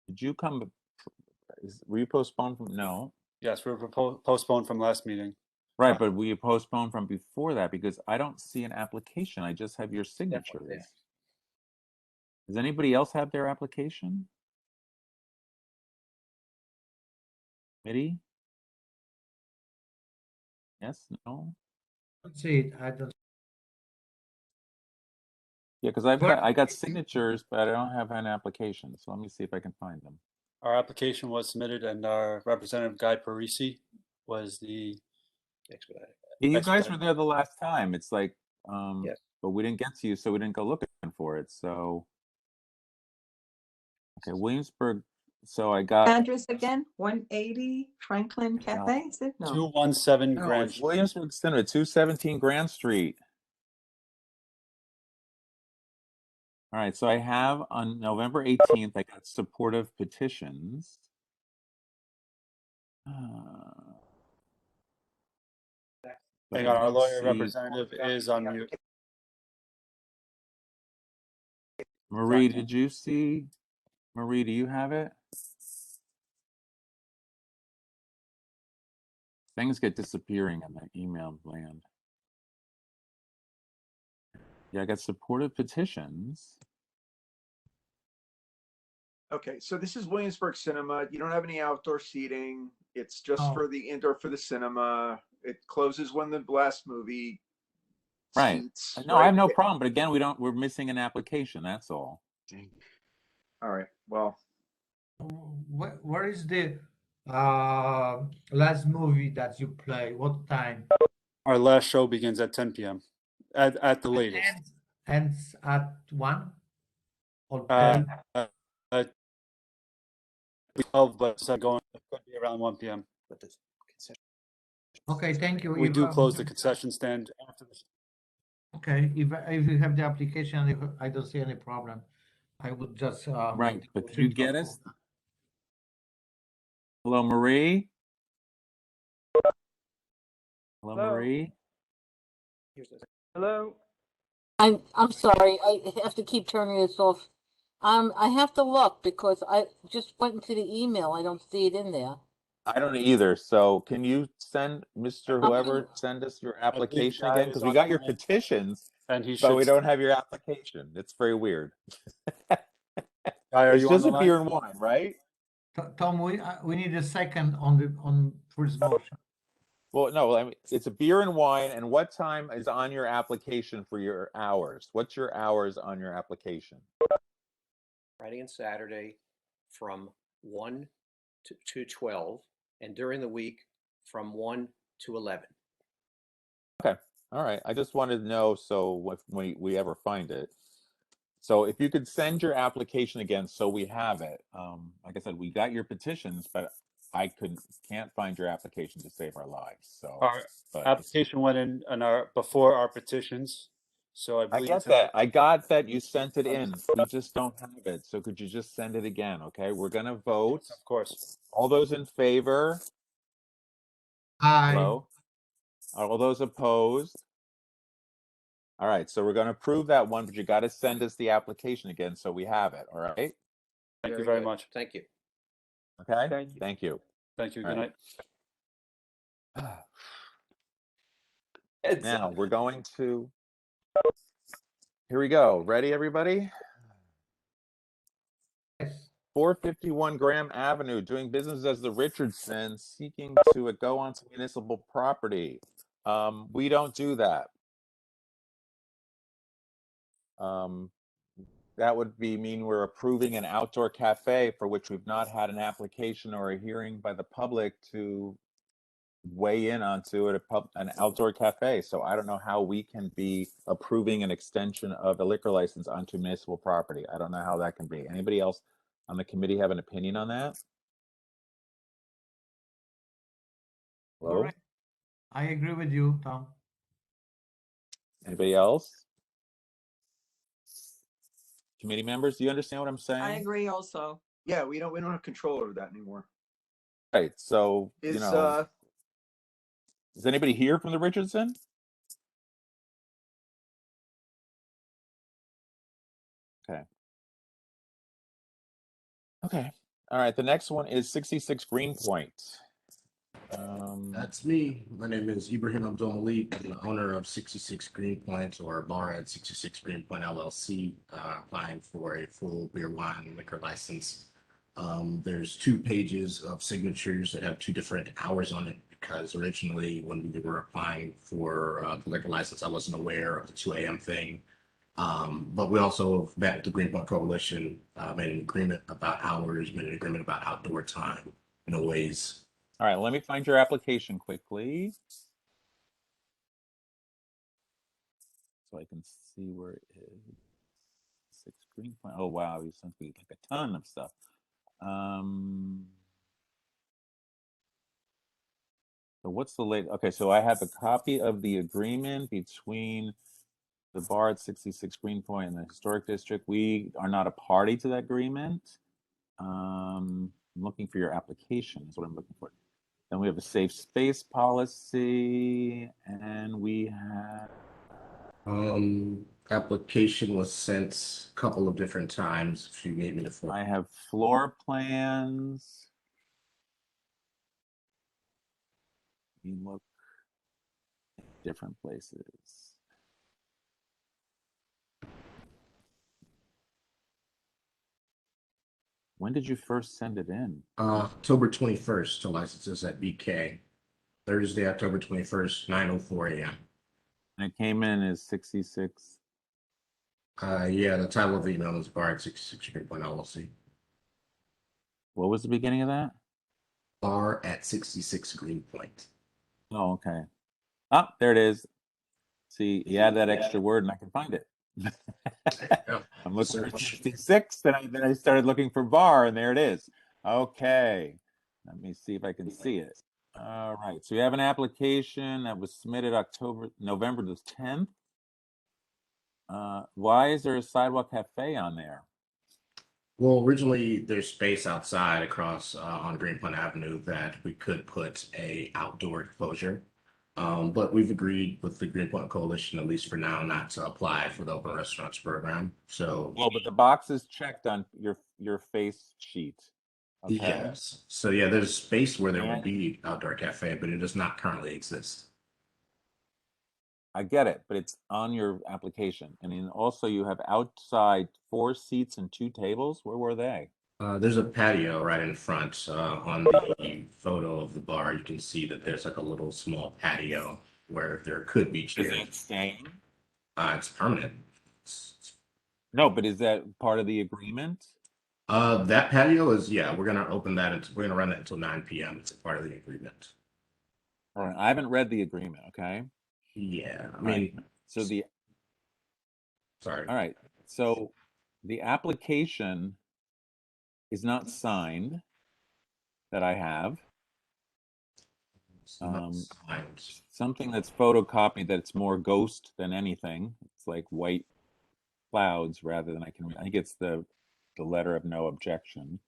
Did you come? Were you postponed from? No. Yes, we were postponed from last meeting. Right, but we postponed from before that because I don't see an application. I just have your signatures. Yeah. Does anybody else have their application? Mitty? Yes? No? Let's see it. I don't. Yeah, because I got signatures, but I don't have an application. So let me see if I can find them. Our application was submitted, and our representative, Guy Parisi, was the expedited. Yeah, you guys were there the last time. It's like, Yes. but we didn't get to you, so we didn't go looking for it. So, okay, Williamsburg. So I got Address again, 180 Franklin Cafe, is it? No. 217 no, Grand it's Street. Williamsburg Center, 217 Grand Street. All right, so I have on November 18th, I got supportive petitions. Hang on, our lawyer representative is on mute. Marie, did you see? Marie, do you have it? Things get disappearing in the email land. Yeah, I got supportive petitions. Okay, so this is Williamsburg Cinema. You don't have any outdoor seating. It's just for the indoor for the cinema. It closes when the last movie Right. seats. No, I have no problem. But again, we're missing an application. That's all. All right. Well, Where is the last movie that you play? What time? Our last show begins at 10 p.m. at the latest. Ends at 1 or 12, 10? but it's going it could be around 1 p.m. Okay, thank you. We If, do close the concession stand after the. Okay, if you have the application, I don't see any problem. I would just Right, make the but could motion you to get approve us? that. Hello, Marie. Hello, Hello? Marie. Hello? I'm sorry, I have to keep turning this off. I have to look because I just went into the email. I don't see it in there. I don't either. So can you send Mr. Whoever send us your application again? Because we got your petitions, and he but we should. don't have your application. It's very weird. Guy, are It's you on just the a line? beer and wine, right? Tom, we need a second on first motion. Well, no, I mean it's a beer and wine. And what time is on your application for your hours? What's your hours on your application? Friday and Saturday from 1 to 12, and during the week from 1 to 11. Okay. All right. I just wanted to know so when we ever find it. So if you could send your application again so we have it. Like I said, we got your petitions, but I can't find your application to save our lives. So Our but application went in before our petitions, so I I believe get it's in that. I got that you sent it in. We just don't have it. So could you just send it again? Okay. We're gonna vote. Of course. All those in favor? Aye. Hello? All those opposed? All right, so we're going to approve that one, but you got to send us the application again so we have it. All right. Thank you very much. Thank you. Okay. Thank you. Thank you. Thank you. All Good right. night. Now we're going to. Here we go. Ready, everybody? 451 Graham Avenue, doing business as the Richardson, seeking to go onto municipal property. We don't do that. That would mean we're approving an outdoor cafe for which we've not had an application or a hearing by the public to weigh in onto it, an outdoor cafe. So I don't know how we can be approving an extension of a liquor license onto municipal property. I don't know how that can be. Anybody else on the committee have an opinion on that? Hello? All right. I agree with you, Tom. Anybody else? Committee members, do you understand what I'm saying? I agree also. Yeah, we don't have control over that anymore. Right. So, Is is anybody here from the Richardson? Okay. Okay. All right. The next one is 66 Greenpoint. That's me. My name is Ibrahim Abdul Malik. I'm the owner of 66 Greenpoint, or bar at 66 Greenpoint LLC, applying for a full beer, wine, and liquor license. There's 2 pages of signatures that have 2 different hours on it, because originally when we were applying for the liquor license, I wasn't aware of the 2 a.m. thing. But we also met with the Greenpoint Coalition, made an agreement about hours, made an agreement about outdoor time, ways. All right, let me find your application quickly so I can see where it is. 6 Greenpoint. Oh wow, you sent me like a ton of stuff. So what's the late? Okay, so I have a copy of the agreement between the bar at 66 Greenpoint and the Historic District. We are not a party to that agreement. I'm looking for your application is what I'm looking for. Then we have a safe space policy, and we have Application was sent a couple of different times. If you gave me the form. I have floor plans. We look at different places. When did you first send it in? October 21st to licenses at BK. Thursday, October 21st, 9:04 a.m. And it came in as 66. Yeah, the title of the email is bar at 66 Greenpoint LLC. What was the beginning of that? Bar at 66 Greenpoint. Oh, okay. Oh, there it is. See, you add that extra word and I can find it. I'm looking for 66, then I started looking for bar, and there it is. Okay. Let me see if I can see it. All right. So you have an application that was submitted November the 10th. Why is there a sidewalk cafe on there? Well, originally there's space outside across on Greenpoint Avenue that we could put a outdoor enclosure. But we've agreed with the Greenpoint Coalition, at least for now, not to apply for the open restaurants program. So well, but the box is checked on your face sheet. Okay. Yes. So yeah, there's space where there will be outdoor cafe, but it does not currently exist. I get it, but it's on your application. And then also you have outside 4 seats and 2 tables. Where were they? There's a patio right in front. On the photo of the bar, you can see that there's like a little small patio where there could be chairs. Is it staying? It's permanent. No, but is that part of the agreement? That patio is, yeah, we're gonna open that. We're gonna run that until 9 p.m. It's a part of the agreement. All right, I haven't read the agreement. Okay. Yeah, I All right. mean, So the sorry. All right. So the application is not signed that I have. Something that's photocopied that's more ghost than anything. It's like white clouds rather than I think it's the letter of no objection.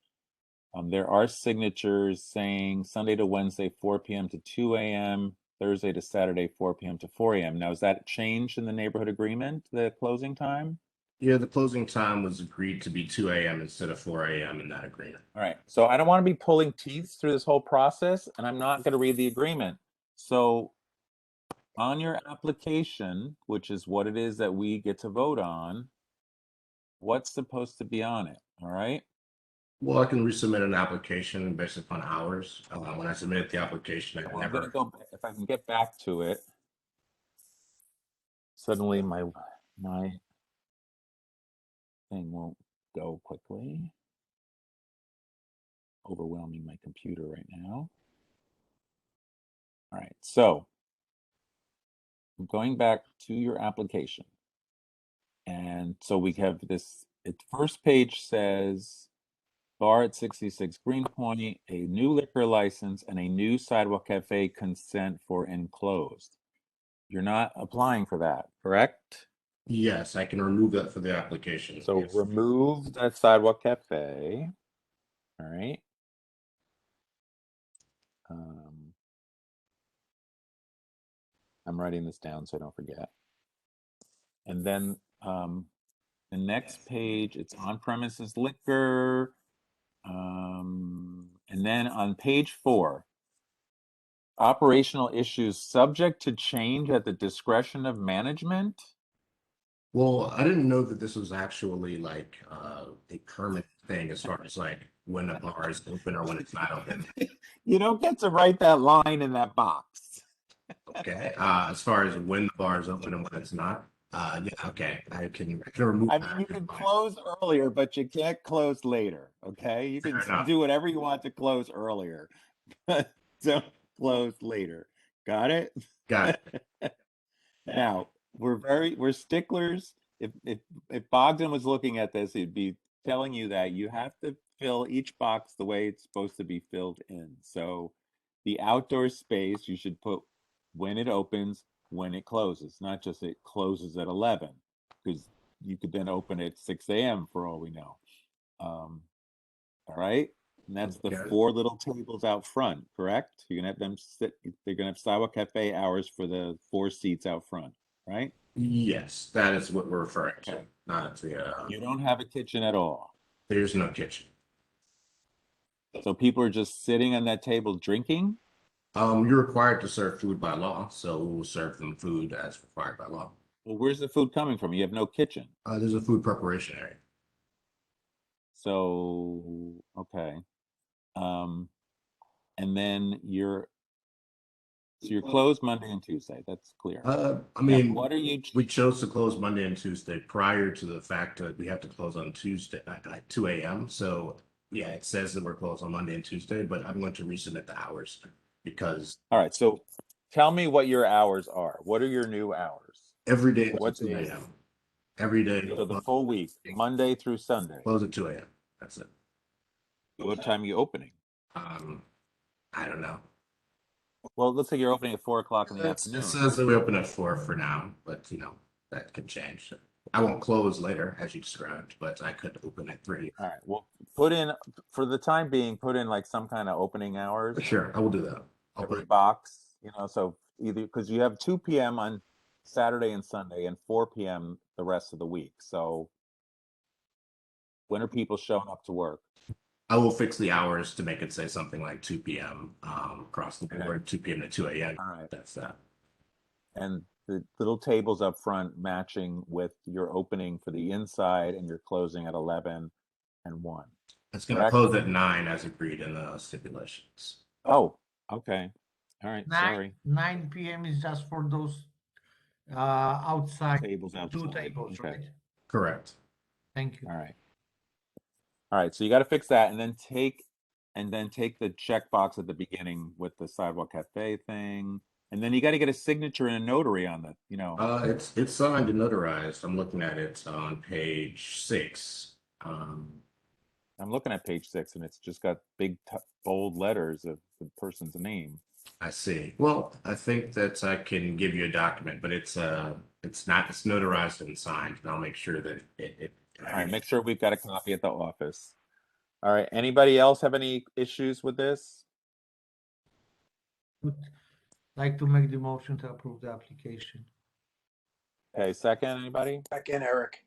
There are signatures saying Sunday to Wednesday, 4 p.m. to 2 a.m., Thursday to Saturday, 4 p.m. to 4 a.m. Now, is that changed in the neighborhood agreement, the closing time? Yeah, the closing time was agreed to be 2 a.m. instead of 4 a.m. in that agreement. All right. So I don't want to be pulling teeth through this whole process, and I'm not going to read the agreement. So on your application, which is what it is that we get to vote on, what's supposed to be on it? All right. Well, I can resubmit an application based upon hours. When I submitted the application, I'm going to go, if I can get back to it. Suddenly my thing won't go quickly. Overwhelming my computer right now. All right, so I'm going back to your application. And so we have this, the first page says bar at 66 Greenpoint, a new liquor license, and a new sidewalk cafe consent for enclosed. You're not applying for that, correct? Yes, I can remove that for the application. So Yes. remove that sidewalk cafe. All right. I'm writing this down so I don't forget. And then the next page, it's on-premises liquor. And then on page 4, operational issues subject to change at the discretion of management. Well, I didn't know that this was actually like a permit thing as far as like when a bar is open or when it's not open. You don't get to write that line in that box. Okay. As far as when the bar is open and when it's not. Yeah, okay. I can remove I that. mean, you can close earlier, but you can't close later. Okay, you can Fair enough. do whatever you want to close earlier, but don't close later. Got it? Got it. Now we're sticklers. If Bogdan was looking at this, he'd be telling you that you have to fill each box the way it's supposed to be filled in. So the outdoor space you should put when it opens, when it closes, not just it closes at 11, because you could then open at 6 a.m. for all we know. All right. And that's the Okay. 4 little tables out front, correct? You're gonna have them sit, they're gonna have sidewalk cafe hours for the 4 seats out front, right? Yes, that is what we're referring to. Okay. Not the You don't have a kitchen at all. there's no kitchen. So people are just sitting on that table drinking? You're required to serve food by law, so we'll serve them food as required by law. Well, where's the food coming from? You have no kitchen. There's a food preparation area. So, okay. And then you're closed Monday and Tuesday. That's clear. I mean, now, what are you? We chose to close Monday and Tuesday prior to the fact that we have to close on Tuesday at 2 a.m. So yeah, it says that we're closed on Monday and Tuesday, but I'm going to resubmit the hours because. All right. So tell me what your hours are. What are your new hours? Every day What at 2 days? a.m. Every day. So the full week, Monday through Sunday. Close at 2 a.m. That's it. What time are you opening? I don't know. Well, it looks like you're opening at 4 o'clock in the afternoon. It says that we open at 4 for now, but you know, that could change. I won't close later as you described, but I could open at 3. All right. Well, put in, for the time being, put in like some kind of opening hours. Sure, I will do that. I'll Every put box, you know, so either because you have 2 p.m. on Saturday and Sunday and 4 p.m. the rest of the week. So when are people showing up to work? I will fix the hours to make it say something like 2 p.m. Across the board, 2 p.m. to 2 a.m. All right. That's that. And the little tables up front matching with your opening for the inside and your closing at 11 and 1. It's going to close at 9 as agreed in the stipulations. Oh, okay. All right. 9 p.m. is just for those outside tables outside. 2 tables, Okay. right? Correct. Thank you. All right. All right. So you got to fix that and then take the checkbox at the beginning with the sidewalk cafe thing. And then you got to get a signature and a notary on the, you know. It's signed and notarized. I'm looking at it on page 6. I'm looking at page 6 and it's just got big bold letters of the person's name. I see. Well, I think that I can give you a document, but it's notarized and signed, and I'll make sure that it All right, make sure we've got a copy at the office. All right, anybody else have any issues with this? Would like to make the motion to approve the application. Okay, second, anybody? Second, Eric.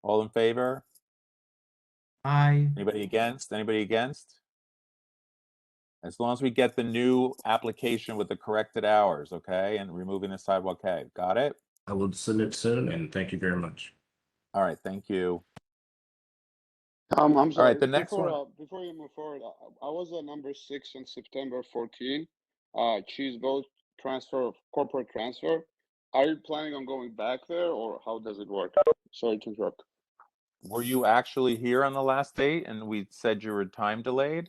All in favor? Aye. Anybody against? Anybody against? As long as we get the new application with the corrected hours, okay, and removing the sidewalk K. Got it? I will send it soon, and thank you very much. All right, thank you. I'm sorry. All right, the next one. Before you move forward, I was at number 6 on September 14. Cheese boat transfer, corporate transfer. Are you planning on going back there, or how does it work? Sorry to interrupt. Were you actually here on the last date and we said you were time delayed?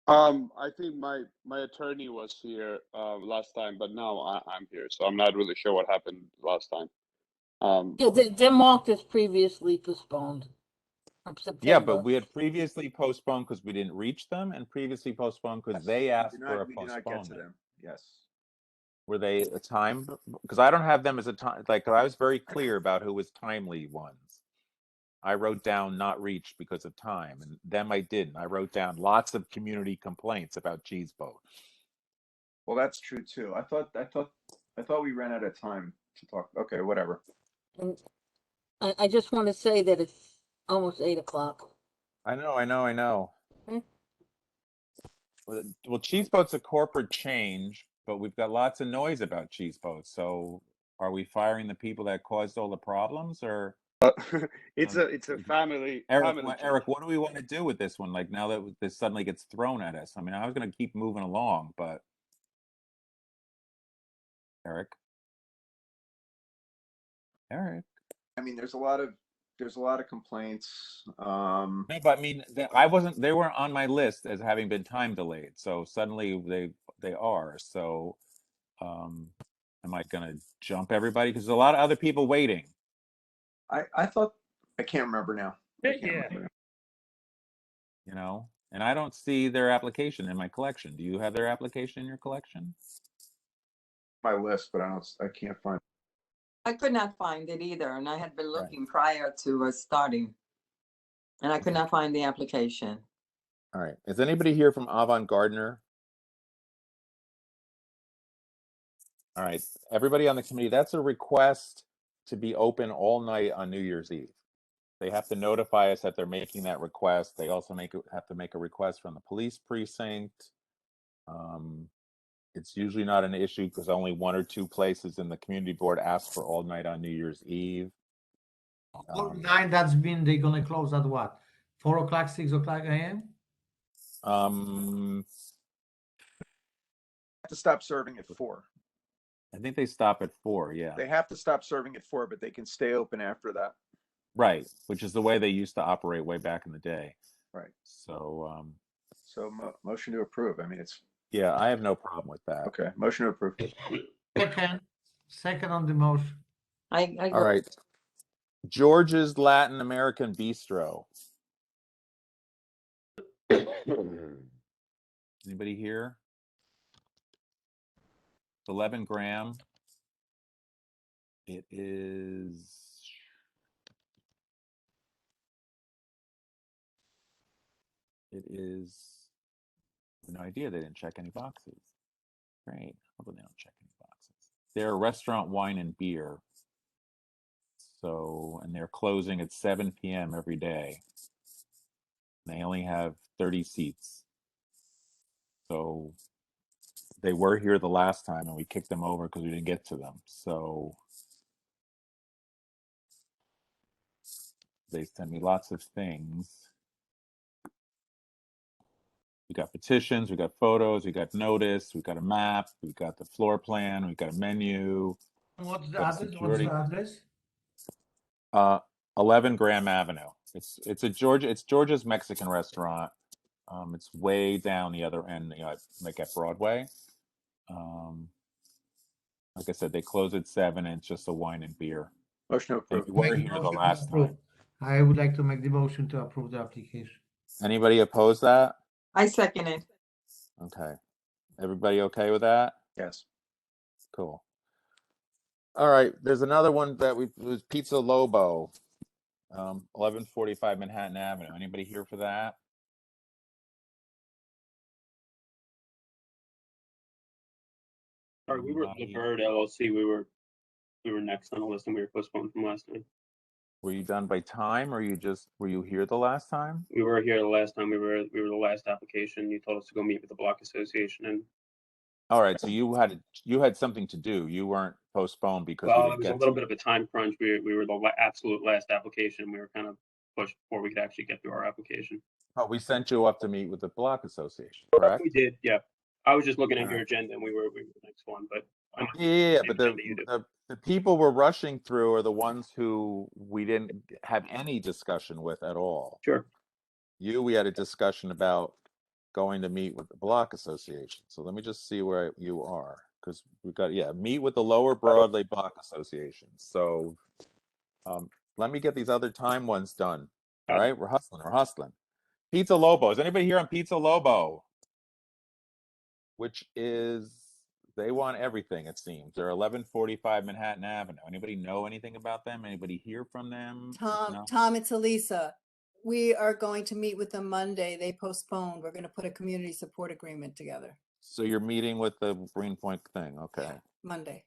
I think my attorney was here last time, but now I'm here, so I'm not really sure what happened last time. Yeah, they're marked as previously postponed from September. Yeah, but we had previously postponed because we didn't reach them, and previously postponed because they asked for a We did not get to postponement. them. Yes. Were they a time? Because I don't have them as a time, like, I was very clear about who was timely ones. I wrote down not reached because of time, and them I didn't. I wrote down lots of community complaints about Cheese Boat. Well, that's true too. I thought we ran out of time to talk. Okay, whatever. And I just want to say that it's almost 8 o'clock. I know. Hmm. Well, Cheese Boat's a corporate change, but we've got lots of noise about Cheese Boat. So are we firing the people that caused all the problems, or? It's a family Eric, family Eric, what do we want to do with this one? Like, now that this suddenly gets thrown at us? I mean, I was going to keep moving along, but Eric. I mean, there's a lot of complaints. No, but I mean, I wasn't. They weren't on my list as having been time delayed. So suddenly they are. So, am I going to jump everybody? Because there's a lot of other people waiting. I thought, I can't remember now. You know, and I don't see their application in my collection. Do you have their application in your collection? My list, but I can't find. I could not find it either, and I had been looking prior to us starting, and I could not find the application. All right. Is anybody here from Avant Gardner? All right. Everybody on the committee, that's a request to be open all night on New Year's Eve. They have to notify us that they're making that request. They also have to make a request from the police precinct. It's usually not an issue because only 1 or 2 places in the community board ask for all night on New Year's Eve. All night, that's been, they're gonna close at what? 4 o'clock, 6 o'clock a.m.? Have to stop serving at 4. I think they stop at 4, yeah. They have to stop serving at 4, but they can stay open after that. Right, which is the way they used to operate way back in the day. Right. So, motion to approve. I mean, it's. Yeah, I have no problem with that. Okay, motion to approve. Second on the motion. All right. George's Latin American Bistro. Anybody here? 11 gram. It is. No idea they didn't check any boxes. Great. Hopefully they don't check any boxes. They're a restaurant, wine, and beer. So, and they're closing at 7 p.m. every day. They only have 30 seats. So they were here the last time and we kicked them over because we didn't get to them. So they sent me lots of things. We got petitions, we got photos, we got notice, we got a map, we got the floor plan, we got a menu. What's the address? 11 Graham Avenue. It's Georgia's Mexican restaurant. It's way down the other end, like at Broadway. Like I said, they close at 7 and it's just a wine and beer. Motion to approve. We were here the last time. I would like to make the motion to approve the application. Anybody oppose that? I second it. Okay. Everybody okay with that? Yes. Cool. All right. There's another one that was Pizza Lobo, 1145 Manhattan Avenue. Anybody here for that? Sorry, we were the Bird LLC. We were next on the list, and we were postponed from last time. Were you done by time, or were you here the last time? We were here the last time. We were the last application. You told us to go meet with the block association, and all right. So you had something to do. You weren't postponed because we well, didn't it was get a little bit of a time crunch. We were the absolute last application. We were kind of pushed before we could actually get through our application. Oh, we sent you up to meet with the block association, correct? We did, yeah. I was just looking at your agenda, and we were the next one, but yeah, but the people we're rushing through are the ones who we didn't have any discussion with at all. Sure. We had a discussion about going to meet with the block association. So let me just see where you are, because we've got meet with the Lower Broadway Block Association. So let me get these other time ones done. All right, we're hustling. Pizza Lobo. Is anybody here on Pizza Lobo? Which is They want everything, it seems. They're 1145 Manhattan Avenue. Anybody know anything about them? Anybody hear from them? No? Tom, it's Elisa. We are going to meet with them Monday. They postponed. We're going to put a community support agreement together So you're meeting with the Greenpoint thing. Okay. Monday.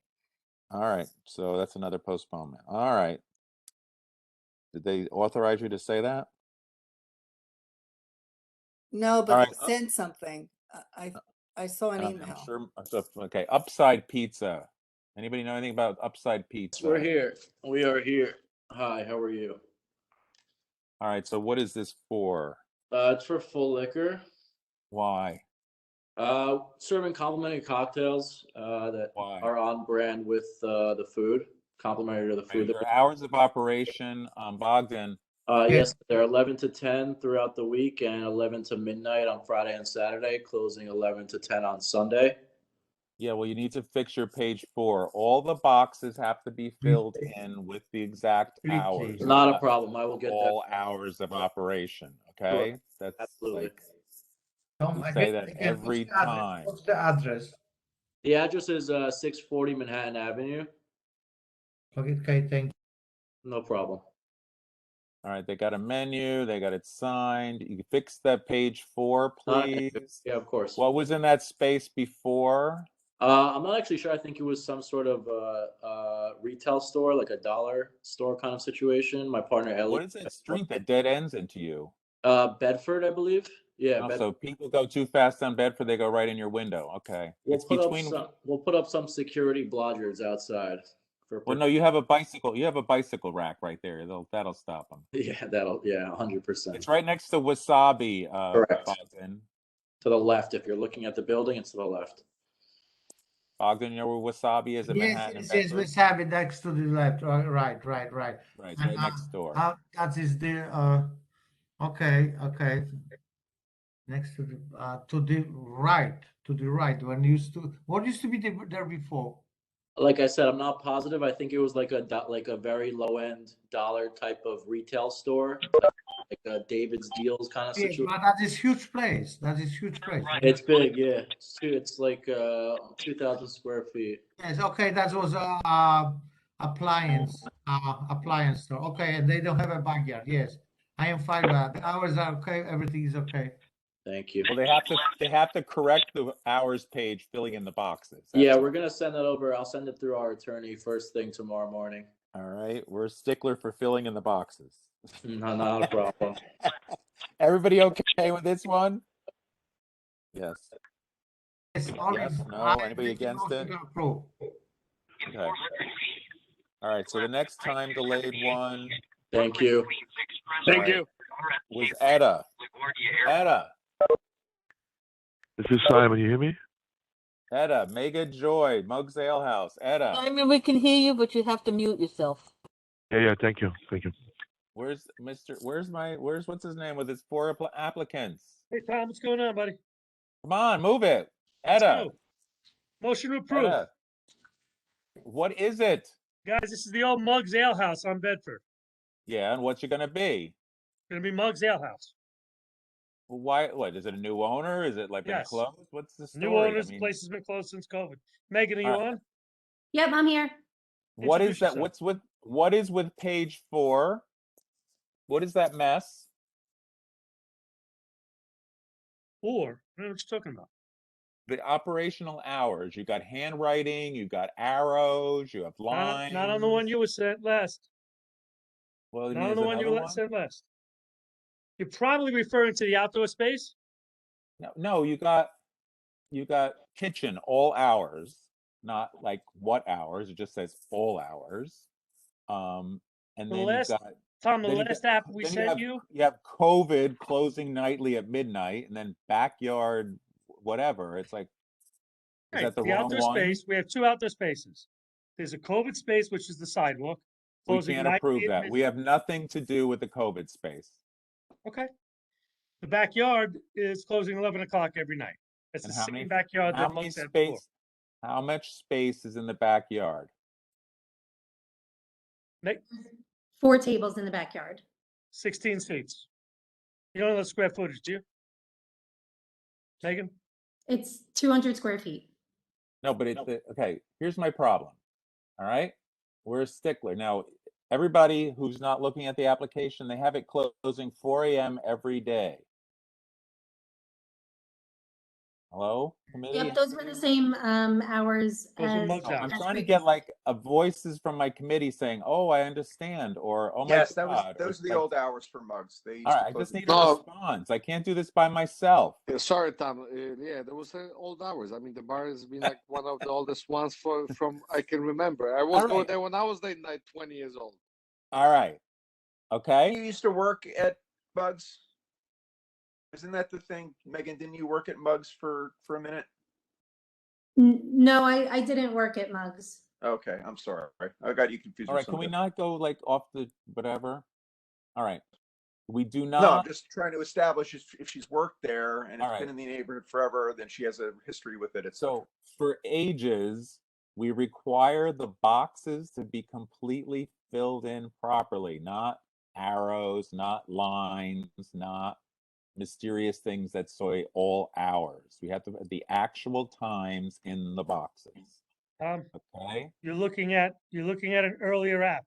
All right. So that's another postponement. All right. Did they authorize you to say that? No, All but right. they sent something. I saw an I'm email. sure. Okay. Upside Pizza. Anybody know anything about Upside Pizza? We're here. We are here. Hi, how are you? All right. So what is this for? It's for full liquor. Why? Serving complimentary cocktails that Why? are on brand with the food, complimentary to the food. Your hours of operation, Bogdan. Yes, they're 11 to 10 throughout the week and 11 to midnight on Friday and Saturday, closing 11 to 10 on Sunday. Yeah, well, you need to fix your page 4. All the boxes have to be filled in with the exact hours. Not a problem. I will get all hours of operation. Okay, Sure. that's Absolutely. like Tom, we I say guess- that I guess every what's the address? time. What's the address? The address is 640 Manhattan Avenue. Okay, thank you. No problem. All right, they got a menu. They got it signed. You can fix that page 4, please. Yeah, of course. What was in that space before? I'm not actually sure. I think it was some sort of retail store, like a dollar store kind of situation. My partner Ellie. What is that street that dead ends into you? Bedford, I believe. Yeah. Oh, so people go too fast on Bedford, they go right in your window. Okay. We'll It's put between. we'll put up some security blockers outside. Well, no, you have a bicycle. You have a bicycle rack right there. That'll stop them. Yeah, 100%. It's right next to Wasabi. Correct. Bogdan. To the left, if you're looking at the building, it's to the left. Bogdan, you know where Wasabi is in Manhattan? Yes, we have it next to the left. Right. Right, it's And, right next door. that is the okay. Next to the right, When what used to be there before? Like I said, I'm not positive. I think it was like a very low end dollar type of retail store, like a David's Deals kind of Yeah, situation. but that is huge place. It's big, yeah. It's like 2,000 square feet. Yes, okay, that was appliance store. Okay, and they don't have a backyard. Yes, I am fine with that. The hours are okay. Everything is okay. Thank you. Well, they have to correct the hours page, filling in the boxes. Yeah, we're gonna send that over. I'll send it through our attorney first thing tomorrow morning. All right, we're a stickler for filling in the boxes. No, not a problem. Everybody okay with this one? Yes. Yes, no. Anybody against it? Okay. All right. So the next time delayed one. Thank you. Thank you. Was Etta. Etta. This is Simon. You hear me? Etta. Mega Joy. Mug's Ale House. Etta. I mean, we can hear you, but you have to mute yourself. Yeah. Thank you. Where's what's his name with his 4 applicants? Hey, Tom, what's going on, buddy? Come on, move it. Etta. Motion to approve. Etta. What is it? Guys, this is the old Mug's Ale House on Bedford. Yeah, and what's it gonna be? It's going to be Mug's Ale House. Well, why? What is it? A new owner? Is it like been Yes. closed? What's the story? New owners, the place has been closed since COVID. Megan, are you on? Yep, I'm here. What is Introduce that? yourself. What is with page 4? What is that mess? I don't know what you're talking about. The operational hours. You got handwriting. You got arrows. You have lines. Not on the one you were sent last. Well, Not on the one you another sent last. You're probably referring to the outdoor space. No, you got kitchen all hours, not like what hours. It just says all hours. And The then last- you've got Tom, the then you last got- app we then sent have, you. You have COVID closing nightly at midnight, and then backyard whatever. It's like, is Right, that the the wrong outdoor one? space. We have 2 outdoor spaces. There's a COVID space, which is the sidewalk. We closing can't nightly approve at that. We midnight. have nothing to do with the COVID space. Okay. The backyard is closing 11 o'clock every night. It's And the how same many backyard how that many Mug's had before. space? How much space is in the backyard? 4 tables in the backyard. 16 seats. You don't know the square footage, do you? Megan? It's 200 square feet. No, but okay, here's my problem. All right? We're a stickler. Now, everybody who's not looking at the application, they have it closing 4 a.m. every day. Hello, committee? Yep, those were the same hours Those are as. Mug's I'm hours. trying to get like voices from my committee saying, "Oh, I understand," or "Oh my Yes, that was God," or those are the like, old hours for mugs. They all used to right, I close just at need a 3. response. I can't do this by myself. Yeah, sorry, Tom. Yeah, there was old hours. I mean, the bar has been like one of the oldest ones from I can remember. I was All going right, there when I was like 20 years old. all right, okay. You used to work at Mugs? Isn't that the thing, Megan? Didn't you work at Mugs for a minute? No, I didn't work at Mugs. Okay, I'm sorry. I got you confused All with right, can we something. not go like off the whatever? All right, we do No, I'm not. just trying to establish if she's worked there and All it's been right. in the neighborhood forever, then she has a history with it, etc. So for ages, we require the boxes to be completely filled in properly, not arrows, not lines, not mysterious things that say all hours. We have to have the actual times in the boxes. Okay. You're looking at an earlier app.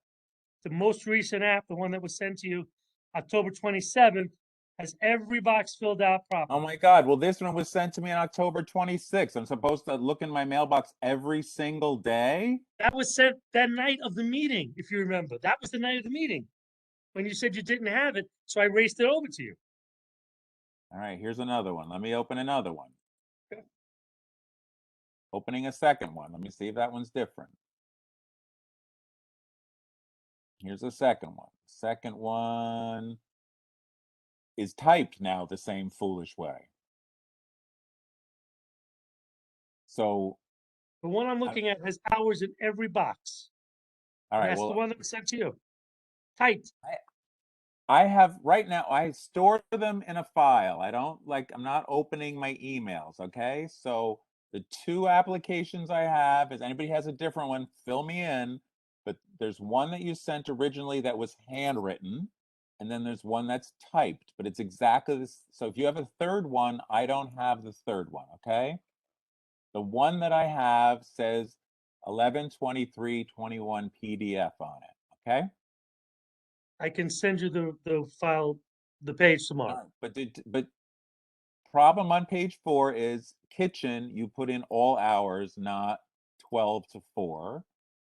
The most recent app, the one that was sent to you October 27th, has every box filled out properly. Oh my God. Well, this one was sent to me on October 26th. I'm supposed to look in my mailbox every single day. That was sent that night of the meeting, if you remember. That was the night of the meeting when you said you didn't have it, so I raced it over to you. All right, here's another one. Let me open another one. Opening a second one. Let me see if that one's different. Here's a second one. Second one is typed now the same foolish way. So the one I'm looking at has hours in every box. All right, That's well, the one that was sent to you. Typed. I have right now, I store them in a file. I'm not opening my emails, okay? So the 2 applications I have, if anybody has a different one, fill me in. But there's one that you sent originally that was handwritten, and then there's one that's typed, but it's exactly this. So if you have a third one, I don't have the third one, okay? The one that I have says 11/23/21 PDF on it, okay? I can send you the file, the page tomorrow. But problem on page 4 is kitchen, you put in all hours, not 12 to 4.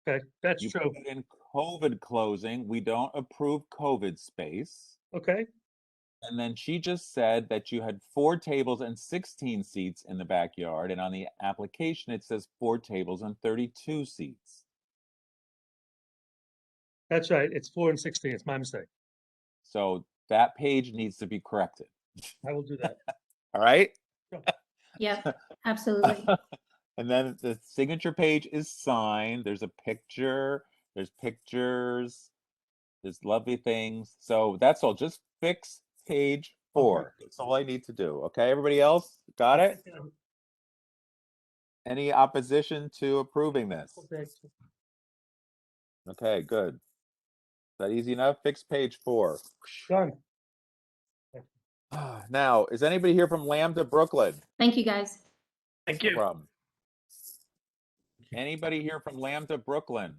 Okay, that's You true. put in COVID closing, we don't approve COVID space. Okay. And then she just said that you had 4 tables and 16 seats in the backyard, and on the application it says 4 tables and 32 seats. That's right. It's 4 and 16. It's my mistake. So that page needs to be corrected. I will do that. All right? Yep, absolutely. And then the signature page is signed. There's a picture, there's pictures, there's lovely things. So that's all. Just fix page 4. That's all I need to do. Okay, everybody else got it? Any opposition to approving this? Okay, good. Is that easy enough? Fix page 4. Done. Now, is anybody here from Lambda Brooklyn? Thank you, guys. No problem. Anybody here from Lambda Brooklyn?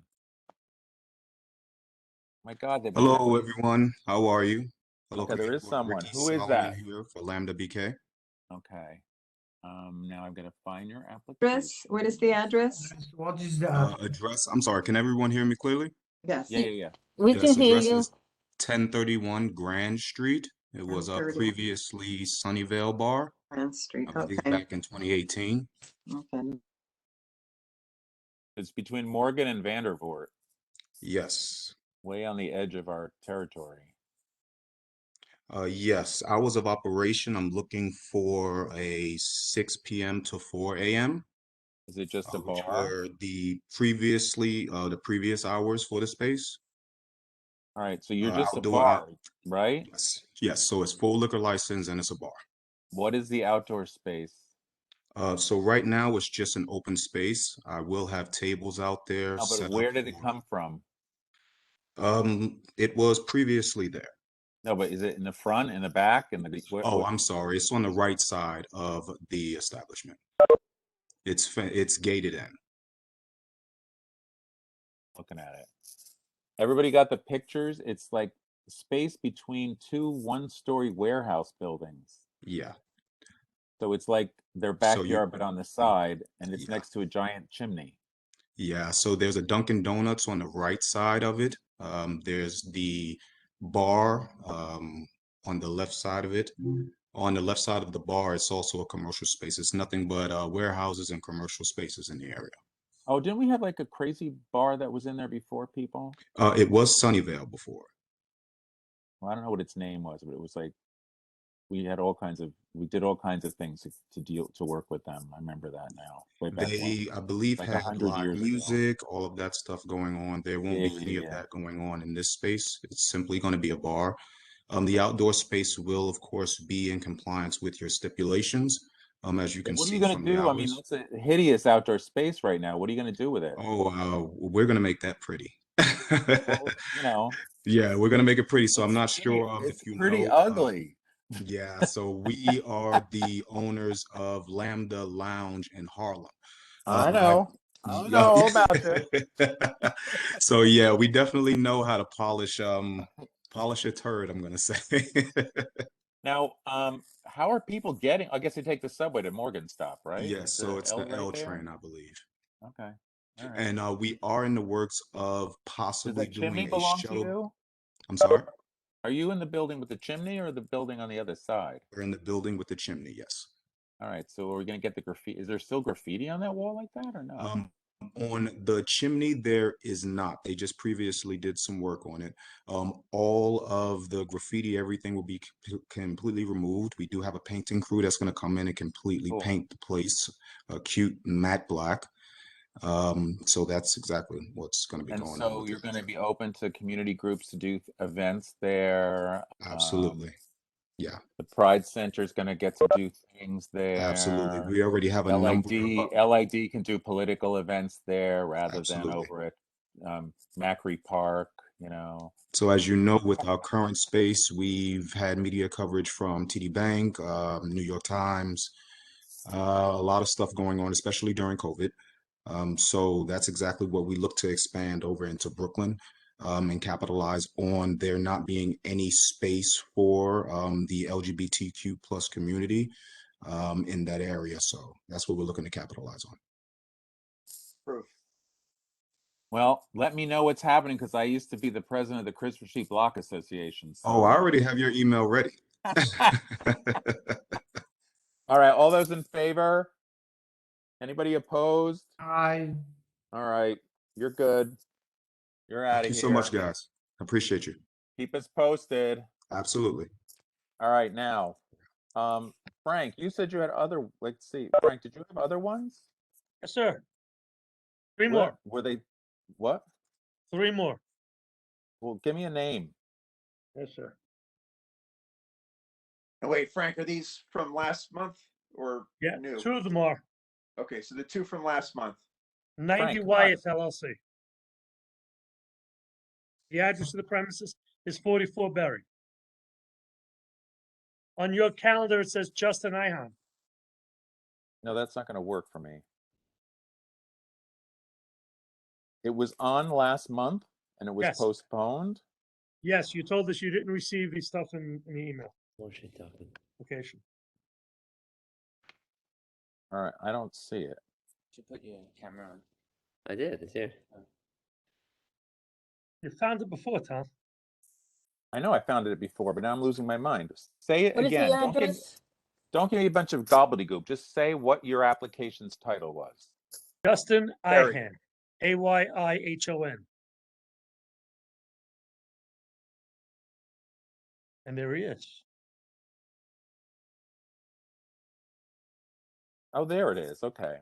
My God, they've been Hello, everyone. How are you? Hello, Okay, there is Commissioner someone. Ricky Who is Solomon that? here for Lambda BK. Okay. Now I'm gonna find your application. Address, what is the address? What is the Address, I'm sorry, can everyone hear me clearly? Yes. Yeah. We Yes, can hear address you. is 1031 Grand Street. It was 1031. previously Sunnyvale Bar, Grand Street, I believe okay. back in 2018. Okay. It's between Morgan and Vandervoort, Yes. way on the edge of our territory. Yes, hours of operation, I'm looking for a 6 p.m. to 4 a.m. Is it just a which bar? were the previous hours for the space. All right, so you're just a Outdoor, bar, right? yes, so it's full liquor license and it's a bar. What is the outdoor space? So right now it's just an open space. I will have tables out there No, but set where up did it come from? It was previously there. No, but is it in the front, in the back, in the? Oh, I'm sorry. It's on the right side of the establishment. It's gated in. Looking at it. Everybody got the pictures? It's like space between two one-story warehouse buildings. Yeah. So it's like their So you, backyard, but on the side, and it's yeah. next to a giant chimney. Yeah, so there's a Dunkin' Donuts on the right side of it. There's the bar on the left side of it. On the left side of the bar, it's also a commercial space. It's nothing but warehouses and commercial spaces in the area. Oh, didn't we have like a crazy bar that was in there before, people? It was Sunnyvale before. Well, I don't know what its name was, but it was like we did all kinds of things to work with them. I remember that now. Way back when. They, I believe, Like had 100 live years ago. music, all of that stuff going on. There won't be any of Yeah. that going on in this space. It's simply going to be a bar. The outdoor space will, of course, be in compliance with your stipulations, as you can What are you see gonna from the do? I mean, hours. that's a hideous outdoor space right now. What are you gonna do with it? Oh, we're gonna make that pretty. Well, you know, Yeah, we're gonna make it pretty. So I'm not pretty, sure it's if you pretty know. ugly. Yeah, so we are the owners of Lambda Lounge in Harlem. I I know. I know all about you. So yeah, we definitely know how to polish a turd, I'm gonna say. Now, how are people getting? I guess they take the subway to Morgan Stop, right? Yes, Is so the it's L the right L there? train, I believe. Okay. All right. And we are in the works of Does possibly that chimney doing a belong to shuttle. you? I'm sorry? Are you in the building with the chimney or the building on the other side? We're in the building with the chimney, yes. All right. So are we gonna get the graffiti? Is there still graffiti on that wall like that or no? On the chimney, there is not. They just previously did some work on it. All of the graffiti, everything will be completely removed. We do have a painting crew that's going to come in and completely Cool. paint the place cute matte black. So that's exactly what's going to be And going on so with you're it. going to be open to community groups to do events there. Absolutely. Yeah, The Pride Center is going to get to do things absolutely. there. We already have a number of, LID can do political events there rather than absolutely. over at Macri Park, you know. So as you know, with our current space, we've had media coverage from TD Bank, New York Times, a lot of stuff going on, especially during COVID. So that's exactly what we look to expand over into Brooklyn, and capitalize on there not being any space for the LGBTQ plus community in that area. So that's what we're looking to capitalize on. Proof. Well, let me know what's happening because I used to be the president of the Christopher Street Block Association. Oh, I already have your email ready. All right, all those in favor? Anybody opposed? Aye. All right, you're good. You're out Thank of you here. so much, guys. I appreciate you. Keep us posted. Absolutely. All right, now, Frank, you said you had other. Let's see, Frank, did you have other ones? Yes, sir. Three Where- more. Were they? What? 3 more. Well, give me a name. Yes, sir. And wait, Frank, are these from last month or Yeah, new? 2 of them are. Okay, so the 2 from last month. 90 Frank, come on. Wyeth LLC. The address of the premises is 44 Berry. On your calendar, it says Justin Ihan. No, that's not going to work for me. It was on last month and it was Yes. postponed. Yes, you told us you didn't receive the stuff in the email. Location. All right, I don't see it. Should put your camera on. I did. It's here. You found it before, Tom. I know I found it before, but now I'm losing my mind. Say it What is the again. address? Don't give me a bunch of gobbledygook. Just say what your application's title was. Justin Berry. Ihan. AYIHON. And there he is. Oh, there it is. Okay.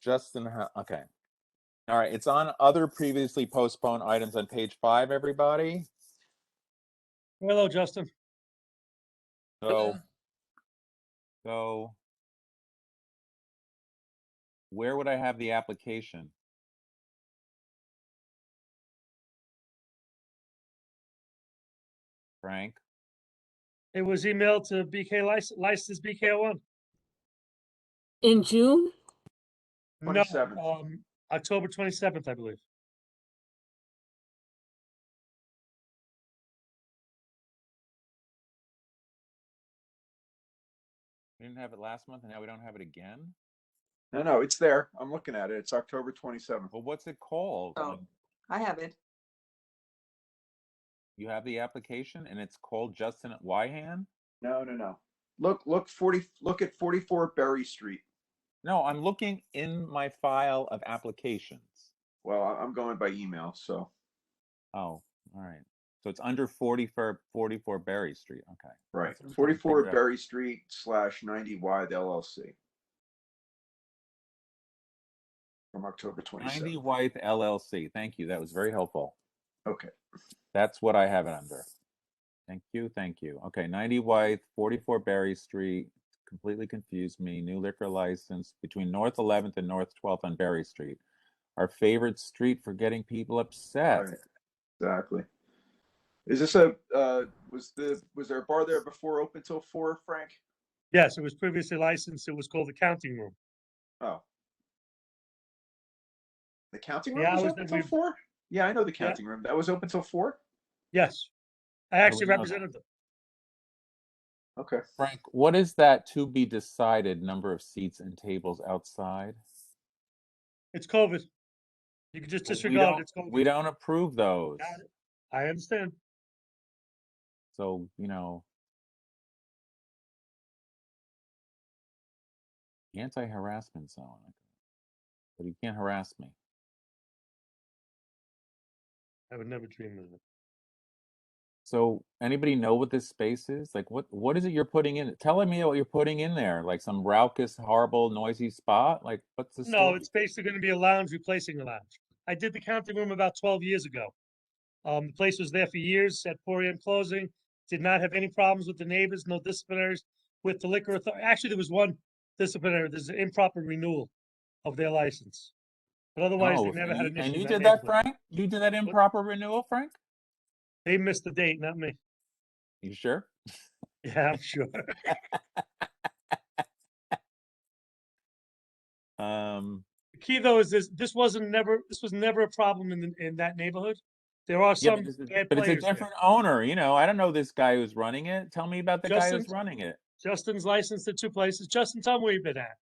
Justin, okay. All right, it's on other previously postponed items on page 5, everybody. Hello, Justin. So where would I have the application? Frank? It was emailed to BK license BK01. In June? No, 27th. October 27th, I believe. We didn't have it last month, and now we don't have it again. No, it's there. I'm looking at it. It's October 27th. Well, what's it called? Oh, I have it. You have the application, and it's called Justin Wyhan. No. Look at 44 Berry Street. No, I'm looking in my file of applications. Well, I'm going by email, so. Oh, all right. So it's under 44 Berry Street. Okay. Right. That's what I'm trying to 44 figure out. Berry Street / 90 Wide LLC. From October 27th. 90 Wythe LLC. Thank you. That was very helpful. Okay. That's what I have it under. Thank you. Thank you. Okay. 90 Wythe, 44 Berry Street. Completely confused me. New liquor license between North 11th and North 12th on Berry Street. Our favorite street for getting people upset. Right. Exactly. Is this was there a bar there before open till 4, Frank? Yes, it was previously licensed. It was called the Counting Room. Oh. The counting The room was hours open that till we- 4? Yeah, I know the counting room. That was open till 4? Yes. I actually know that. represented them. Okay. Frank, what is that to be decided number of seats and tables outside? It's COVID. You can just Well, disregard it. It's COVID. we don't approve those. Got it. I understand. So, anti-harassment zone. But you can't harass me. I would never dream of it. So anybody know what this space is? Like what is it you're putting in? Telling me what you're putting in there, like some raucous, horrible, noisy spot? Like what's the No, story? it's basically going to be a lounge replacing a lounge. I did the Counting Room about 12 years ago. The place was there for years at 4 a.m. closing. Did not have any problems with the neighbors, no disciplinaries with the liquor authority. Actually, there was one disciplinary. There's an improper renewal of their license. But otherwise, they never had an issue. And you in did that, neighborhood. Frank? You did that improper renewal, Frank? They missed the date, not me. You sure? Yeah, I'm sure. The key though is this was never a problem in that neighborhood. There are Yeah, some bad but it's a players there. different owner. I don't know this guy who's running it. Tell me about the guy who's Justin's- running it. Justin's licensed at 2 places. Justin, tell me where you've been at.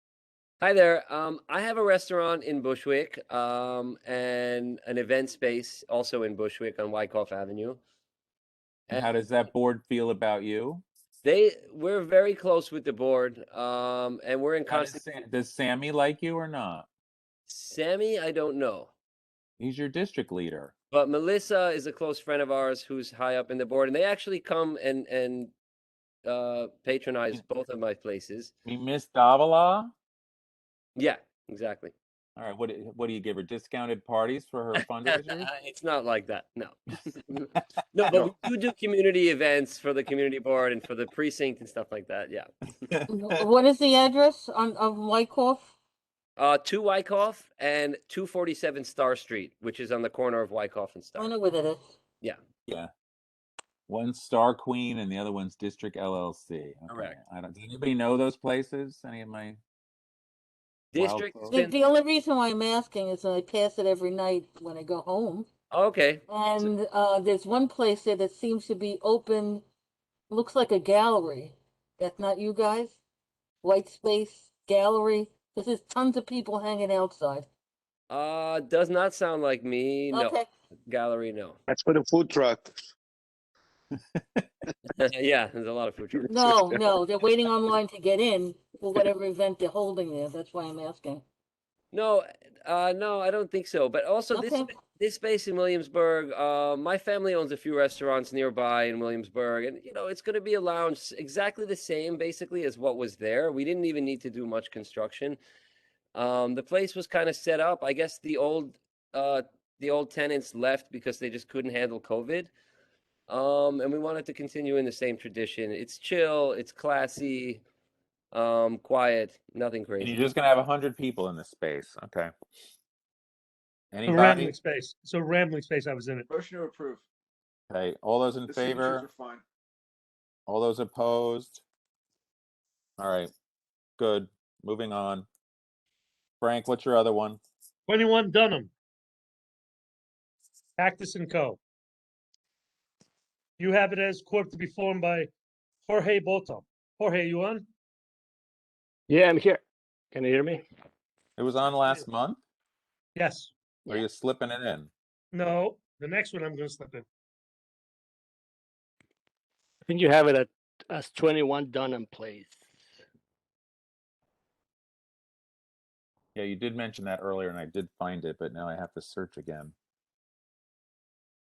Hi there. I have a restaurant in Bushwick, and an event space also in Bushwick on Wyckoff Avenue. And how does that board feel about you? We're very close with the board, and we're in How does constant. does Sammy like you or not? Sammy, I don't know, He's your district leader. but Melissa is a close friend of ours who's high up in the board, and they actually come and patronize both of my places. You miss Davila? Yeah, exactly. All right. What do you give her? Discounted parties for her fundraisers? It's not like that. No. No, but we do community events for the community board and for the precinct and stuff like that. Yeah. What is the address of Wyckoff? 2 Wyckoff and 247 Star Street, which is on the corner of Wyckoff and Star. I know where that is. Yeah. Yeah. One's Star Queen and the other one's District LLC. Okay. Correct. Does anybody know those places? Any of my District. The only reason why I'm asking is that I pass it every night when I go home. Okay. And there's one place there that seems to be open, looks like a gallery. That's not you guys? White space gallery? Because there's tons of people hanging outside. Does not sound like me. No. Okay. Gallery, no. That's for the food truck. Yeah, there's a lot of food trucks. No, they're waiting online to get in for whatever event they're holding there. That's why I'm asking. No, no, I don't think so. But also this space in Williamsburg, my family owns a few restaurants nearby in Williamsburg, and it's going to be a lounge exactly the same basically as what was there. We didn't even need to do much construction. The place was kind of set up. I guess the old tenants left because they just couldn't handle COVID. And we wanted to continue in the same tradition. It's chill, it's classy, quiet, nothing And crazy. you're just gonna have 100 people in this space. Okay. A Anybody? rambling space. So rambling space. I was in it. Motion to approve. Okay. All those in The signatures favor? are fine. All those opposed? All right. Good. Moving on. Frank, what's your other one? 21 Dunham. Cactus & Co. You have it as corp to be formed by Jorge Boto. Jorge, you on? Yeah, I'm here. Can you hear me? It was on last month? Yes. Or are you slipping it in? No, the next one I'm going to slip in. I think you have it as 21 Dunham Place. Yeah, you did mention that earlier, and I did find it, but now I have to search again.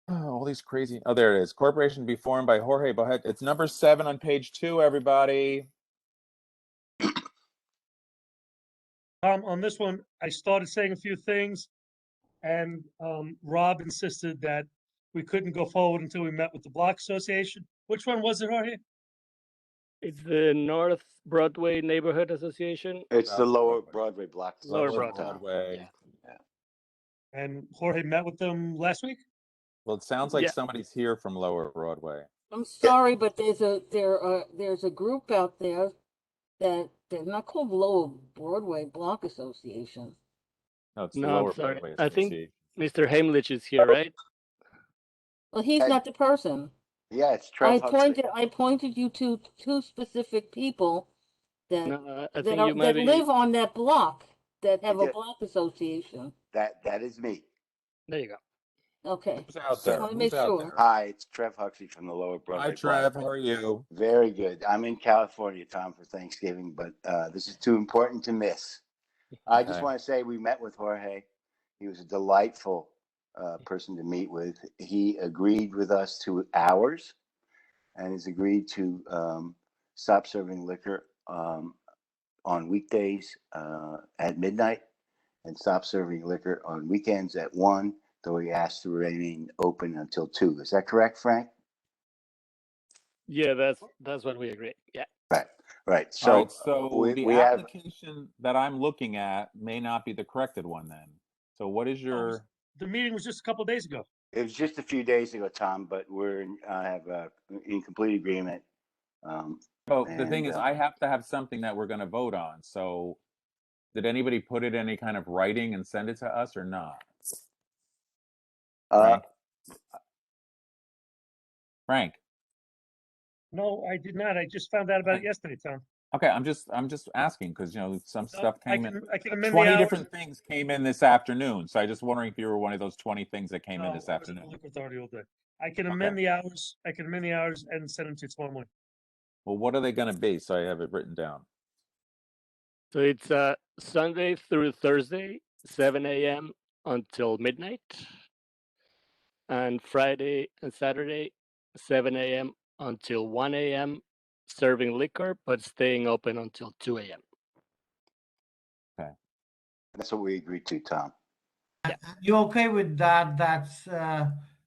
Oh, all these crazy. Oh, there it is. Corporation to be formed by Jorge Bohet. It's number 7 on page 2, everybody. On this one, I started saying a few things, and Rob insisted that we couldn't go forward until we met with the Block Association. Which one was it, Jorge? It's the North Broadway Neighborhood Association. It's the Lower Broadway Block. Lower Broadway. And Jorge met with them last week? Well, it sounds like somebody's here from Lower Broadway. I'm sorry, but there's a group out there that they're not called Lower Broadway Block Association. No, it's the No, Lower I'm sorry. Broadway I think Association. Mr. Heimlich is here, right? Well, he's not the person. Yeah, it's Trev Huxley. I pointed you to 2 specific people that No, I that, think you might be. live on that block that have a did. block association. That is me. There you go. Okay. Who's out Just there? want to make Who's out sure. there? Hi, it's Trev Huxley from the Lower Broadway. Hi, Trev. Block. How are you? Very good. I'm in California, Tom, for Thanksgiving, but this is too important to miss. I just Okay. want to say we met with Jorge. He was a delightful person to meet with. He agreed with us to hours and has agreed to stop serving liquor on weekdays at midnight and stop serving liquor on weekends at 1, though he asked to remain open until 2. Is that correct, Frank? Yeah, that's what we agree. Yeah. Right. All right, so the we have application that I'm looking at may not be the corrected one then. So what is your... The meeting was just a couple of days ago. it was just a few days ago, Tom, but I have in complete agreement. Oh, the thing is, I have to have something that we're going to vote on. So did anybody put it in any kind of writing and send it to us or not? Frank? No, I did not. I just found out about it yesterday, Tom. Okay, I'm just asking because some stuff came in. I can amend 20 the hours. different things came in this afternoon. So I just wondering if you were one of those 20 things that came in this I was at the afternoon. Liquor Authority all day. I can amend the hours. I can amend the hours and send them to you tomorrow morning. Well, what are they going to be? So I have it written down. So it's Sunday through Thursday, 7 a.m. until midnight, and Friday and Saturday, 7 a.m. until 1 a.m. serving liquor, but staying open until 2 a.m. Okay. That's what we agreed to, Tom. You okay with that? That's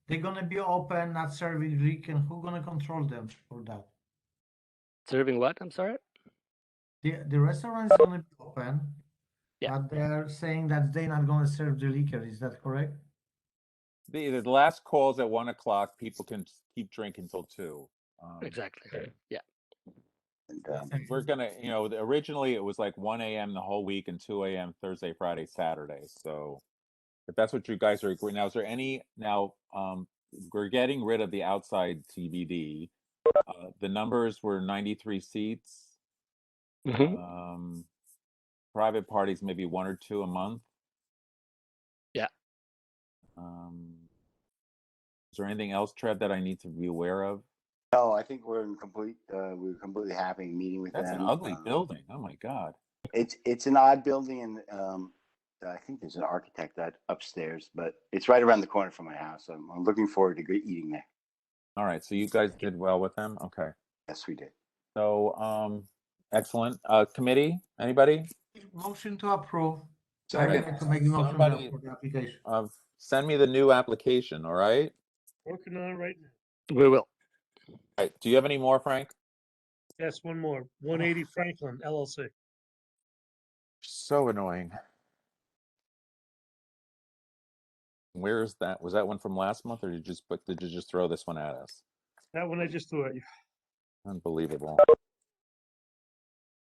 they're gonna be open, not serving drink, and who's gonna control them for that? Serving what? I'm sorry. The restaurant's gonna be open, Yeah. but they're saying that they're not gonna serve the liquor. Is that correct? The last call's at 1 o'clock. People can keep drinking until 2. Exactly. Yeah. And, we're gonna, originally it was like 1 a.m. the whole week and 2 a.m. Thursday, Friday, Saturday. So if that's what you guys are agreeing now, is there any we're getting rid of the outside TBD. The numbers were 93 seats. Private parties maybe 1 or 2 a month. Yeah. Is there anything else, Trev, that I need to be aware of? No, I think we're completely happy meeting with them. That's an ugly building. Oh my God. It's an odd building, and I think there's an architect upstairs, but it's right around the corner from my house. I'm looking forward to eating there. All right, so you guys did well with them. Okay. Yes, we did. So, excellent. Committee, anybody? Motion to approve. Second. I'd like to make a motion Somebody, for the application. send me the new application. All right. Working on it right now. We will. All right. Do you have any more, Frank? Yes, one more. 180 Franklin LLC. So annoying. Where is that? Was that one from last month, or did you just throw this one at us? That one I just threw at you. Unbelievable.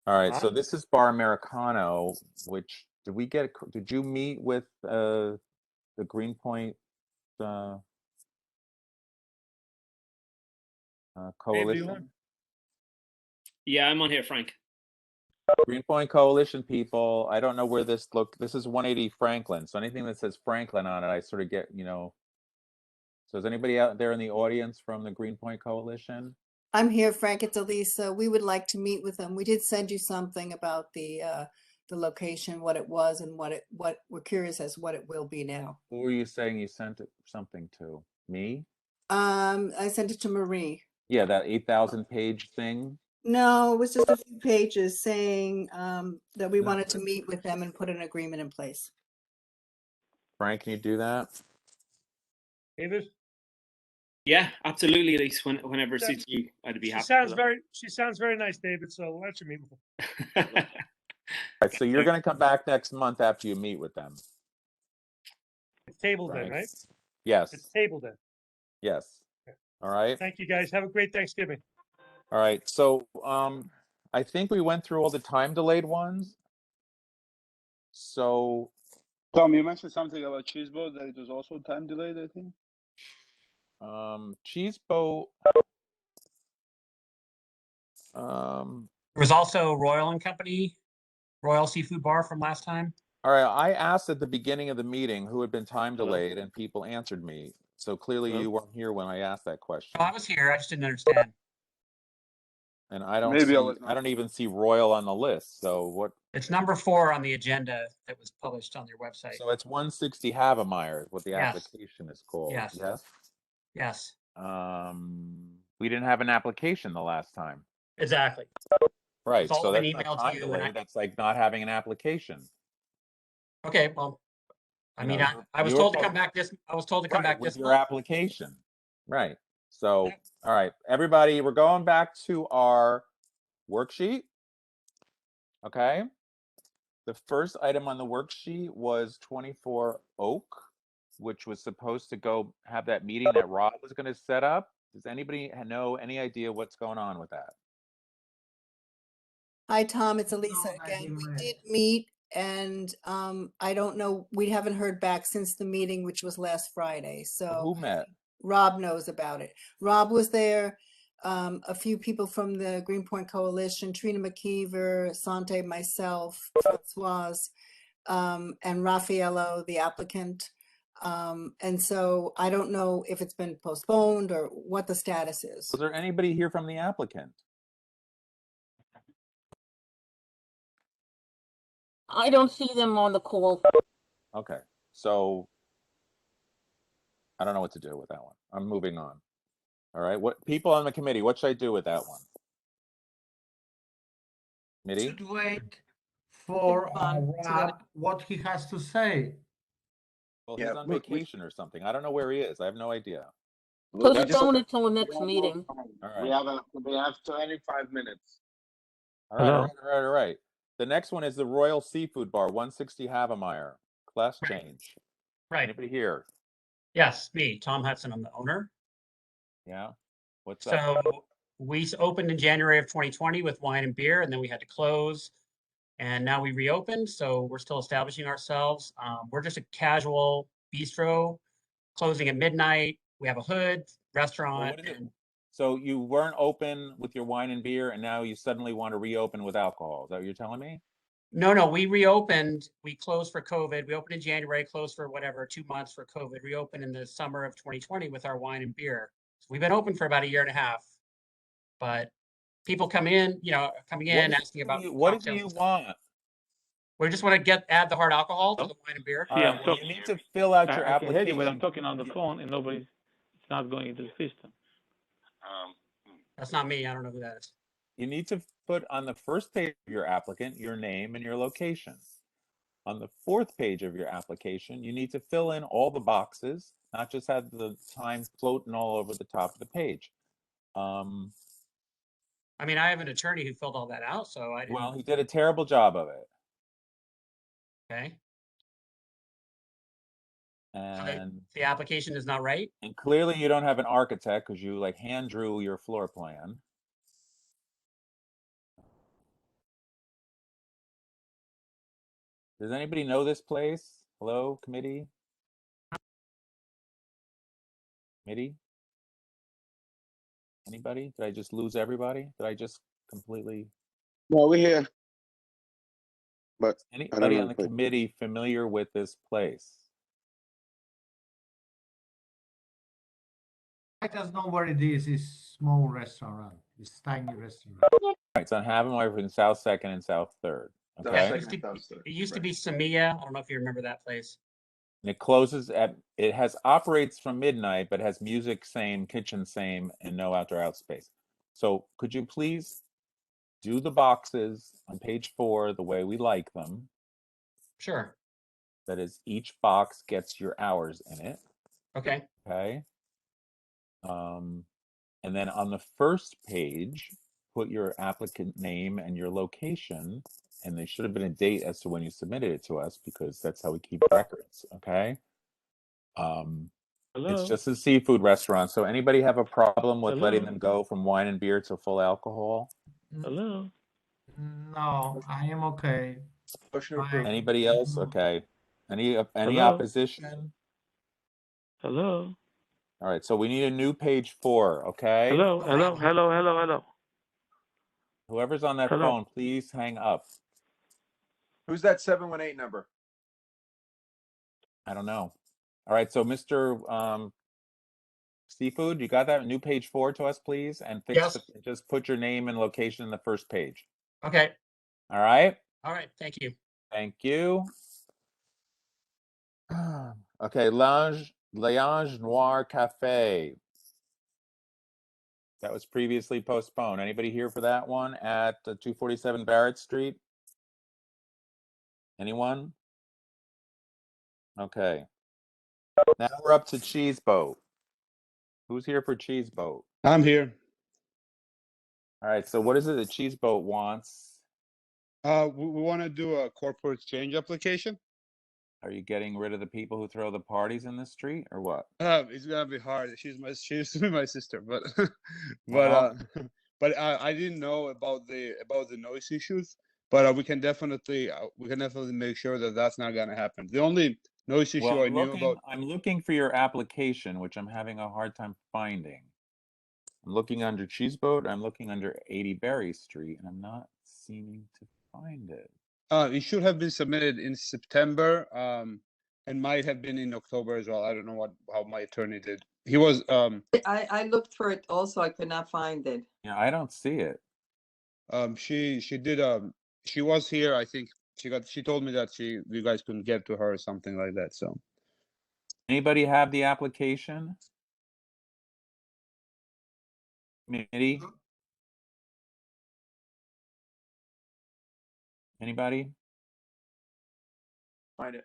All right, so this is Bar Americano, which did you meet with the Greenpoint Coalition? Yeah, I'm on here, Frank. Greenpoint Coalition people, I don't know where this is 180 Franklin. So anything that says Franklin on it, I sort of get, So is anybody out there in the audience from the Greenpoint Coalition? I'm here, Frank. It's Elisa. We would like to meet with them. We did send you something about the location, what it was, and what we're curious as what it will be now. Who were you saying you sent something to? Me? I sent it to Marie. Yeah, that 8,000 page thing. No, it was just a few pages saying that we wanted to meet with them and put an agreement in place. Frank, can you do that? David? Yeah, absolutely, Elise. Whenever it suits you, I'd be happy. She sounds very nice, David. So why don't you meet with her? All right, so you're going to come back next month after you meet with them. It's tabled then, right? Yes. It's tabled then. Yes. All right. Thank you, guys. Have a great Thanksgiving. All right. So I think we went through all the time delayed ones. So Tom, you mentioned something about Cheese Boat that it was also time delayed, I think. Cheese Boat. There was also Royal and Company, Royal Seafood Bar from last time. All right. I asked at the beginning of the meeting who had been time delayed, and people answered me. So clearly you weren't here when I asked that question. Oh, I was here. I just didn't understand. And I don't Maybe see, I was not. I don't even see Royal on the list. So what? It's number 4 on the agenda that was published on your website. So it's 160 Havemeyer, what the Yes. application is called. Yes. Yes. Yes. We didn't have an application the last time. Exactly. Right. It's all So been that's not emailed to time you. delay. And That's like not having an application. okay, well, I You mean, know, I was you told were to come back this. I was told to come back with this your month. application. Right. So, all right, everybody, we're going back to our worksheet. Okay. The first item on the worksheet was 24 Oak, which was supposed to go have that meeting that Rob was going to set up. Does anybody know any idea what's going on with that? Hi, Tom. It's Elisa again. We did meet, and I don't know. We haven't heard back since the meeting, which was last Friday. So Who met? Rob knows about it. Rob was there. A few people from the Greenpoint Coalition, Trina McKeever, Sante, myself, Francoise, and Raffaello, the applicant. And so I don't know if it's been postponed or what the status is. Was there anybody here from the applicant? I don't see them on the call. Okay, so I don't know what to do with that one. I'm moving on. All right, what people on the committee, what should I do with that one? Committee? Should wait for Rob, what he has to say. Well, Yeah, he's on we- vacation or something. I don't know where he is. I have no idea. Postpone it till the next meeting. All We right. have 25 minutes. All right, all right. The next one is the Royal Seafood Bar, 160 Havemeyer. Class change. Right. Anybody here? Yes, me, Tom Hudson. I'm the owner. Yeah. What's So up? we opened in January of 2020 with wine and beer, and then we had to close. And now we reopened, so we're still establishing ourselves. We're just a casual bistro, closing at midnight. We have a hood, restaurant. So you weren't open with your wine and beer, and now you suddenly want to reopen with alcohol. Is that what you're telling me? No, we reopened. We closed for COVID. We opened in January, closed for whatever, 2 months for COVID. Reopened in the summer of 2020 with our wine and beer. So we've been open for about a year and a half. But people coming in, asking about what cocktails do you and stuff. want? We just want to add the hard alcohol to the wine and beer. All right, well, you need to fill out your I can hear you, application. but I'm talking on the phone and nobody's, it's not going into the system. That's not me. I don't know who that is. You need to put on the first page of your applicant your name and your location. On the fourth page of your application, you need to fill in all the boxes, not just have the time floating all over the top of the page. I mean, I have an attorney who filled all that out, so I didn't. Well, he did a terrible job of it. Okay. And the application is not right. And clearly you don't have an architect because you like hand drew your floor plan. Does anybody know this place? Hello, committee? Committee? Anybody? Did I just lose everybody? Did I just completely? No, we're here. But I don't Anybody know on the the place. committee familiar with this place? Let us know where it is. It's small restaurant. It's tiny restaurant. Right, it's on Havenway in South Second and South Third. South Okay. Second and South Third. It used to Right. be Samia. I don't know if you remember that place. And it closes at, it has operates from midnight, but has music same, kitchen same, and no outdoor out space. So could you please do the boxes on page 4 the way we like them? Sure. That is, each box gets your hours in it. Okay. Okay. And then on the first page, put your applicant name and your location, and there should have been a date as to when you submitted it to us, because that's how we keep records. Okay. It's Hello? just a seafood restaurant. So anybody have a problem with letting Hello? them go from wine and beer to full alcohol? Hello? No, I am okay. Motion to approve. Anybody else? Okay. Any Hello? opposition? Hello? All right. So we need a new page 4. Okay. Hello? Hello? Hello? Hello? Hello? Whoever's on that Hello? phone, please hang up. Who's that 718 number? I don't know. All right. So Mr. Seafood, you got that new page 4 to us, please, and Yes. just put your name and location in the first page. Okay. All right. All right. Thank you. Thank you. Okay, Lounge Noir Cafe. That was previously postponed. Anybody here for that one at 247 Barrett Street? Anyone? Okay. Now we're up to Cheese Boat. Who's here for Cheese Boat? I'm here. All right, so what is it that Cheese Boat wants? We want to do a corporate change application. Are you getting rid of the people who throw the parties in the street, or what? It's gonna be hard. She used to be my sister, but Well, but I didn't know about the noise issues. But we can definitely make sure that that's not gonna happen. The only noise issue well, I knew about. I'm looking for your application, which I'm having a hard time finding. I'm looking under Cheese Boat. I'm looking under 80 Berry Street, and I'm not seeming to find it. It should have been submitted in September, and might have been in October as well. I don't know how my attorney did. He was. I looked for it also. I could not find it. Yeah, I don't see it. She did. She was here. I think she told me that you guys couldn't get to her or something like that. So. Anybody have the application? Committee? Anybody? Find it.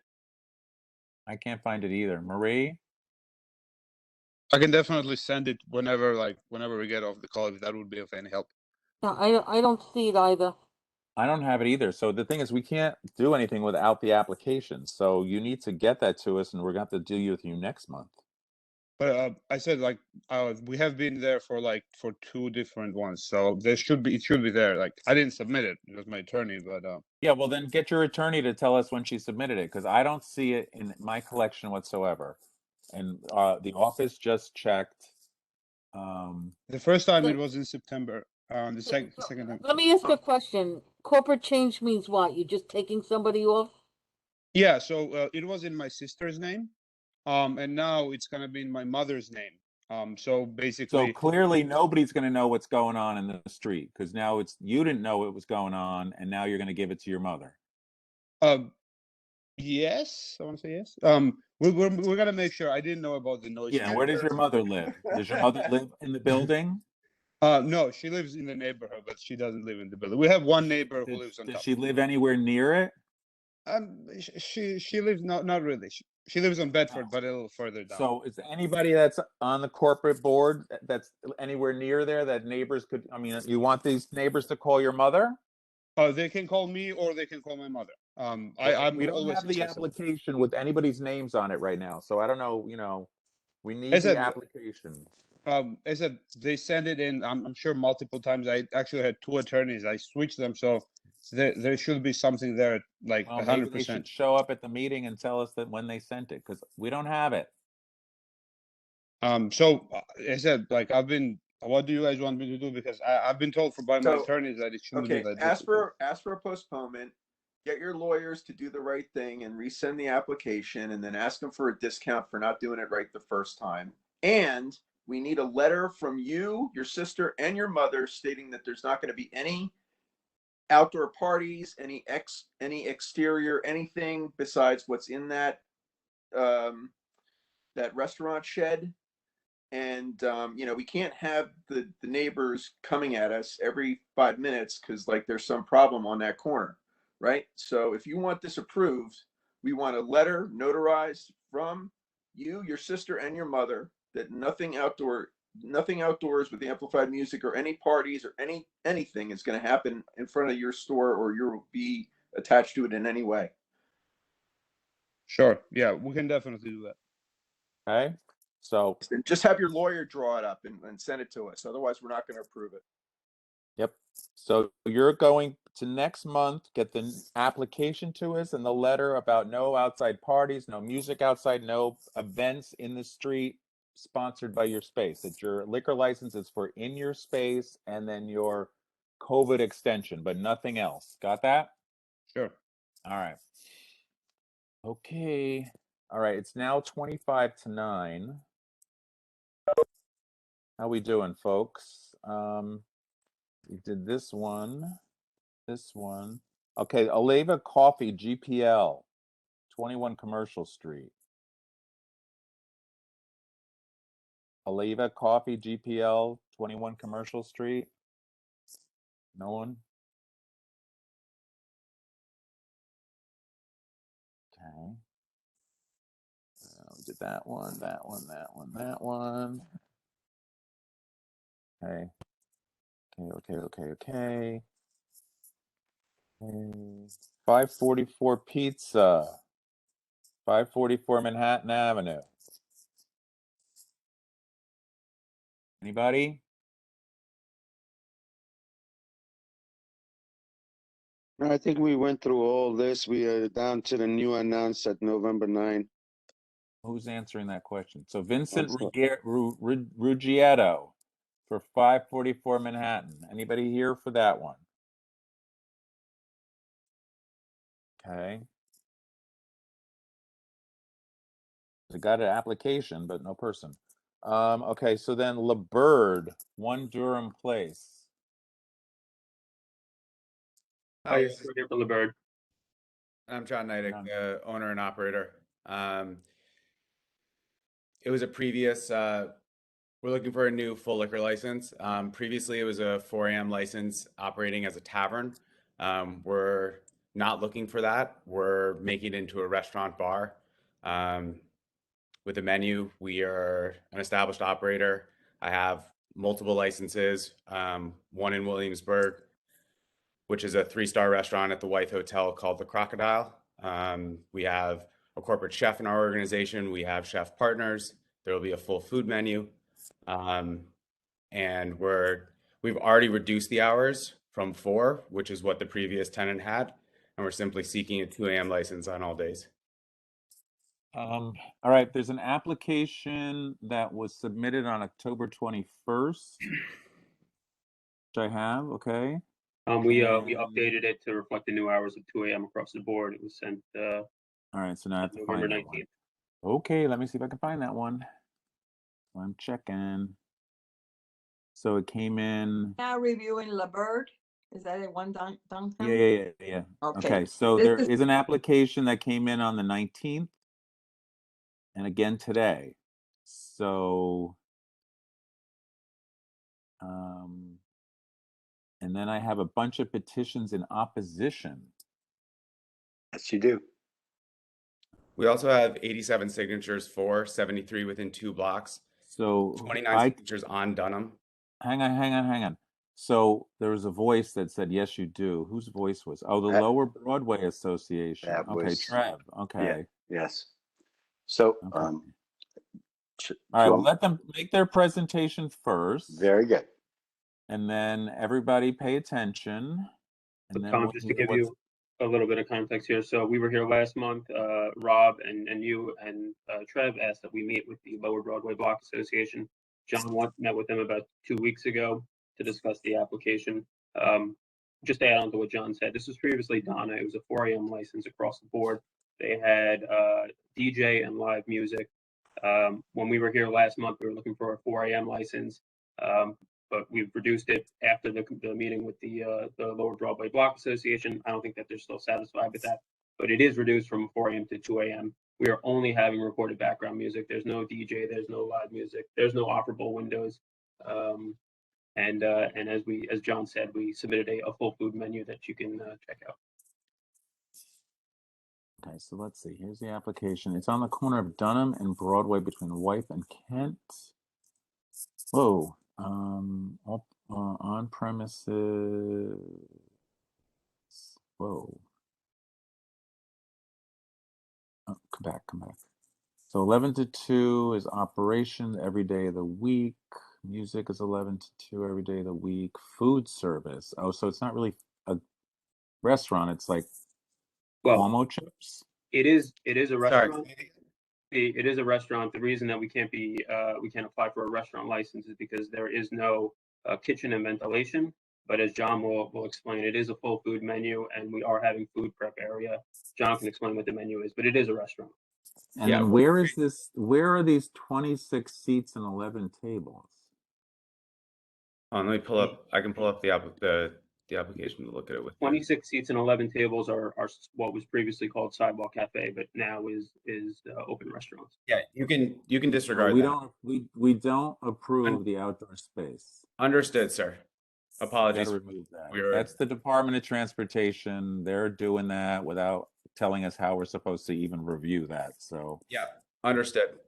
I can't find it either. Marie? I can definitely send it whenever we get off the call, if that would be of any help. No, I don't see it either. I don't have it either. So the thing is, we can't do anything without the application. So you need to get that to us, and we're going to have to deal with you next month. But I said we have been there for 2 different ones, so it should be there. Like, I didn't submit it; it was my attorney. But yeah, well then get your attorney to tell us when she submitted it, because I don't see it in my collection whatsoever. And the office just checked. The first time it was in September. The second time. Let me ask you a question. Corporate change means what? You're just taking somebody off? Yeah, so it was in my sister's name, and now it's gonna be in my mother's name. So basically, So clearly nobody's going to know what's going on in the street, because now you didn't know what was going on, and now you're going to give it to your mother. Yes, I want to say yes. We're gonna make sure. I didn't know about the noise. Yeah, where does your mother live? Does your mother live in the building? No, she lives in the neighborhood, but she doesn't live in the building. We have one neighbor who lives on top. Does she live anywhere near it? She lives not really. She lives on Bedford, but a little further down. So is anybody that's on the corporate board that's anywhere near there that neighbors could, I mean, you want these neighbors to call your mother? They can call me or they can call my mother. We don't have the application with anybody's names on it right now, so I don't know, we need the application. I said they send it in, I'm sure multiple times. I actually had 2 attorneys. I switched them, so there should be something there, like Well, maybe 100%. they should show up at the meeting and tell us that when they sent it, because we don't have it. So I said, like, what do you guys want me to do? Because I've been told by my attorneys that it shouldn't be Okay, like ask this. for a postponement. Get your lawyers to do the right thing and resend the application, and then ask them for a discount for not doing it right the first time. And we need a letter from you, your sister, and your mother stating that there's not going to be any outdoor parties, any exterior, anything besides what's in that that restaurant shed. And we can't have the neighbors coming at us every 5 minutes because like there's some problem on that corner, right? So if you want this approved, we want a letter notarized from you, your sister, and your mother that nothing outdoors with amplified music or any parties or anything is going to happen in front of your store or you'll be attached to it in any way. Sure. Yeah, we can definitely do that. Okay. So just have your lawyer draw it up and send it to us. Otherwise, we're not going to approve it. Yep. So you're going to next month get the application to us and the letter about no outside parties, no music outside, no events in the street sponsored by your space. That your liquor license is for in your space and then your COVID extension, but nothing else. Got that? Sure. All right. Okay. All right. It's now 25 to 9. How we doing, folks? We did this one. Okay, Aleva Coffee, GPL, 21 Commercial Street. Aleva Coffee, GPL, 21 Commercial Street. No one? Okay. We did that one. Okay. Okay. 544 Pizza, 544 Manhattan Avenue. Anybody? I think we went through all this. We are down to the new announce at November 9. Who's answering that question? So Vincent Ruggietto for 544 Manhattan. Anybody here for that one? Okay. I got an application, but no person. Okay, so then LeBird, 1 Durham Place. Hi, We're here for the bird. I'm John Neidick, the owner and operator. It was a previous, we're looking for a new full liquor license. Previously, it was a 4 a.m. license operating as a tavern. We're not looking for that. We're making it into a restaurant bar. With a menu, we are an established operator. I have multiple licenses, one in Williamsburg, which is a 3-star restaurant at the White Hotel called the Crocodile. We have a corporate chef in our organization. We have chef partners. There will be a full food menu. And we've already reduced the hours from 4, which is what the previous tenant had. And we're simply seeking a 2 a.m. license on all days. All right, there's an application that was submitted on October 21st, which I have, okay. We updated it to reflect the new hours of 2 a.m. across the board. It was sent all right, so now I have to November find that 19th. one. Okay, let me see if I can find that one. I'm checking. So it came in. Now reviewing LaBird. Is that it one downtown? Yeah. Okay, so This there is- is an application that came in on the 19th and again today. So, and then I have a bunch of petitions in opposition. Yes, you do. We also have 87 signatures for 73 within 2 blocks. So 29 signatures on Dunham. Hang on. So there was a voice that said, yes, you do. Whose voice was? Oh, the Lower Broadway Association. That Okay, was Trev. Okay. Yeah, yes. So, Okay. All right, well, let them make their presentation first. Very good. And then everybody pay attention. And then Tom, just to give you a little bit of context here. So we were here last month. Rob and you and Trev asked that we meet with the Lower Broadway Block Association. John met with them about 2 weeks ago to discuss the application. Just to add on to what John said, this was previously Donna. It was a 4 a.m. license across the board. They had DJ and live music. When we were here last month, we were looking for a 4 a.m. license, but we've reduced it after the meeting with the Lower Broadway Block Association. I don't think that they're still satisfied with that, but it is reduced from 4 a.m. to 2 a.m. We are only having recorded background music. There's no DJ, there's no live music, there's no operable windows. And as John said, we submitted a full food menu that you can check out. Okay, so let's see. Here's the application. It's on the corner of Dunham and Broadway between Wythe and Kent. Whoa. On premises. Whoa. Oh, come back. So 11 to 2 is operation every day of the week. Music is 11 to 2 every day of the week. Food service. Oh, so it's not really a restaurant. It's like Cuomo chips. It is a restaurant. It is a restaurant. The reason that we can't apply for a restaurant license is because there is no kitchen and ventilation. But as John will explain, it is a full food menu, and we are having food prep area. John can explain what the menu is, but it is a restaurant. And then where is this? Where are these 26 seats and 11 tables? Let me pull up. I can pull up the application to look at it with. 26 seats and 11 tables are what was previously called Sidewalk Cafe, but now is open restaurants. Yeah, you can disregard that. We don't approve the outdoor space. Understood, sir. Apologies. Gotta remove that. That's the Department of Transportation. They're doing that without telling us how we're supposed to even review that. So yeah, understood.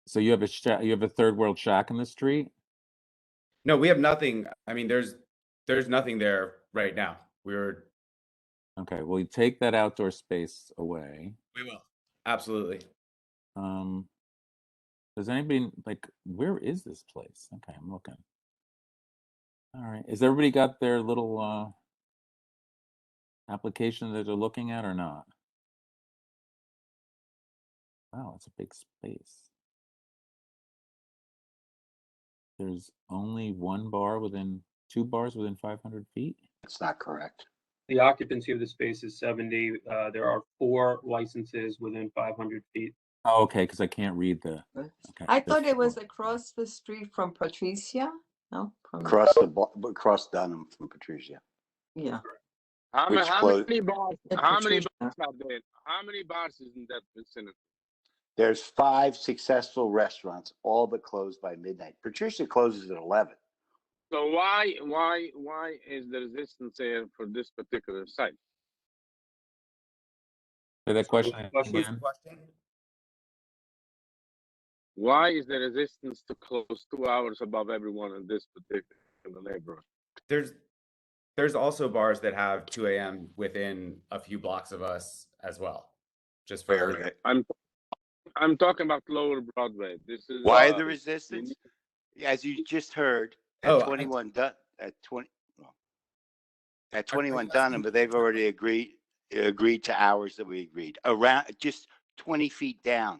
So you have a third world shack in the street? No, we have nothing. I mean, there's nothing there right now. Okay. Well, you take that outdoor space away. We will. Absolutely. Does anybody where is this place? Okay, I'm looking. All right. Has everybody got their little application that they're looking at or not? Wow, it's a big space. There's only two bars within 500 feet? That's not correct. The occupancy of the space is 70. There are 4 licenses within 500 feet. Oh, okay, because I can't read the. Okay, I thought it was across the street from Patricia. No, Across Dunham from Patricia. Yeah. How Which many bars? How many Patricia. bars are there? How many bars is in that vicinity? There's 5 successful restaurants, all but closed by midnight. Patricia closes at 11. So why is the resistance there for this particular site? Say that question again. Why is the resistance to close 2 hours above everyone in this particular neighborhood? There's also bars that have 2 a.m. within a few blocks of us as well. Just for I'm talking about Lower Broadway. This is why the resistance? As you just heard, at 21 Dunham, but they've already agreed to hours that we agreed. Around just 20 feet down,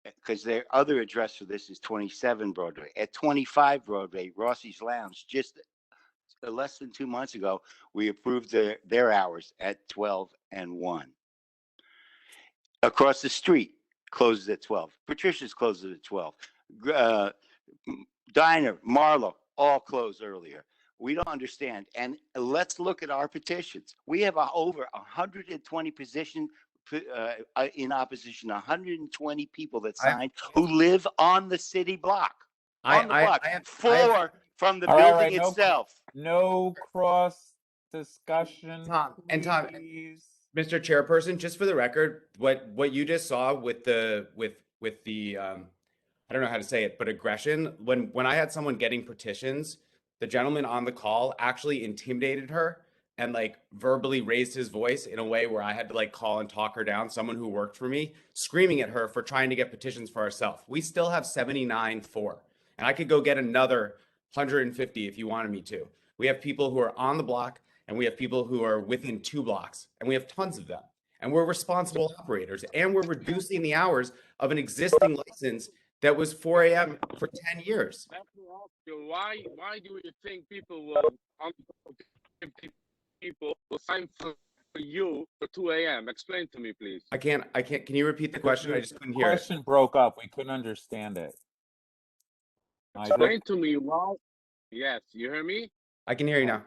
because their other address for this is 27 Broadway. At 25 Broadway, Rossi's Lounge, just less than 2 months ago, we approved their hours at 12 and 1. Across the street closes at 12. Patricia's closes at 12. Diner, Marlowe, all close earlier. We don't understand. And let's look at our petitions. We have over 120 positions in opposition, 120 people that signed who live on the city block. On the block. 4 from the building itself. No cross discussion. Tom, Mr. Chairperson, just for the record, what you just saw with the I don't know how to say it, but aggression. When I had someone getting petitions, the gentleman on the call actually intimidated her and verbally raised his voice in a way where I had to call and talk her down, someone who worked for me, screaming at her for trying to get petitions for ourselves. We still have 79 for, and I could go get another 150 if you wanted me to. We have people who are on the block, and we have people who are within 2 blocks, and we have tons of them. And we're responsible operators, and we're reducing the hours of an existing license that was 4 a.m. for 10 years. Let me ask you, why do you think people will, 150 people will sign for you for 2 a.m.? Explain to me, please. I can't, can you repeat the question? I just couldn't hear it. Question broke up. We couldn't understand it. Explain to me why. Yes, you hear me? I can hear you now.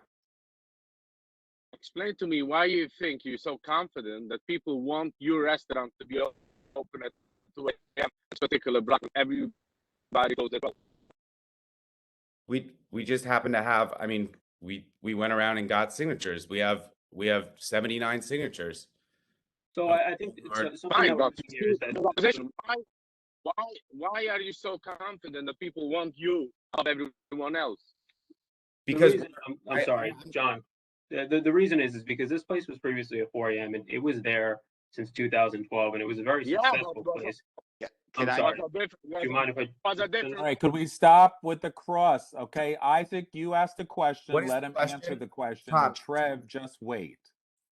Explain to me why you think you're so confident that people want your restaurant to be open at 2 a.m. This particular block. Everybody goes there. We just happen to have, I mean, we went around and got signatures. We have 79 signatures. So I think something that here is that why are you so confident that people want you of everyone else? Because I'm sorry, John. The reason is because this place was previously at 4 a.m. and it was there since 2012, and it was a very successful place. Yeah. I'm sorry. Do you mind if I? All right, could we stop with the cross? Okay, Isaac, you asked the question. What is Let the him question? answer the question. Tom. And Trev, just wait.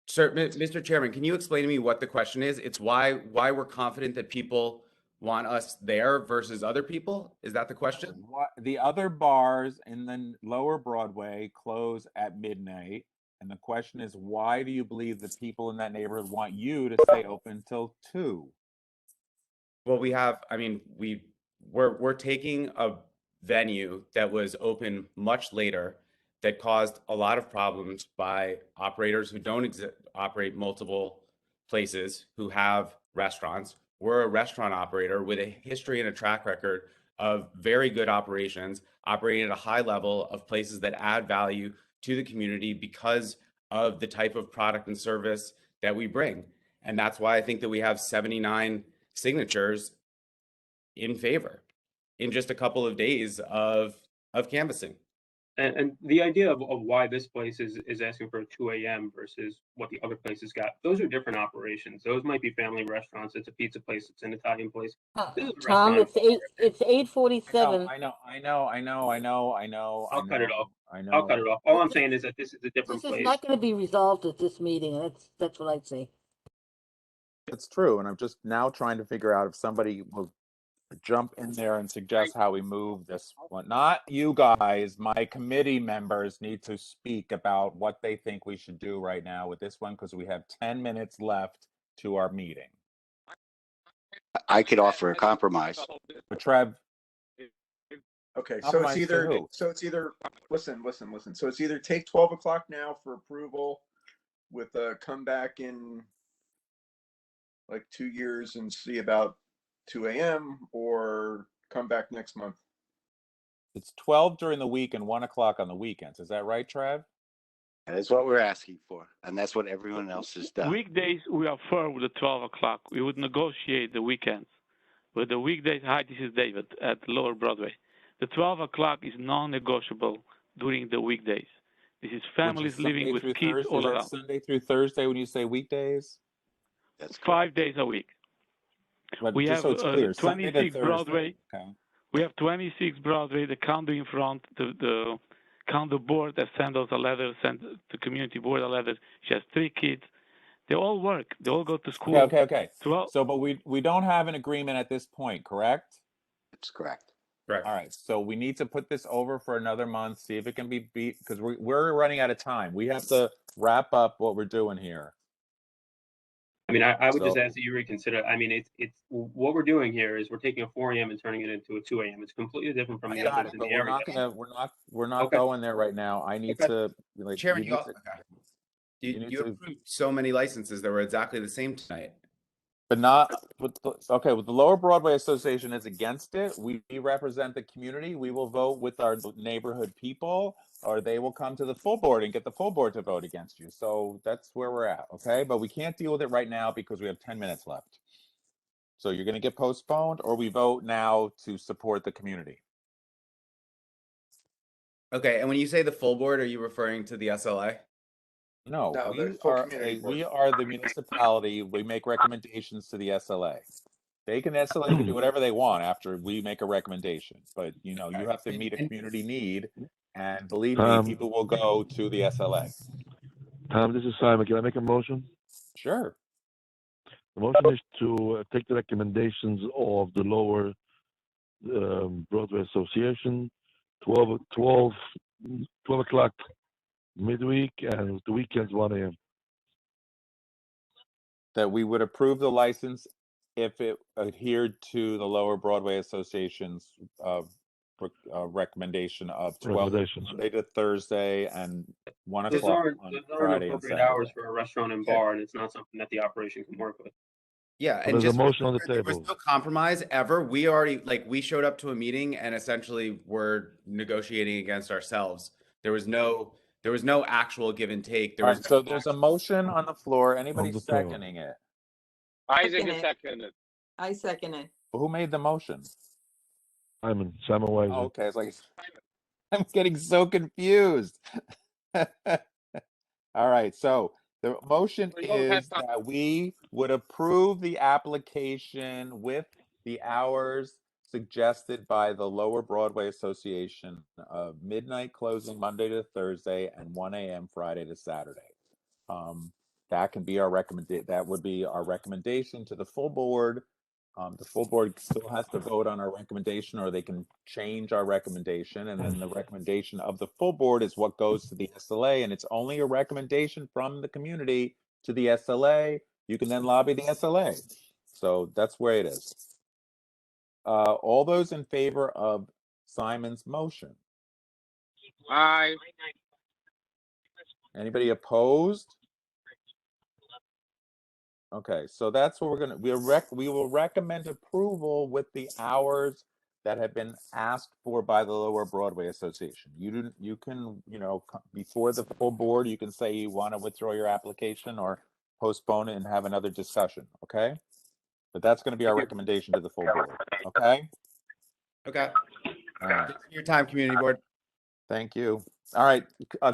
Sir, Mr. Chairman, can you explain to me what the question is? It's why we're confident that people want us there versus other people? Is that the question? The other bars in the lower Broadway close at midnight. And the question is, why do you believe the people in that neighborhood want you to stay open till 2? Well, we're taking a venue that was open much later that caused a lot of problems by operators who don't operate multiple places, who have restaurants. We're a restaurant operator with a history and a track record of very good operations, operating at a high level of places that add value to the community because of the type of product and service that we bring. And that's why I think that we have 79 signatures in favor in just a couple of days of canvassing. And the idea of why this place is asking for 2 a.m. versus what the other places got, those are different operations. Those might be family restaurants. It's a pizza place. It's an Italian place. This is a Tom, restaurant. it's 8:47. I know. I'll cut it off. I know. I'll cut it off. All I'm saying is that this is a different This is place. not going to be resolved at this meeting. That's what I'd say. It's true, and I'm just now trying to figure out if somebody will jump in there and suggest how we move this one. Not you guys, my committee members need to speak about what they think we should do right now with this one, because we have 10 minutes left to our meeting. I could offer a compromise. But Trev. Okay, so it's either listen. So it's either take 12 o'clock now for approval with a comeback in like 2 years and see about 2 a.m. or come back next month. It's 12 during the week and 1 o'clock on the weekends. Is that right, Trev? That is what we're asking for, and that's what everyone else has done. Weekdays, we are firm with the 12 o'clock. We would negotiate the weekends. But the weekdays, hi, this is David at Lower Broadway. The 12 o'clock is non-negotiable during the weekdays. This is families living with kids all around. Sunday through Thursday when you say weekdays? That's correct. 5 days a week. But we have so it's clear, 26 Broadway. Okay. We have 26 Broadway, the condo in front, the condo board that sent us a letter, sent the community board a letter. She has 3 kids. They all work. They all go to school. Okay. So, but we don't have an agreement at this point, correct? That's correct. Correct. All right. So we need to put this over for another month, see if it can be beat, because we're running out of time. We have to wrap up what we're doing here. I mean, I would just ask that you reconsider. I mean, it's what we're doing here is we're taking a 4 a.m. and turning it into a 2 a.m. It's completely different from the others in the area. We're not going there right now. I need to. Like, Chairman, you approved so many licenses that were exactly the same tonight. But not with with the Lower Broadway Association is against it. We represent the community. We will vote with our neighborhood people, or they will come to the full board and get the full board to vote against you. So that's where we're at, okay? But we can't deal with it right now because we have 10 minutes left. So you're going to get postponed, or we vote now to support the community. Okay, and when you say the full board, are you referring to the SLA? No, we are the municipality. We make recommendations to the SLA. The SLA can do whatever they want after we make a recommendation, but you have to meet a community need, And believe me, people will go to the SLA. Tom, this is Simon. Can I make a motion? Sure. The motion is to take the recommendations of the lower Broadway Association, 12 o'clock midweek, and the weekends 1 a.m. That we would approve the license if it adhered to the Lower Broadway Association's recommendation of 12 Monday to Thursday and 1 Those o'clock aren't on those aren't Friday and appropriate Saturday. hours for a restaurant and bar, and it's not something that the operation can work with. Yeah, But and there's a just for motion on the there was table. no compromise ever. We already we showed up to a meeting and essentially were negotiating against ourselves. There was no actual give and take. There All was right, so there's a motion on the floor. Anybody On the table. seconding it? Isaac Second is it. seconded. I second it. Who made the motion? Simon Weiser. Oh, okay, it's like I'm getting so confused. All right, so the motion We don't have is time. that we would approve the application with the hours suggested by the Lower Broadway Association of midnight closing Monday to Thursday and 1 a.m. Friday to Saturday. That can be our that would be our recommendation to the full board. The full board still has to vote on our recommendation, or they can change our recommendation. And then the recommendation of the full board is what goes to the SLA. And it's only a recommendation from the community to the SLA. You can then lobby the SLA. So that's where it is. All those in favor of Simon's motion? Aye. Anybody opposed? Okay, so that's what we're gonna, we will recommend approval with the hours that have been asked for by the Lower Broadway Association. You can, before the full board, you can say you want to withdraw your application or postpone it and have another discussion, okay? But that's gonna be our recommendation to the full board, okay? Okay. All right. Thanks for your time, community board. Thank you. All right,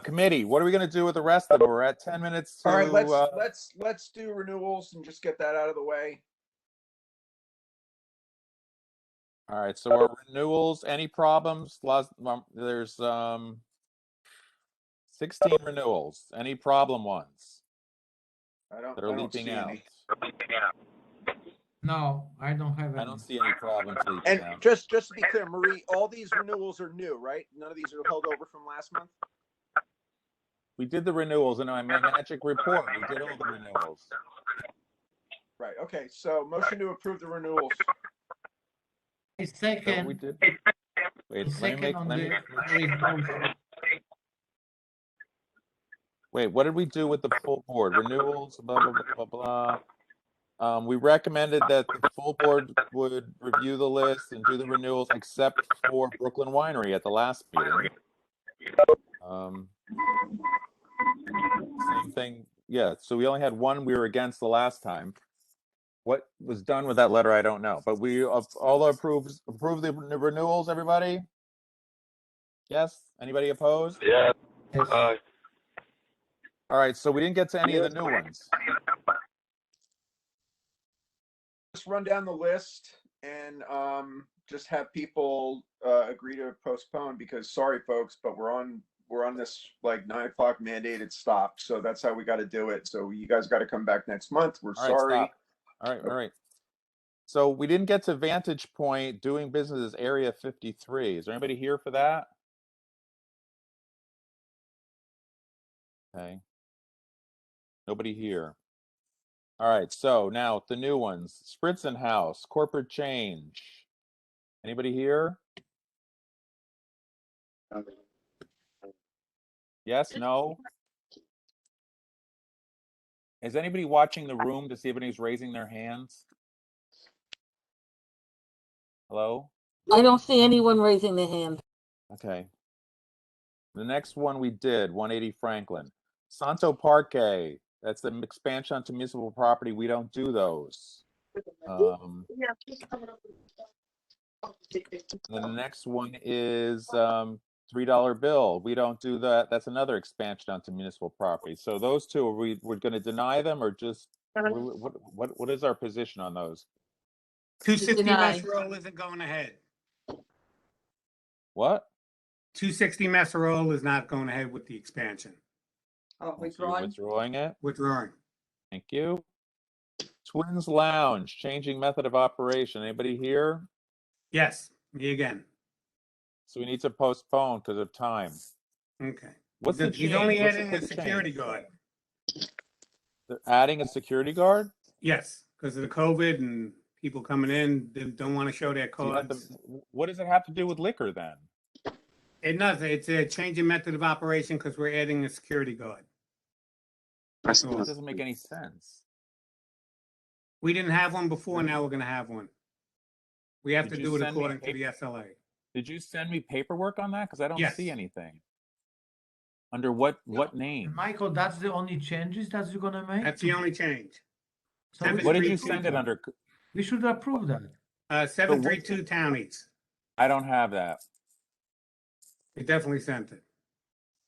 committee, what are we gonna do with the rest of them? We're at 10 minutes to. All right, let's do renewals and just get that out of the way. All right, so our renewals, any problems? There's 16 renewals. Any problem ones I that are don't leaping see out? any. No, I don't have any. I don't see any problems leaping And out. just to be clear, Marie, all these renewals are new, right? None of these are held over from last month? We did the renewals in my magic report. We did all the renewals. Right, okay, so motion to approve the renewals. A Is that what we second, did? a Wait, let me second make, on let me, the motion. wait, what did we do with the full board? Renewals, blah, blah, blah, blah, blah. We recommended that the full board would review the list and do the renewals except for Brooklyn Winery at the last meeting. Same thing. Yeah, so we only had one we were against the last time. What was done with that letter, I don't know. But we all approve the renewals, everybody? Yes? Anybody opposed? Yeah. All right, so we didn't get to any of the new ones. Just run down the list and just have people agree to postpone, because sorry folks, but we're on this like 9 o'clock mandated stop. So that's how we got to do it. So you guys got to come back next month. We're All right, sorry. stop. All right. So we didn't get to Vantage Point doing business as Area 53. Is there anybody here for that? Okay. Nobody here. All right, so now the new ones. Spritzen House, Corporate Change. Anybody here? Yes, no? Is anybody watching the room to see if anybody's raising their hands? Hello? I don't see anyone raising their hand. Okay. The next one we did, 180 Franklin. Santo Parque, that's the expansion onto municipal property. We don't do those. Then the next one is $3 bill. We don't do that. That's another expansion onto municipal property. So those two, we're going to deny them, or just what is our position on those? 260 Deny. West Row isn't going ahead. What? 260 Messerole is not going ahead with the expansion. Oh, So you're withdrawing it? Withdrawing. Thank you. Twins Lounge, changing method of operation. Anybody here? Yes, me again. So we need to postpone because of time. Okay. What's the He's change? only What's the adding a quick security change? guard. They're adding a security guard? Yes, because of the COVID and people coming in, they don't want to show their So you have cards. what does it have to do with liquor then? It does. It's a change in method of operation because we're adding a security guard. That doesn't make any sense. We didn't have one before. Now we're going to have one. We have Did to you do it send me according to the SLA. Did you send me paperwork on that? Because I don't Yes. see anything. Under what name? Michael, that's the only changes that you're gonna make? That's the only change. So we What did should you approve send it that. under? We should approve that. 732 Townies. I don't have that. We definitely sent it.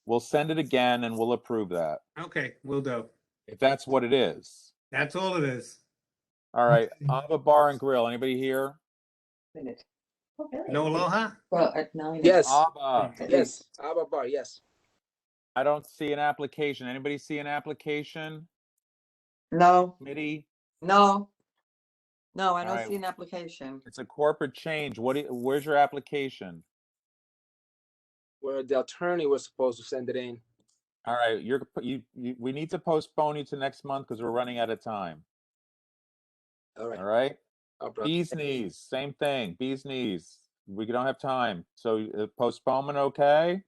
We'll send it again and we'll approve that. Okay, we'll do. If that's what it is. That's all it is. All right. Abba Bar and Grill. Anybody here? No Aloha? Well, at 9. Yes. Abba. Yes. Abba Bar. Yes. I don't see an application. Anybody see an application? No. Committee? No. No, I All don't right. see an application. It's a corporate change. Where's your application? Where the attorney was supposed to send it in. All right, we need to postpone you to next month because we're running out of time. All right. All right. No problem. Bees knees, same thing. Bees knees. We don't have time. So postponement, okay?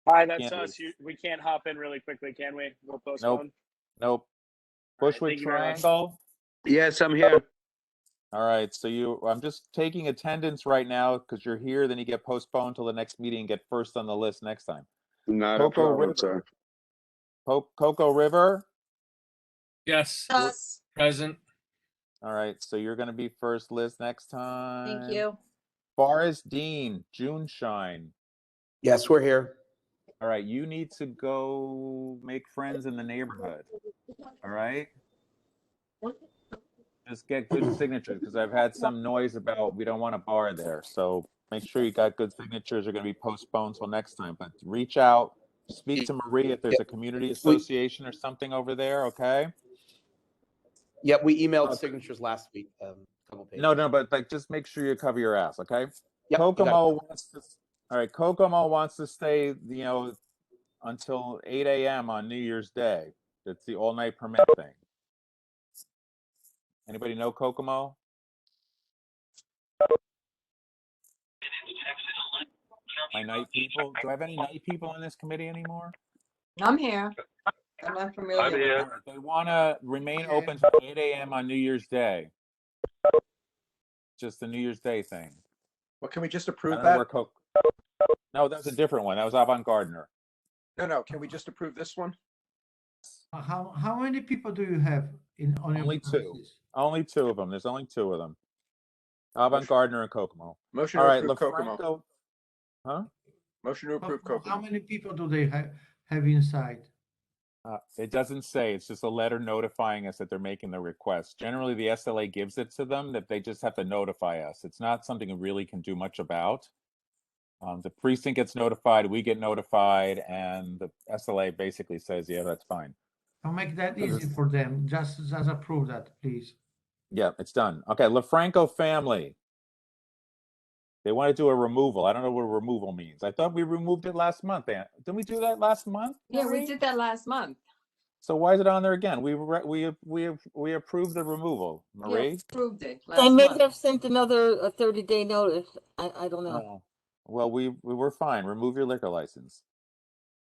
Hi, that's Can't us. We can't hop in really quickly, can we? We'll Nope. postpone. Nope. Bushwick thank you very much. Triangle. Yes, I'm here. All right. So I'm just taking attendance right now because you're here. Then you get postponed till the next meeting and get first on the list next time. Not a Cocoa problem, River. sir. Cocoa River. Yes. Us. Present. All right. So you're going to be first list next time. Thank you. Forest Dean, June Shine. Yes, we're here. All right, you need to go make friends in the neighborhood. All right? Just get good signatures because I've had some noise about we don't want a bar there. So make sure you got good signatures. Are going to be postponed till next time. But reach out, speak to Marie if there's a community association or something over there, okay? Yep, we emailed signatures last week. Couple pages. No, but like just make sure you cover your ass, okay? Yep, Kokomo wants to. All right, Kokomo wants to stay, until 8 a.m. on New Year's Day. It's the all-night permit thing. Anybody know Kokomo? My night people. Do I have any night people on this committee anymore? I'm here. I'm not familiar. They want to remain open till 8 a.m. on New Year's Day. Just the New Year's Day thing. Well, can we just I approve don't know that? where No, that was a different one. That was Avant Gardner. No. Can we just approve this one? How many people do you have on your Only two. premises? Only two of them. There's only two of them. Avant Gardner and Kokomo. Motion All to right, approve Kokomo. LaFranco. Huh? Motion to approve How Kokomo. many people do they have inside? It doesn't say. It's just a letter notifying us that they're making the request. Generally, the SLA gives it to them that they just have to notify us. It's not something we really can do much about. The precinct gets notified, we get notified, and the SLA basically says, yeah, that's fine. I'll make that easy for them. Just approve that, please. Yeah, it's done. Okay, LaFranco family. They want to do a removal. I don't know what removal means. I thought we removed it last month. Didn't we do that last month? Yeah, we did that last month. So why is it on there again? We approved the removal. Marie? Yeah, approved it They last may month. have sent another 30-day notice. I don't know. Oh. Well, we were fine. Remove your liquor license.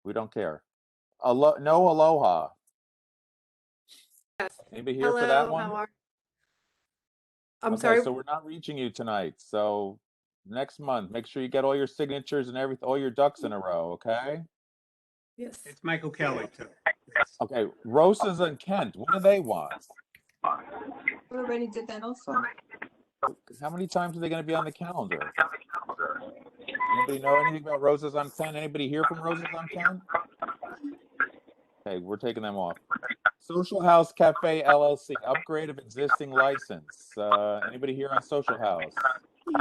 We don't care. No Aloha. Anybody here for that one? I'm sorry. So we're not reaching you tonight. So next month, make sure you get all your signatures and all your ducks in a row, okay? Yes. It's Michael Kelly, too. Okay, Rosas and Kent, what do they want? We already did that also. How many times are they going to be on the calendar? Anybody know anything about Rosas on Kent? Anybody hear from Rosas on Kent? Okay, we're taking them off. Social House Cafe LLC, upgrade of existing license. Anybody here on Social House?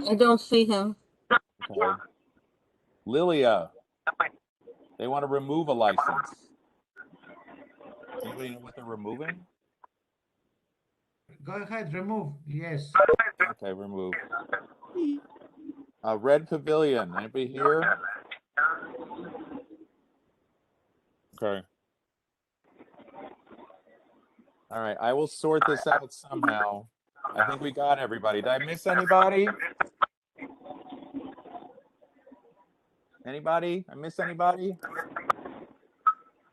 I don't see him. Okay. Lilia, They want to remove a license. Anybody know what they're removing? Go ahead, remove. Yes. Okay, remove. Red Pavilion. Anybody here? Okay. All right, I will sort this out somehow. I think we got everybody. Did I miss anybody? Anybody? I miss anybody?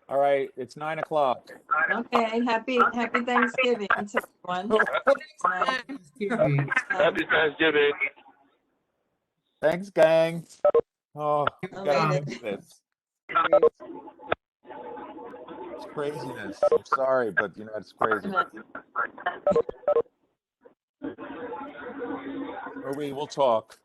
All right, it's 9 o'clock. Okay, happy Thanksgiving to everyone. Happy Thanksgiving. Thanks, gang. Oh, I'll gotta leave fix it. this. It's craziness. I'm sorry, but you know it's crazy. Or we will talk.